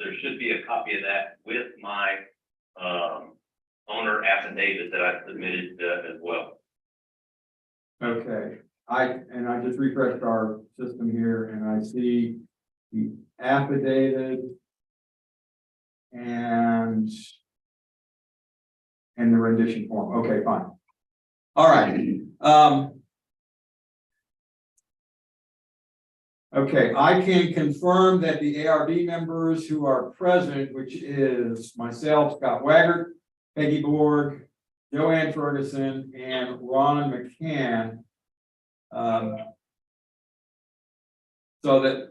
there should be a copy of that with my owner affidavit that I submitted as well. Okay, I just refreshed our system here and I see the affidavit and the rendition form. Okay, fine. All right. Okay, I can confirm that the ARB members who are present, which is myself, Scott Waggart, Peggy Borg, Joanne Ferguson, and Ron McCann. So that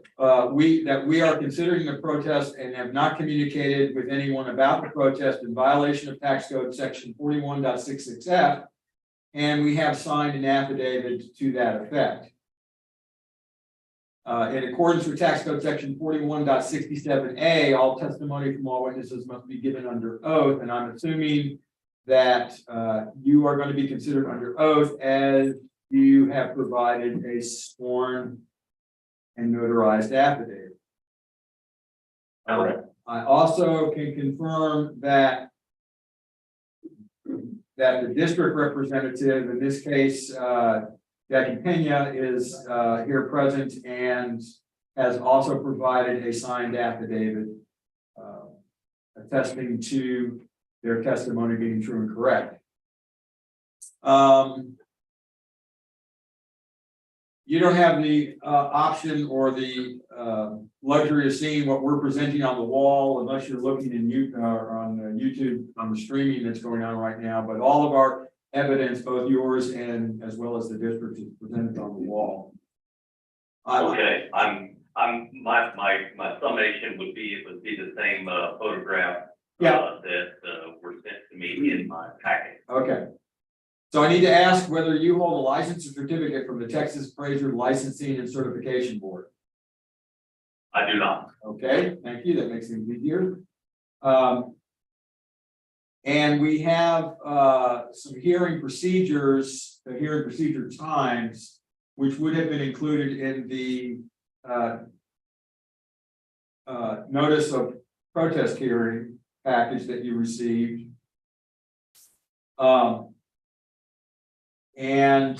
we are considering the protest and have not communicated with anyone about the protest in violation of tax code section 41.66F. And we have signed an affidavit to that effect. In accordance with tax code section 41.67A, all testimony from all witnesses must be given under oath, and I'm assuming that you are going to be considered under oath as you have provided a sworn and notarized affidavit. I also can confirm that the district representative, in this case, Jackie Pena, is here present and has also provided a signed affidavit attesting to their testimony being true and correct. You don't have the option or the luxury of seeing what we're presenting on the wall unless you're looking in on YouTube on the streaming that's going on right now. But all of our evidence, both yours and as well as the district, is presented on the wall. Okay, my summation would be, it would be the same photograph that were sent to me in my packet. Okay. So I need to ask whether you hold a license or certificate from the Texas Appraiser Licensing and Certification Board. I do not. Okay, thank you. That makes things easier. And we have some hearing procedures, the hearing procedure times, which would have been included in the notice of protest hearing package that you received. And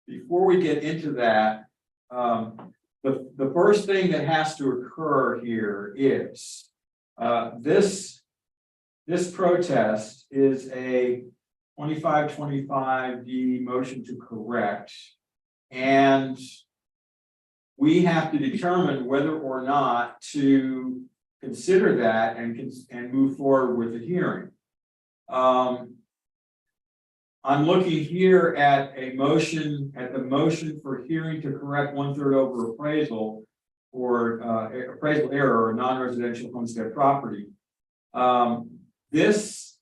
before we get into that, the first thing that has to occur here is this protest is a 2525D motion to correct, and we have to determine whether or not to consider that and move forward with the hearing. I'm looking here at the motion for hearing to correct 1/3 over appraisal or appraisal error or non-residential homestead property. This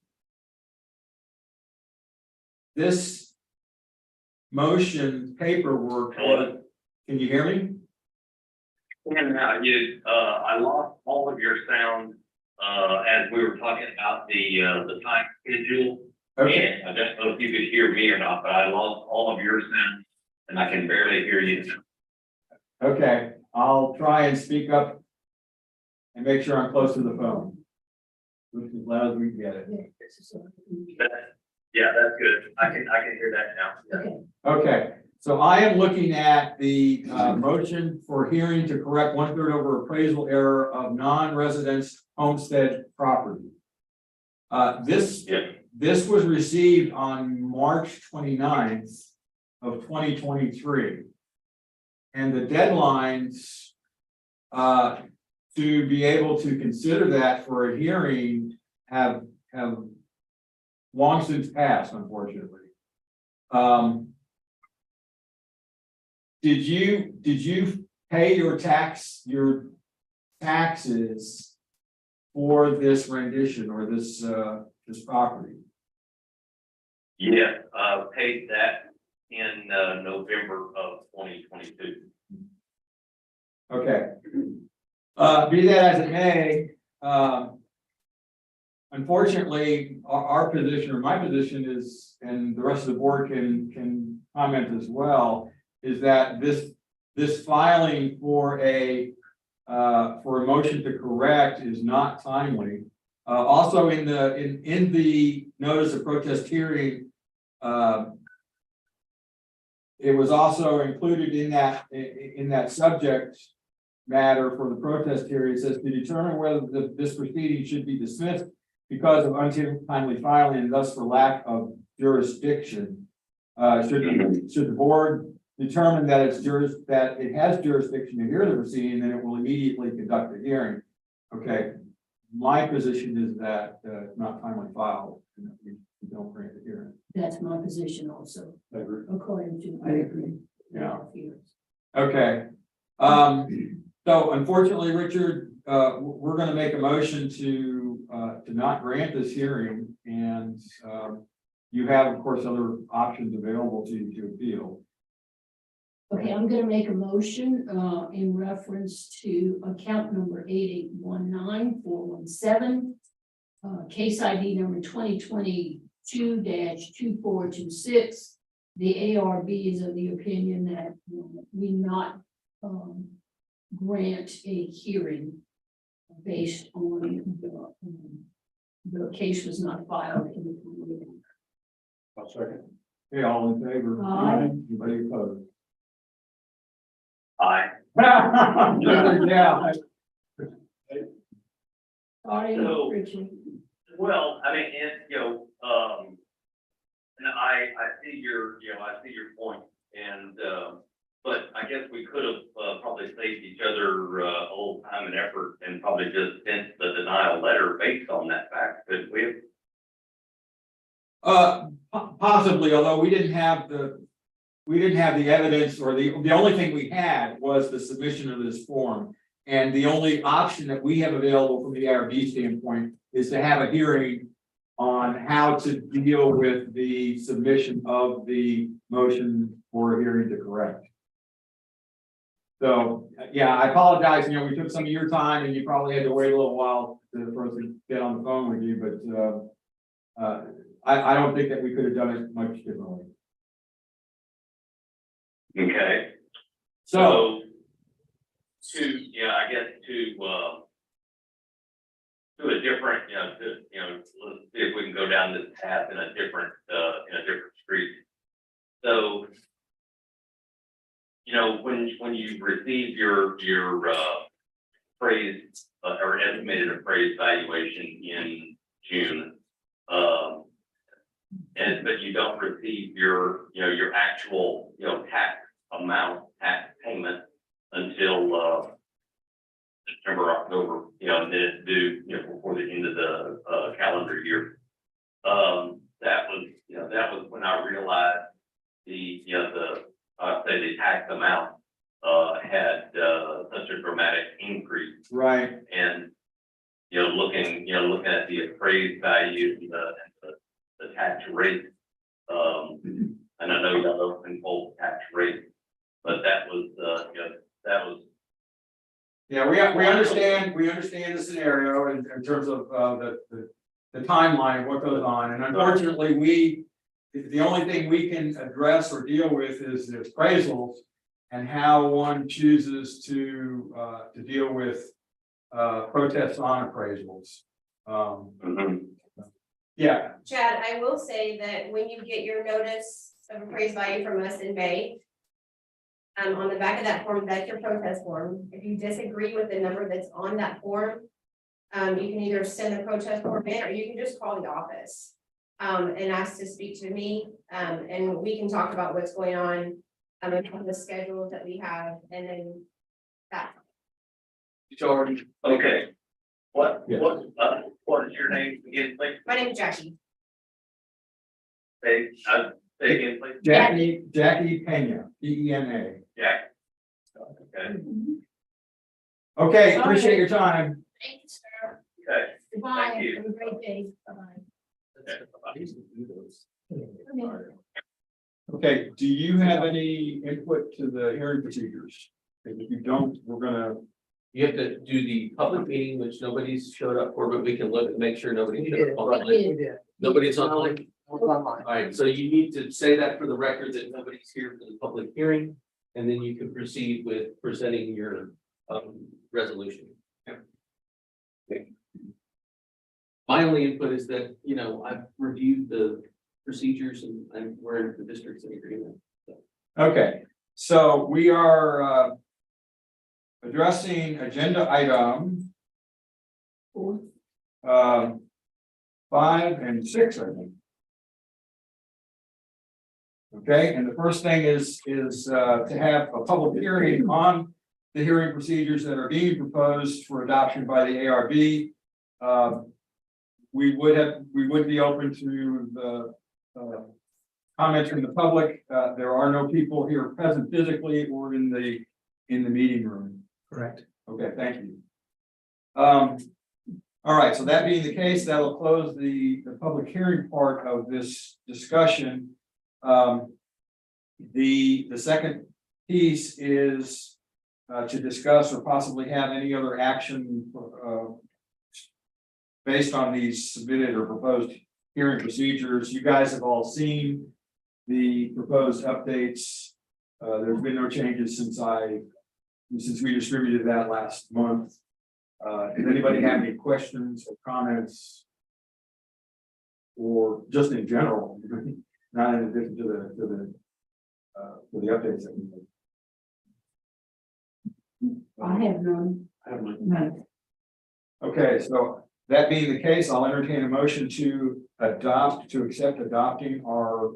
motion paperwork. Can you hear me? And I lost all of your sound as we were talking about the time schedule. Okay. And I don't know if you could hear me or not, but I lost all of your sound and I can barely hear you. Okay, I'll try and speak up and make sure I'm close to the phone. As loud as we can get it. Yeah, that's good. I can hear that now. Okay. Okay, so I am looking at the motion for hearing to correct 1/3 over appraisal error of non-residence homestead property. This was received on March 29th of 2023. And the deadlines to be able to consider that for a hearing have long since passed, unfortunately. Did you pay your taxes for this rendition or this property? Yes, paid that in November of 2022. Okay. Be that as it may, unfortunately, our position or my position is, and the rest of the board can comment as well, is that this filing for a motion to correct is not timely. Also in the notice of protest hearing, it was also included in that subject matter for the protest hearing. It says to determine whether this proceeding should be dismissed because of untimely filing and thus for lack of jurisdiction. Should the board determine that that it has jurisdiction to hear the proceeding, then it will immediately conduct a hearing. Okay, my position is that it's not timely filed, and that we don't grant the hearing. That's my position also, I agree. according to. I agree. Yeah. Okay. So unfortunately, Richard, we're gonna make a motion to not grant this hearing, and you have, of course, other options available to you to appeal. Okay, I'm gonna make a motion, in reference to account number 8819417. Case ID number 2022-2426. The ARB is of the opinion that we not, grant a hearing based on the case was not filed in the. I'll second. Okay, all in favor? Aye. Anybody opposed? Aye. Yeah. Sorry, So- Richard. Well, I mean, and I see your, I see your point, and, but I guess we could have, probably saved each other, a little time and effort and probably just sent the denial letter based on that fact, could we have? Possibly, although we didn't have the evidence, or the only thing we had was the submission of this form. And the only option that we have available from the ARB standpoint is to have a hearing on how to deal with the submission of the motion for a hearing to correct. So, yeah, I apologize, we took some of your time and you probably had to wait a little while for us to get on the phone with you, but I don't think that we could have done it much differently. Okay. So, I guess to a different, let's see if we can go down this path in a different street. So, when you receive your appraised or estimated appraised valuation in June, but you don't receive your actual, tax amount, tax payment until, September, October, and then it's due, before the end of the, calendar year. That was when I realized the tax amount, had, such a dramatic increase. right, And, looking at the appraised value, the tax rate, and I know you don't open full tax rate, but that was, that was. yeah, we understand the scenario in terms of the timeline of what goes on, and unfortunately, the only thing we can address or deal with is the appraisals and how one chooses to deal with protests on appraisals. Yeah, Chad, I will say that when you get your notice of appraised value from us in May, on the back of that form, that's your protest form. If you disagree with the number that's on that form, you can either send the protest form in, or you can just call the office and ask to speak to me, and we can talk about what's going on, and the schedules that we have, and then that. Okay. What is your name again, please? My name is Jackie. Say again, please. Jackie Pena, Pena. Jack. Okay. Okay, appreciate your time. Thank you, sir. Okay. Goodbye. Thank you. Have a great day. Bye-bye. Okay, do you have any input to the hearing procedures? If you don't, we're gonna. You have to do the public meeting, which nobody's showed up for, but we can look and make sure nobody We showed did, up online. we did. Nobody's online. Online. All right, so you need to say that for the record that nobody's here for the public hearing, and then you can proceed with presenting your resolution. Okay. My only input is that, I've reviewed the procedures and we're in the district's in agreement. Okay, so we are addressing agenda item 5 and 6, I think. Okay, and the first thing is to have a public hearing on the hearing procedures that are being proposed for adoption by the ARB. We would be open to the comments from the public. There are no people here present physically or in the meeting room. Correct. Okay, thank you. All right, so that being the case, that'll close the public hearing part of this discussion. The second piece is to discuss or possibly have any other action based on these submitted or proposed hearing procedures. You guys have all seen the proposed updates. There's been no changes since we distributed that last month. Does anybody have any questions or comments? Or just in general, not in addition to the updates that we made? I have none. None. Okay, so that being the case, I'll entertain a motion to accept adopting our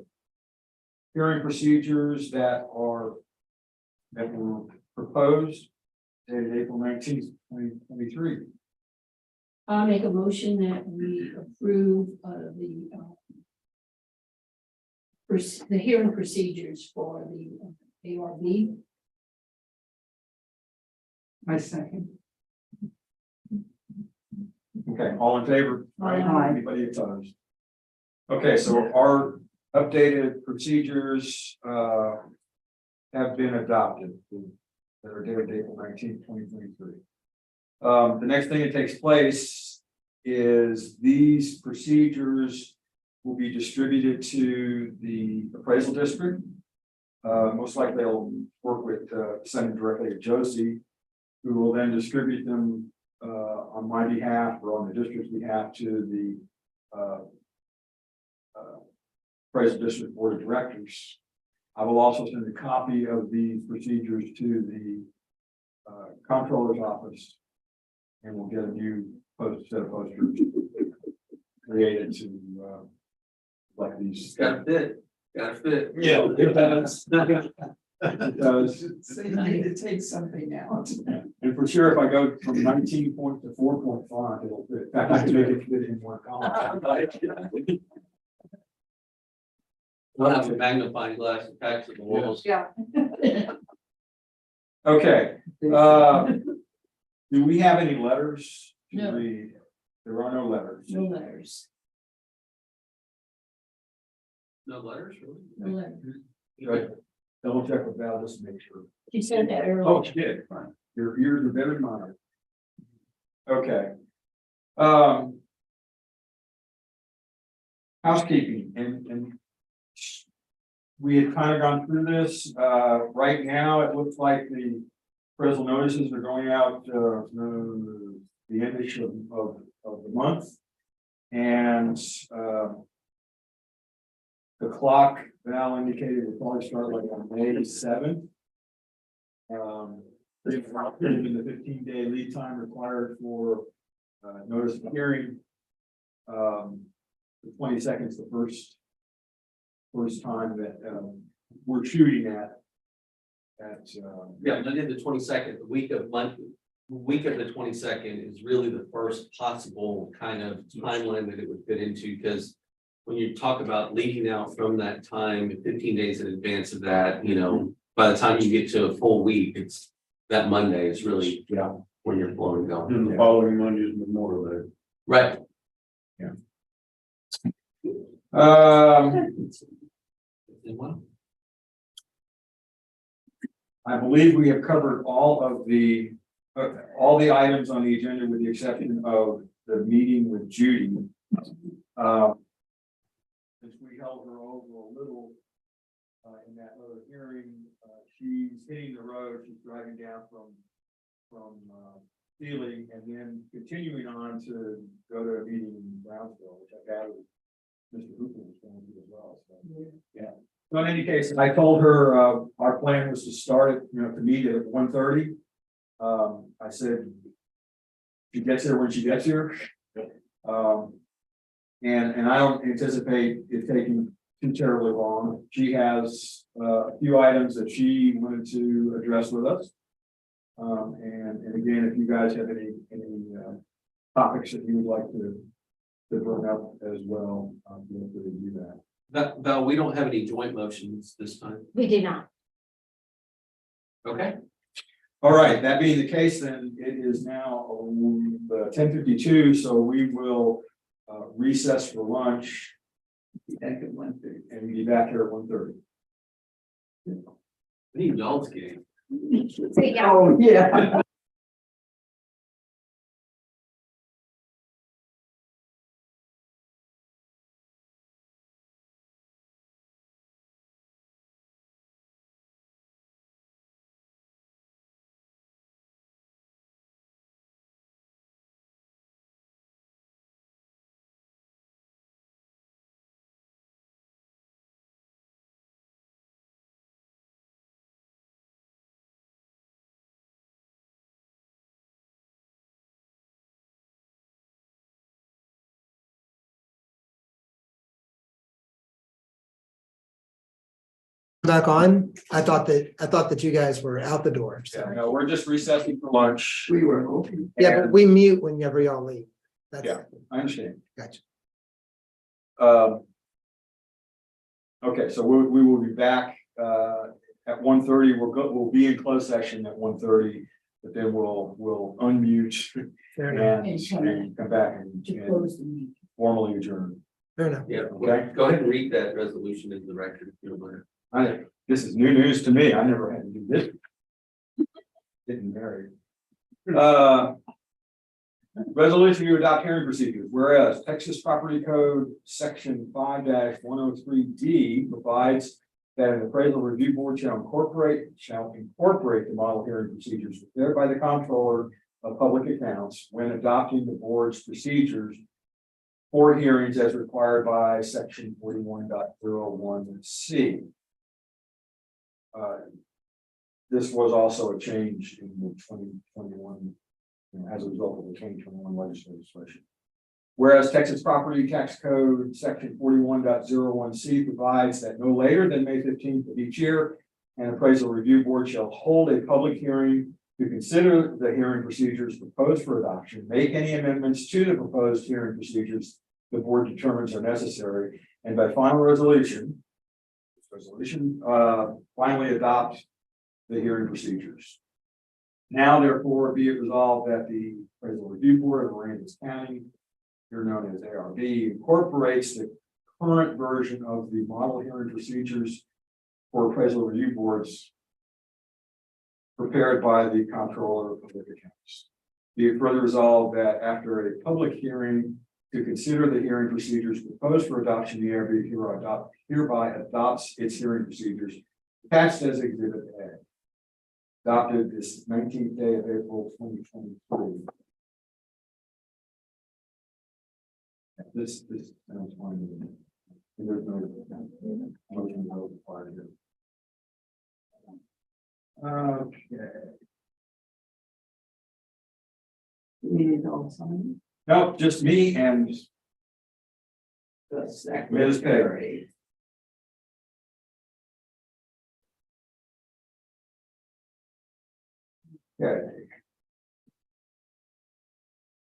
hearing procedures that were proposed dated April 19th, 2023. I'll make a motion that we approve the hearing procedures for the ARB. My second. Okay, all in favor? Aye. Anybody opposed? Okay, so our updated procedures have been adopted. That are dated April 19th, 2023. The next thing that takes place is these procedures will be distributed to the appraisal district. Most likely they'll work with send them directly to Josie, who will then distribute them on my behalf or on the district's behalf to the appraisal district board of directors. I will also send a copy of these procedures to the comptroller's office, and we'll get a new set of posters created to like these. Gotta fit. Yeah, it does. It does. So you need to take something out. And for sure, if I go from 19 point to 4-point font, it'll fit. In fact, I can make it fit in one column. We'll have a magnifying glass attached to the walls. Yeah. Okay, do we have any letters to No. read? There are no letters. No letters. No letters, really? No letters. Should I double check with Val just to make sure? She said that earlier. Oh, she did, fine. Your ears are better than mine. Okay. Housekeeping and we had kind of gone through this. Right now, it looks like the appraisal notices are going out the end of the month. And the clock Val indicated will probably start like on May 7th. Given the 15-day lead time required for notice of hearing. The 22nd is the first time that we're shooting at. Yeah, I did the 22nd, the week of the 22nd is really the first possible kind of timeline that it would fit into, because when you talk about leading out from that time, 15 days in advance of that, you know, by the time you get to a full week, it's that Monday is really when you're flowing going. And the following Monday is Memorial Day. Right. I believe we have covered all the items on the agenda with the exception of the meeting with Judy. Since we held her over a little in that other hearing, she's hitting the road. She's driving down from Sealy and then continuing on to go to a meeting in Brownsville, which I gathered Mr. Hooper was going to as well. So, yeah. So in any case, I told her, our plan was to start it, to meet at 1:30. I said. She gets here when she gets here. And I don't anticipate it taking too terribly long. She has a few items that she wanted to address with us. And again, if you guys have any topics that you would like to bring up as well, feel free to do that. Val, we don't have any joint motions this time. We do not. Okay. All right, that being the case, then it is now 10:52, so we will recess for lunch. Back at 1:30. And be back here at 1:30. I need y'all's game. See ya. Oh, yeah. Back on, I thought that you guys were out the door. So. Yeah, no, we're just recessing for lunch. We were hoping. Yeah, but we mute whenever y'all leave. That's Yeah. I understand. Gotcha. Okay, so we will be back at 1:30. We'll be in closed session at 1:30, but then we'll unmute Fair enough. and come back and close the meeting. formally adjourn. Fair enough. Yeah, Okay. go ahead and read that resolution into the record if you don't mind. This is new news to me. I never had to do this. Getting married. Resolution to adopt hearing procedures, whereas Texas Property Code Section 5-103D provides that an appraisal review board shall incorporate the model hearing procedures prepared by the comptroller of public accounts when adopting the board's procedures for hearings as required by Section 41.01C. This was also a change in the 2021, as a result of the 2021 legislation. Whereas Texas Property Tax Code Section 41.01C provides that no later than May 15th of each year, an appraisal review board shall hold a public hearing to consider the hearing procedures proposed for adoption, make any amendments to the proposed hearing procedures the board determines are necessary, and by final resolution, finally adopt the hearing procedures. Now, therefore, be it resolved that the appraisal review board of Aransas County, here known as ARB, incorporates the current version of the model hearing procedures for appraisal review boards prepared by the comptroller of public accounts. Be it further resolved that after a public hearing to consider the hearing procedures proposed for adoption, the ARB hereby adopts its hearing procedures attached as Exhibit A. Adopted this 19th day of April 2023. This sounds fine to me. There's no motion required here. Okay. We need all sign. No, just me and The Ms. secretary. Okay.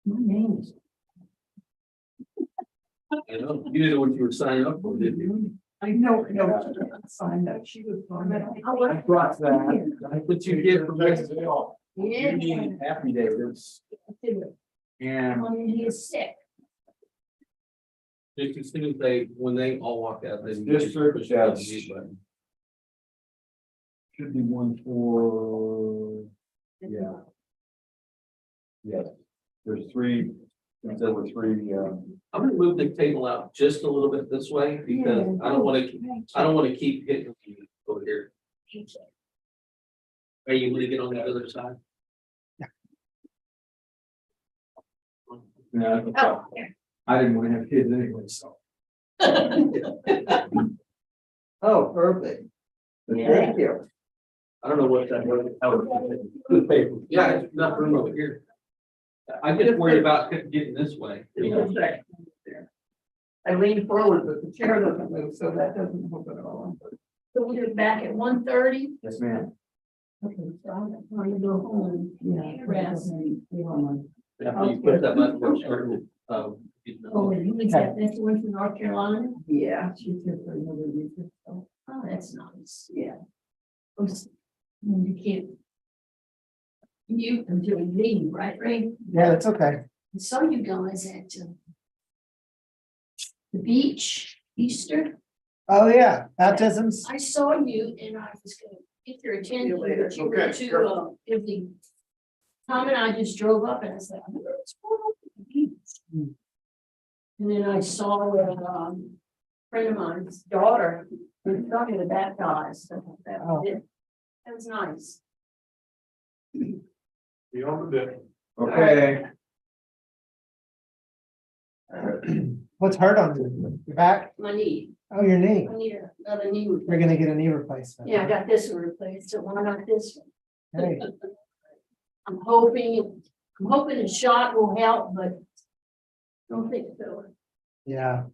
My name is. I know, you didn't know what you were signing up for, did you? I know, no, she didn't sign that. She was on that. I brought that. That's what you get from Texas Law. Yeah. You need happy days. And I mean, he is sick. Just as soon as when they all walk out, they. District, push the yes. mute button. should be one for, yeah. Yes, there's three, there were three, I'm gonna move the table out just a little bit this way because I don't wanna keep hitting you over here. Are you gonna get on the other side? yeah, Oh, yeah. I didn't want to have kids anyway, so. Oh, perfect. Thank you. I don't know what that was. Good paper. Yeah, it's enough room over here. I get worried about getting this way. You know? Just a second there. I leaned forward, but the chair doesn't move, so that doesn't help at all. So we're back at 1:30. Yes, ma'am. Okay, so I'm going to go home. Yeah. Rest. After you push that button, we're starting, Oh, and you got this one from North Carolina? Yeah, she's here for another week or so. Oh, that's nice. Yeah. You can't. You until you leave, right, Ray? Yeah, it's okay. I saw you guys at the beach, Easter. Oh, yeah, baptisms. I saw you and I was gonna get your attention, but you were Okay, too, give the. Tom and I just drove up and I said, I wonder what's going on at the beach. And then I saw a friend of mine's daughter, who was talking to that guy, so that was it. That was nice. You on the bit. Okay. What's hurt on you? Your back? My knee, Oh, your knee. I need another knee. You're gonna get a knee replacement. Yeah, I got this one replaced, so why not this one? Hey, I'm hoping a shot will help, but don't think so. yeah.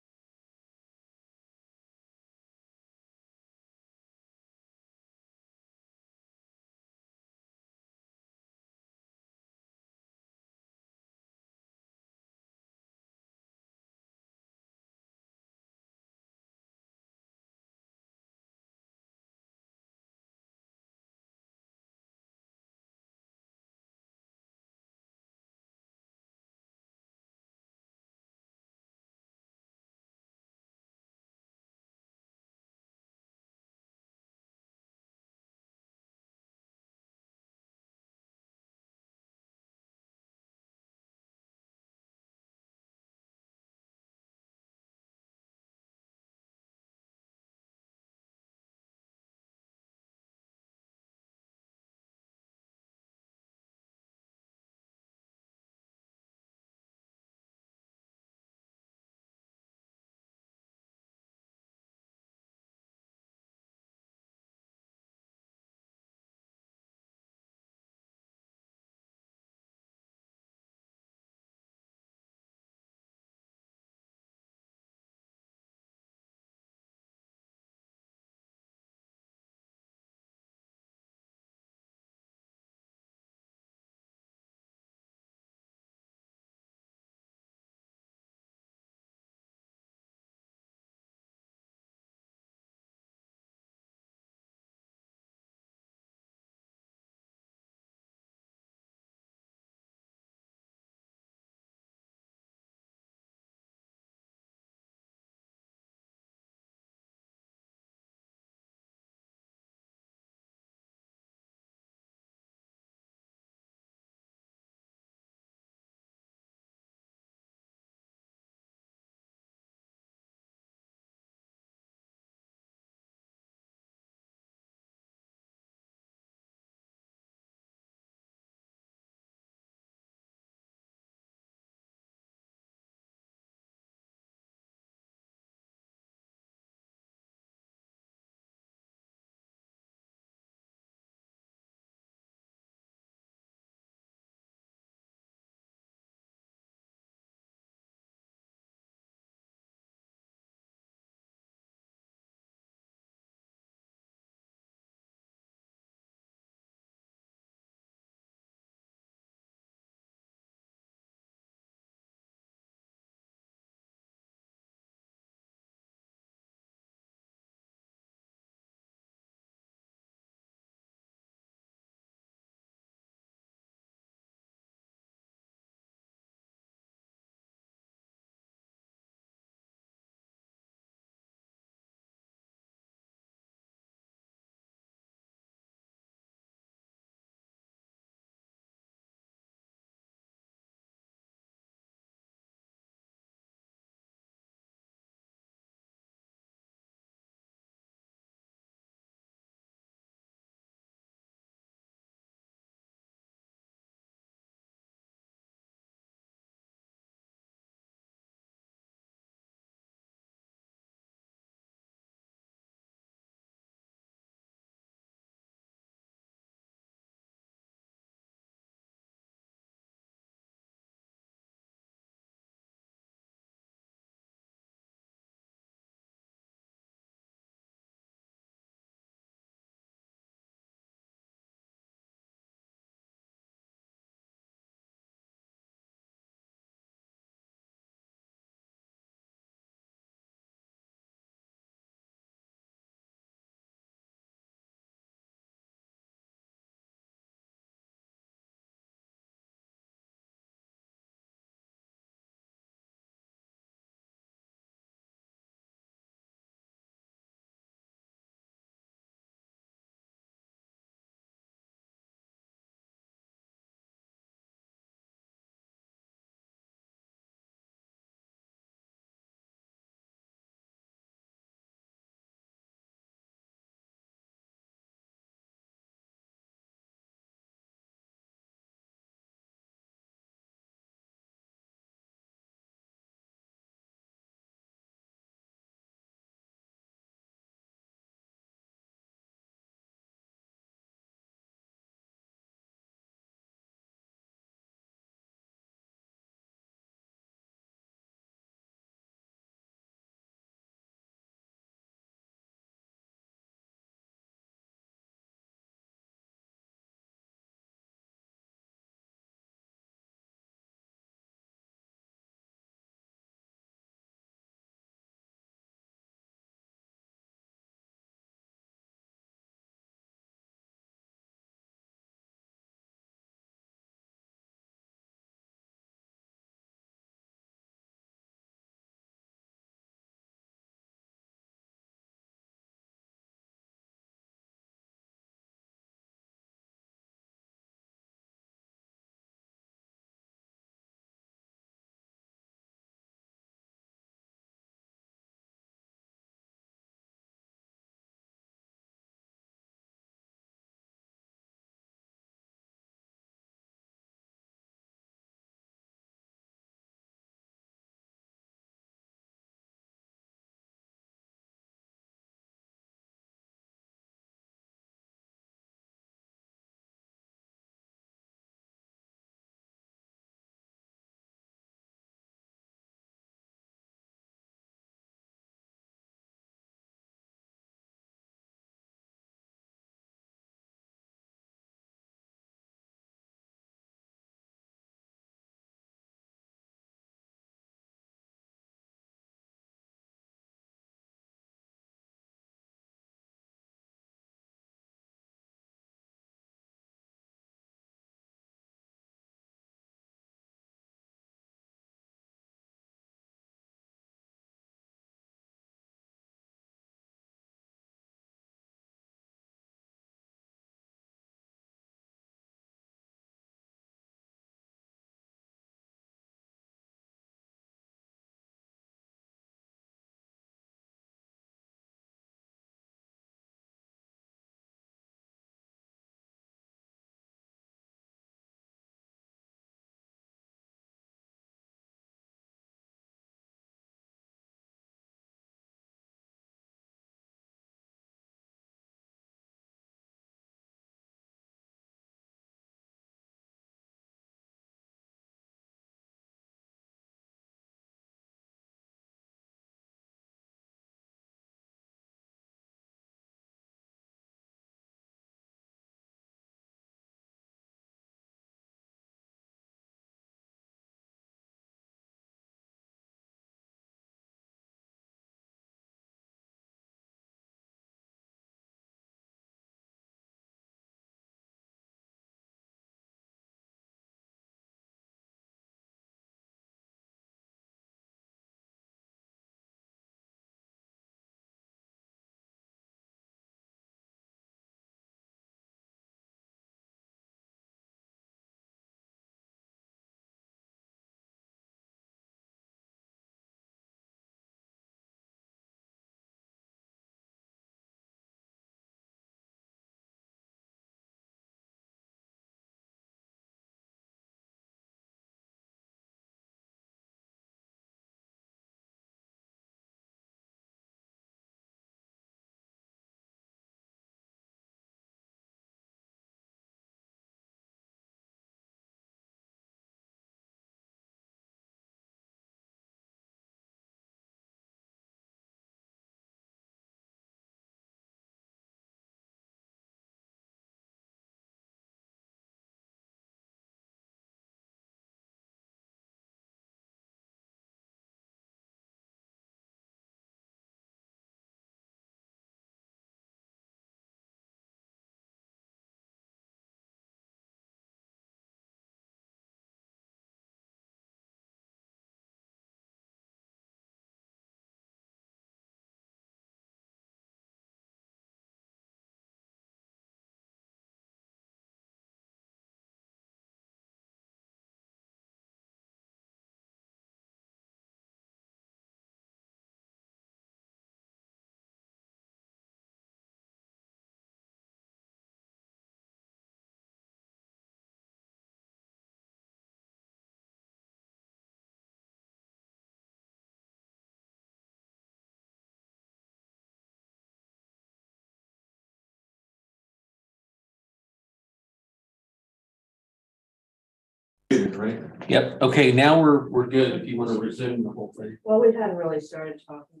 Right? Yep, okay, now we're good if you want to resume the whole thing. Well, we hadn't really started talking.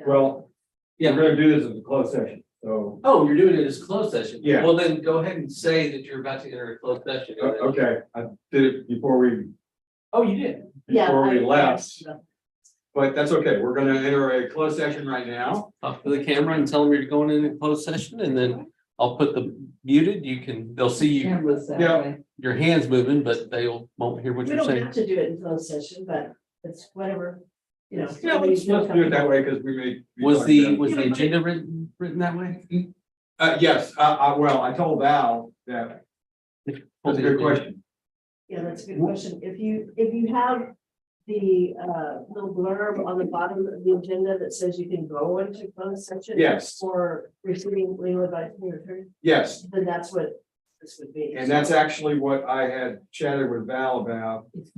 Well, Yeah. we're gonna do this as a closed session, so. Oh, you're doing it as a closed session? Yeah. Well, then go ahead and say that you're about to enter a closed session. Okay, I did it before we Oh, you did? left, but that's okay. We're gonna enter a closed session right now. Talk to the camera and tell them you're going in a closed session, and then I'll put the muted, they'll see you, Cameras that Yeah. way. your hands moving, but they won't hear what We you're don't saying. have to do it in closed session, but it's whatever, you know. Yeah, let's do it that way, because we may. be Was talking about- was the agenda written that way? Yes, well, I told Val that, that's a good question. Yeah, that's a good question. If you have the little blurb on the bottom of the agenda that says you can go into closed session. Yes. For receiving legal advice from your attorney, Yes, then that's what this would be. and that's actually what I had chatted with Val about. It's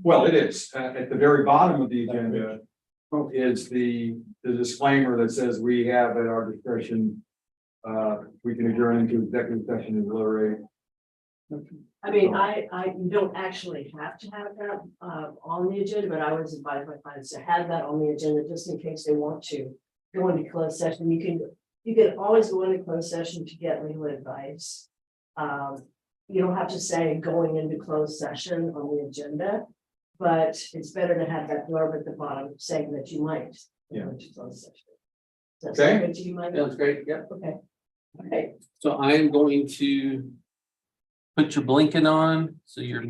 Well, it is, at the very bottom of the agenda is the disclaimer that says we have at our discretion. We can adjourn into executive session and deliberate. I mean, you don't actually have to have that on the agenda, but I was advised by clients to have that on the agenda just in case they want to go into closed session. You can always go into closed session to get legal advice. You don't have to say going into closed session on the agenda, but it's better to have that blurb at the bottom saying that you might go into closed session. Does that sound good to you, Mike? That's great, yep. Okay. Okay. So I am going to put your blinking on, so you're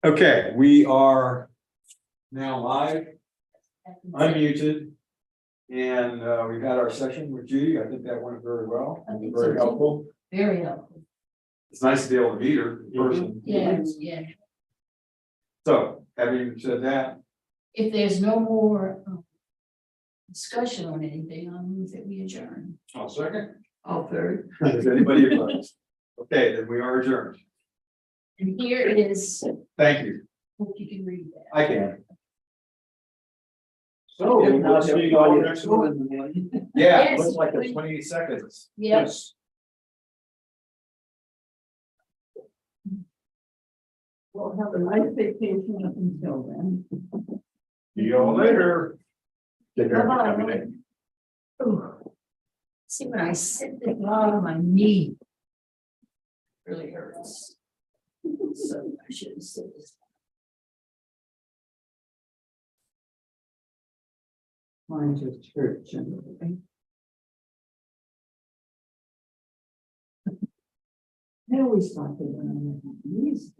Okay, we are now live, unmuted. And we've had our session with Judy. I think that went very well, I think so, very too. helpful. Very helpful. It's nice to be able to meet her in person. Yes, yeah. So, having said that, If there's no more discussion on anything, I'll move that we adjourn. I'll second. All third. Is anybody opposed? Okay, then we are adjourned. And here it is, Thank you. hope you can read that. I can. So, we'll see you all next Go month. in the morning. Yeah, it Yes. looks like it's 20 seconds. Yes. Well, have a nice vacation up until then. See y'all later. Take care. Bye-bye. Have a good day. Ooh. See, when I sit the bottom of my knee. Really hurts. So I shouldn't sit this. Mine just hurt generally. I always thought that when I'm at my knees,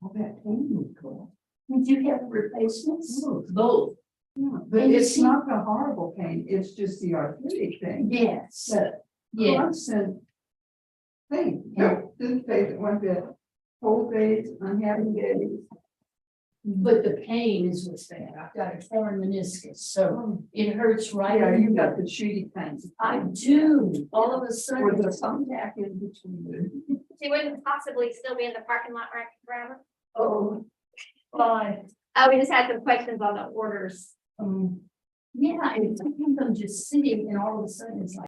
all that pain would go. Did you have replacements? Both. Yeah, but And you it's see- not the horrible pain, it's just the arthritic thing. Yes, That yeah, constant thing. No, didn't phase it one bit. Whole days, unhappy days. but the pain is what's bad. I've got a torn meniscus, so it hurts right. Yeah, you in got there. the shooty pains. I do, all of a Or sudden. the thumbtack in between. She wouldn't possibly still be in the parking lot right forever. Oh, bye. Oh, we just had some questions on the orders. Yeah, and sometimes I'm just sitting and all of a sudden it's like.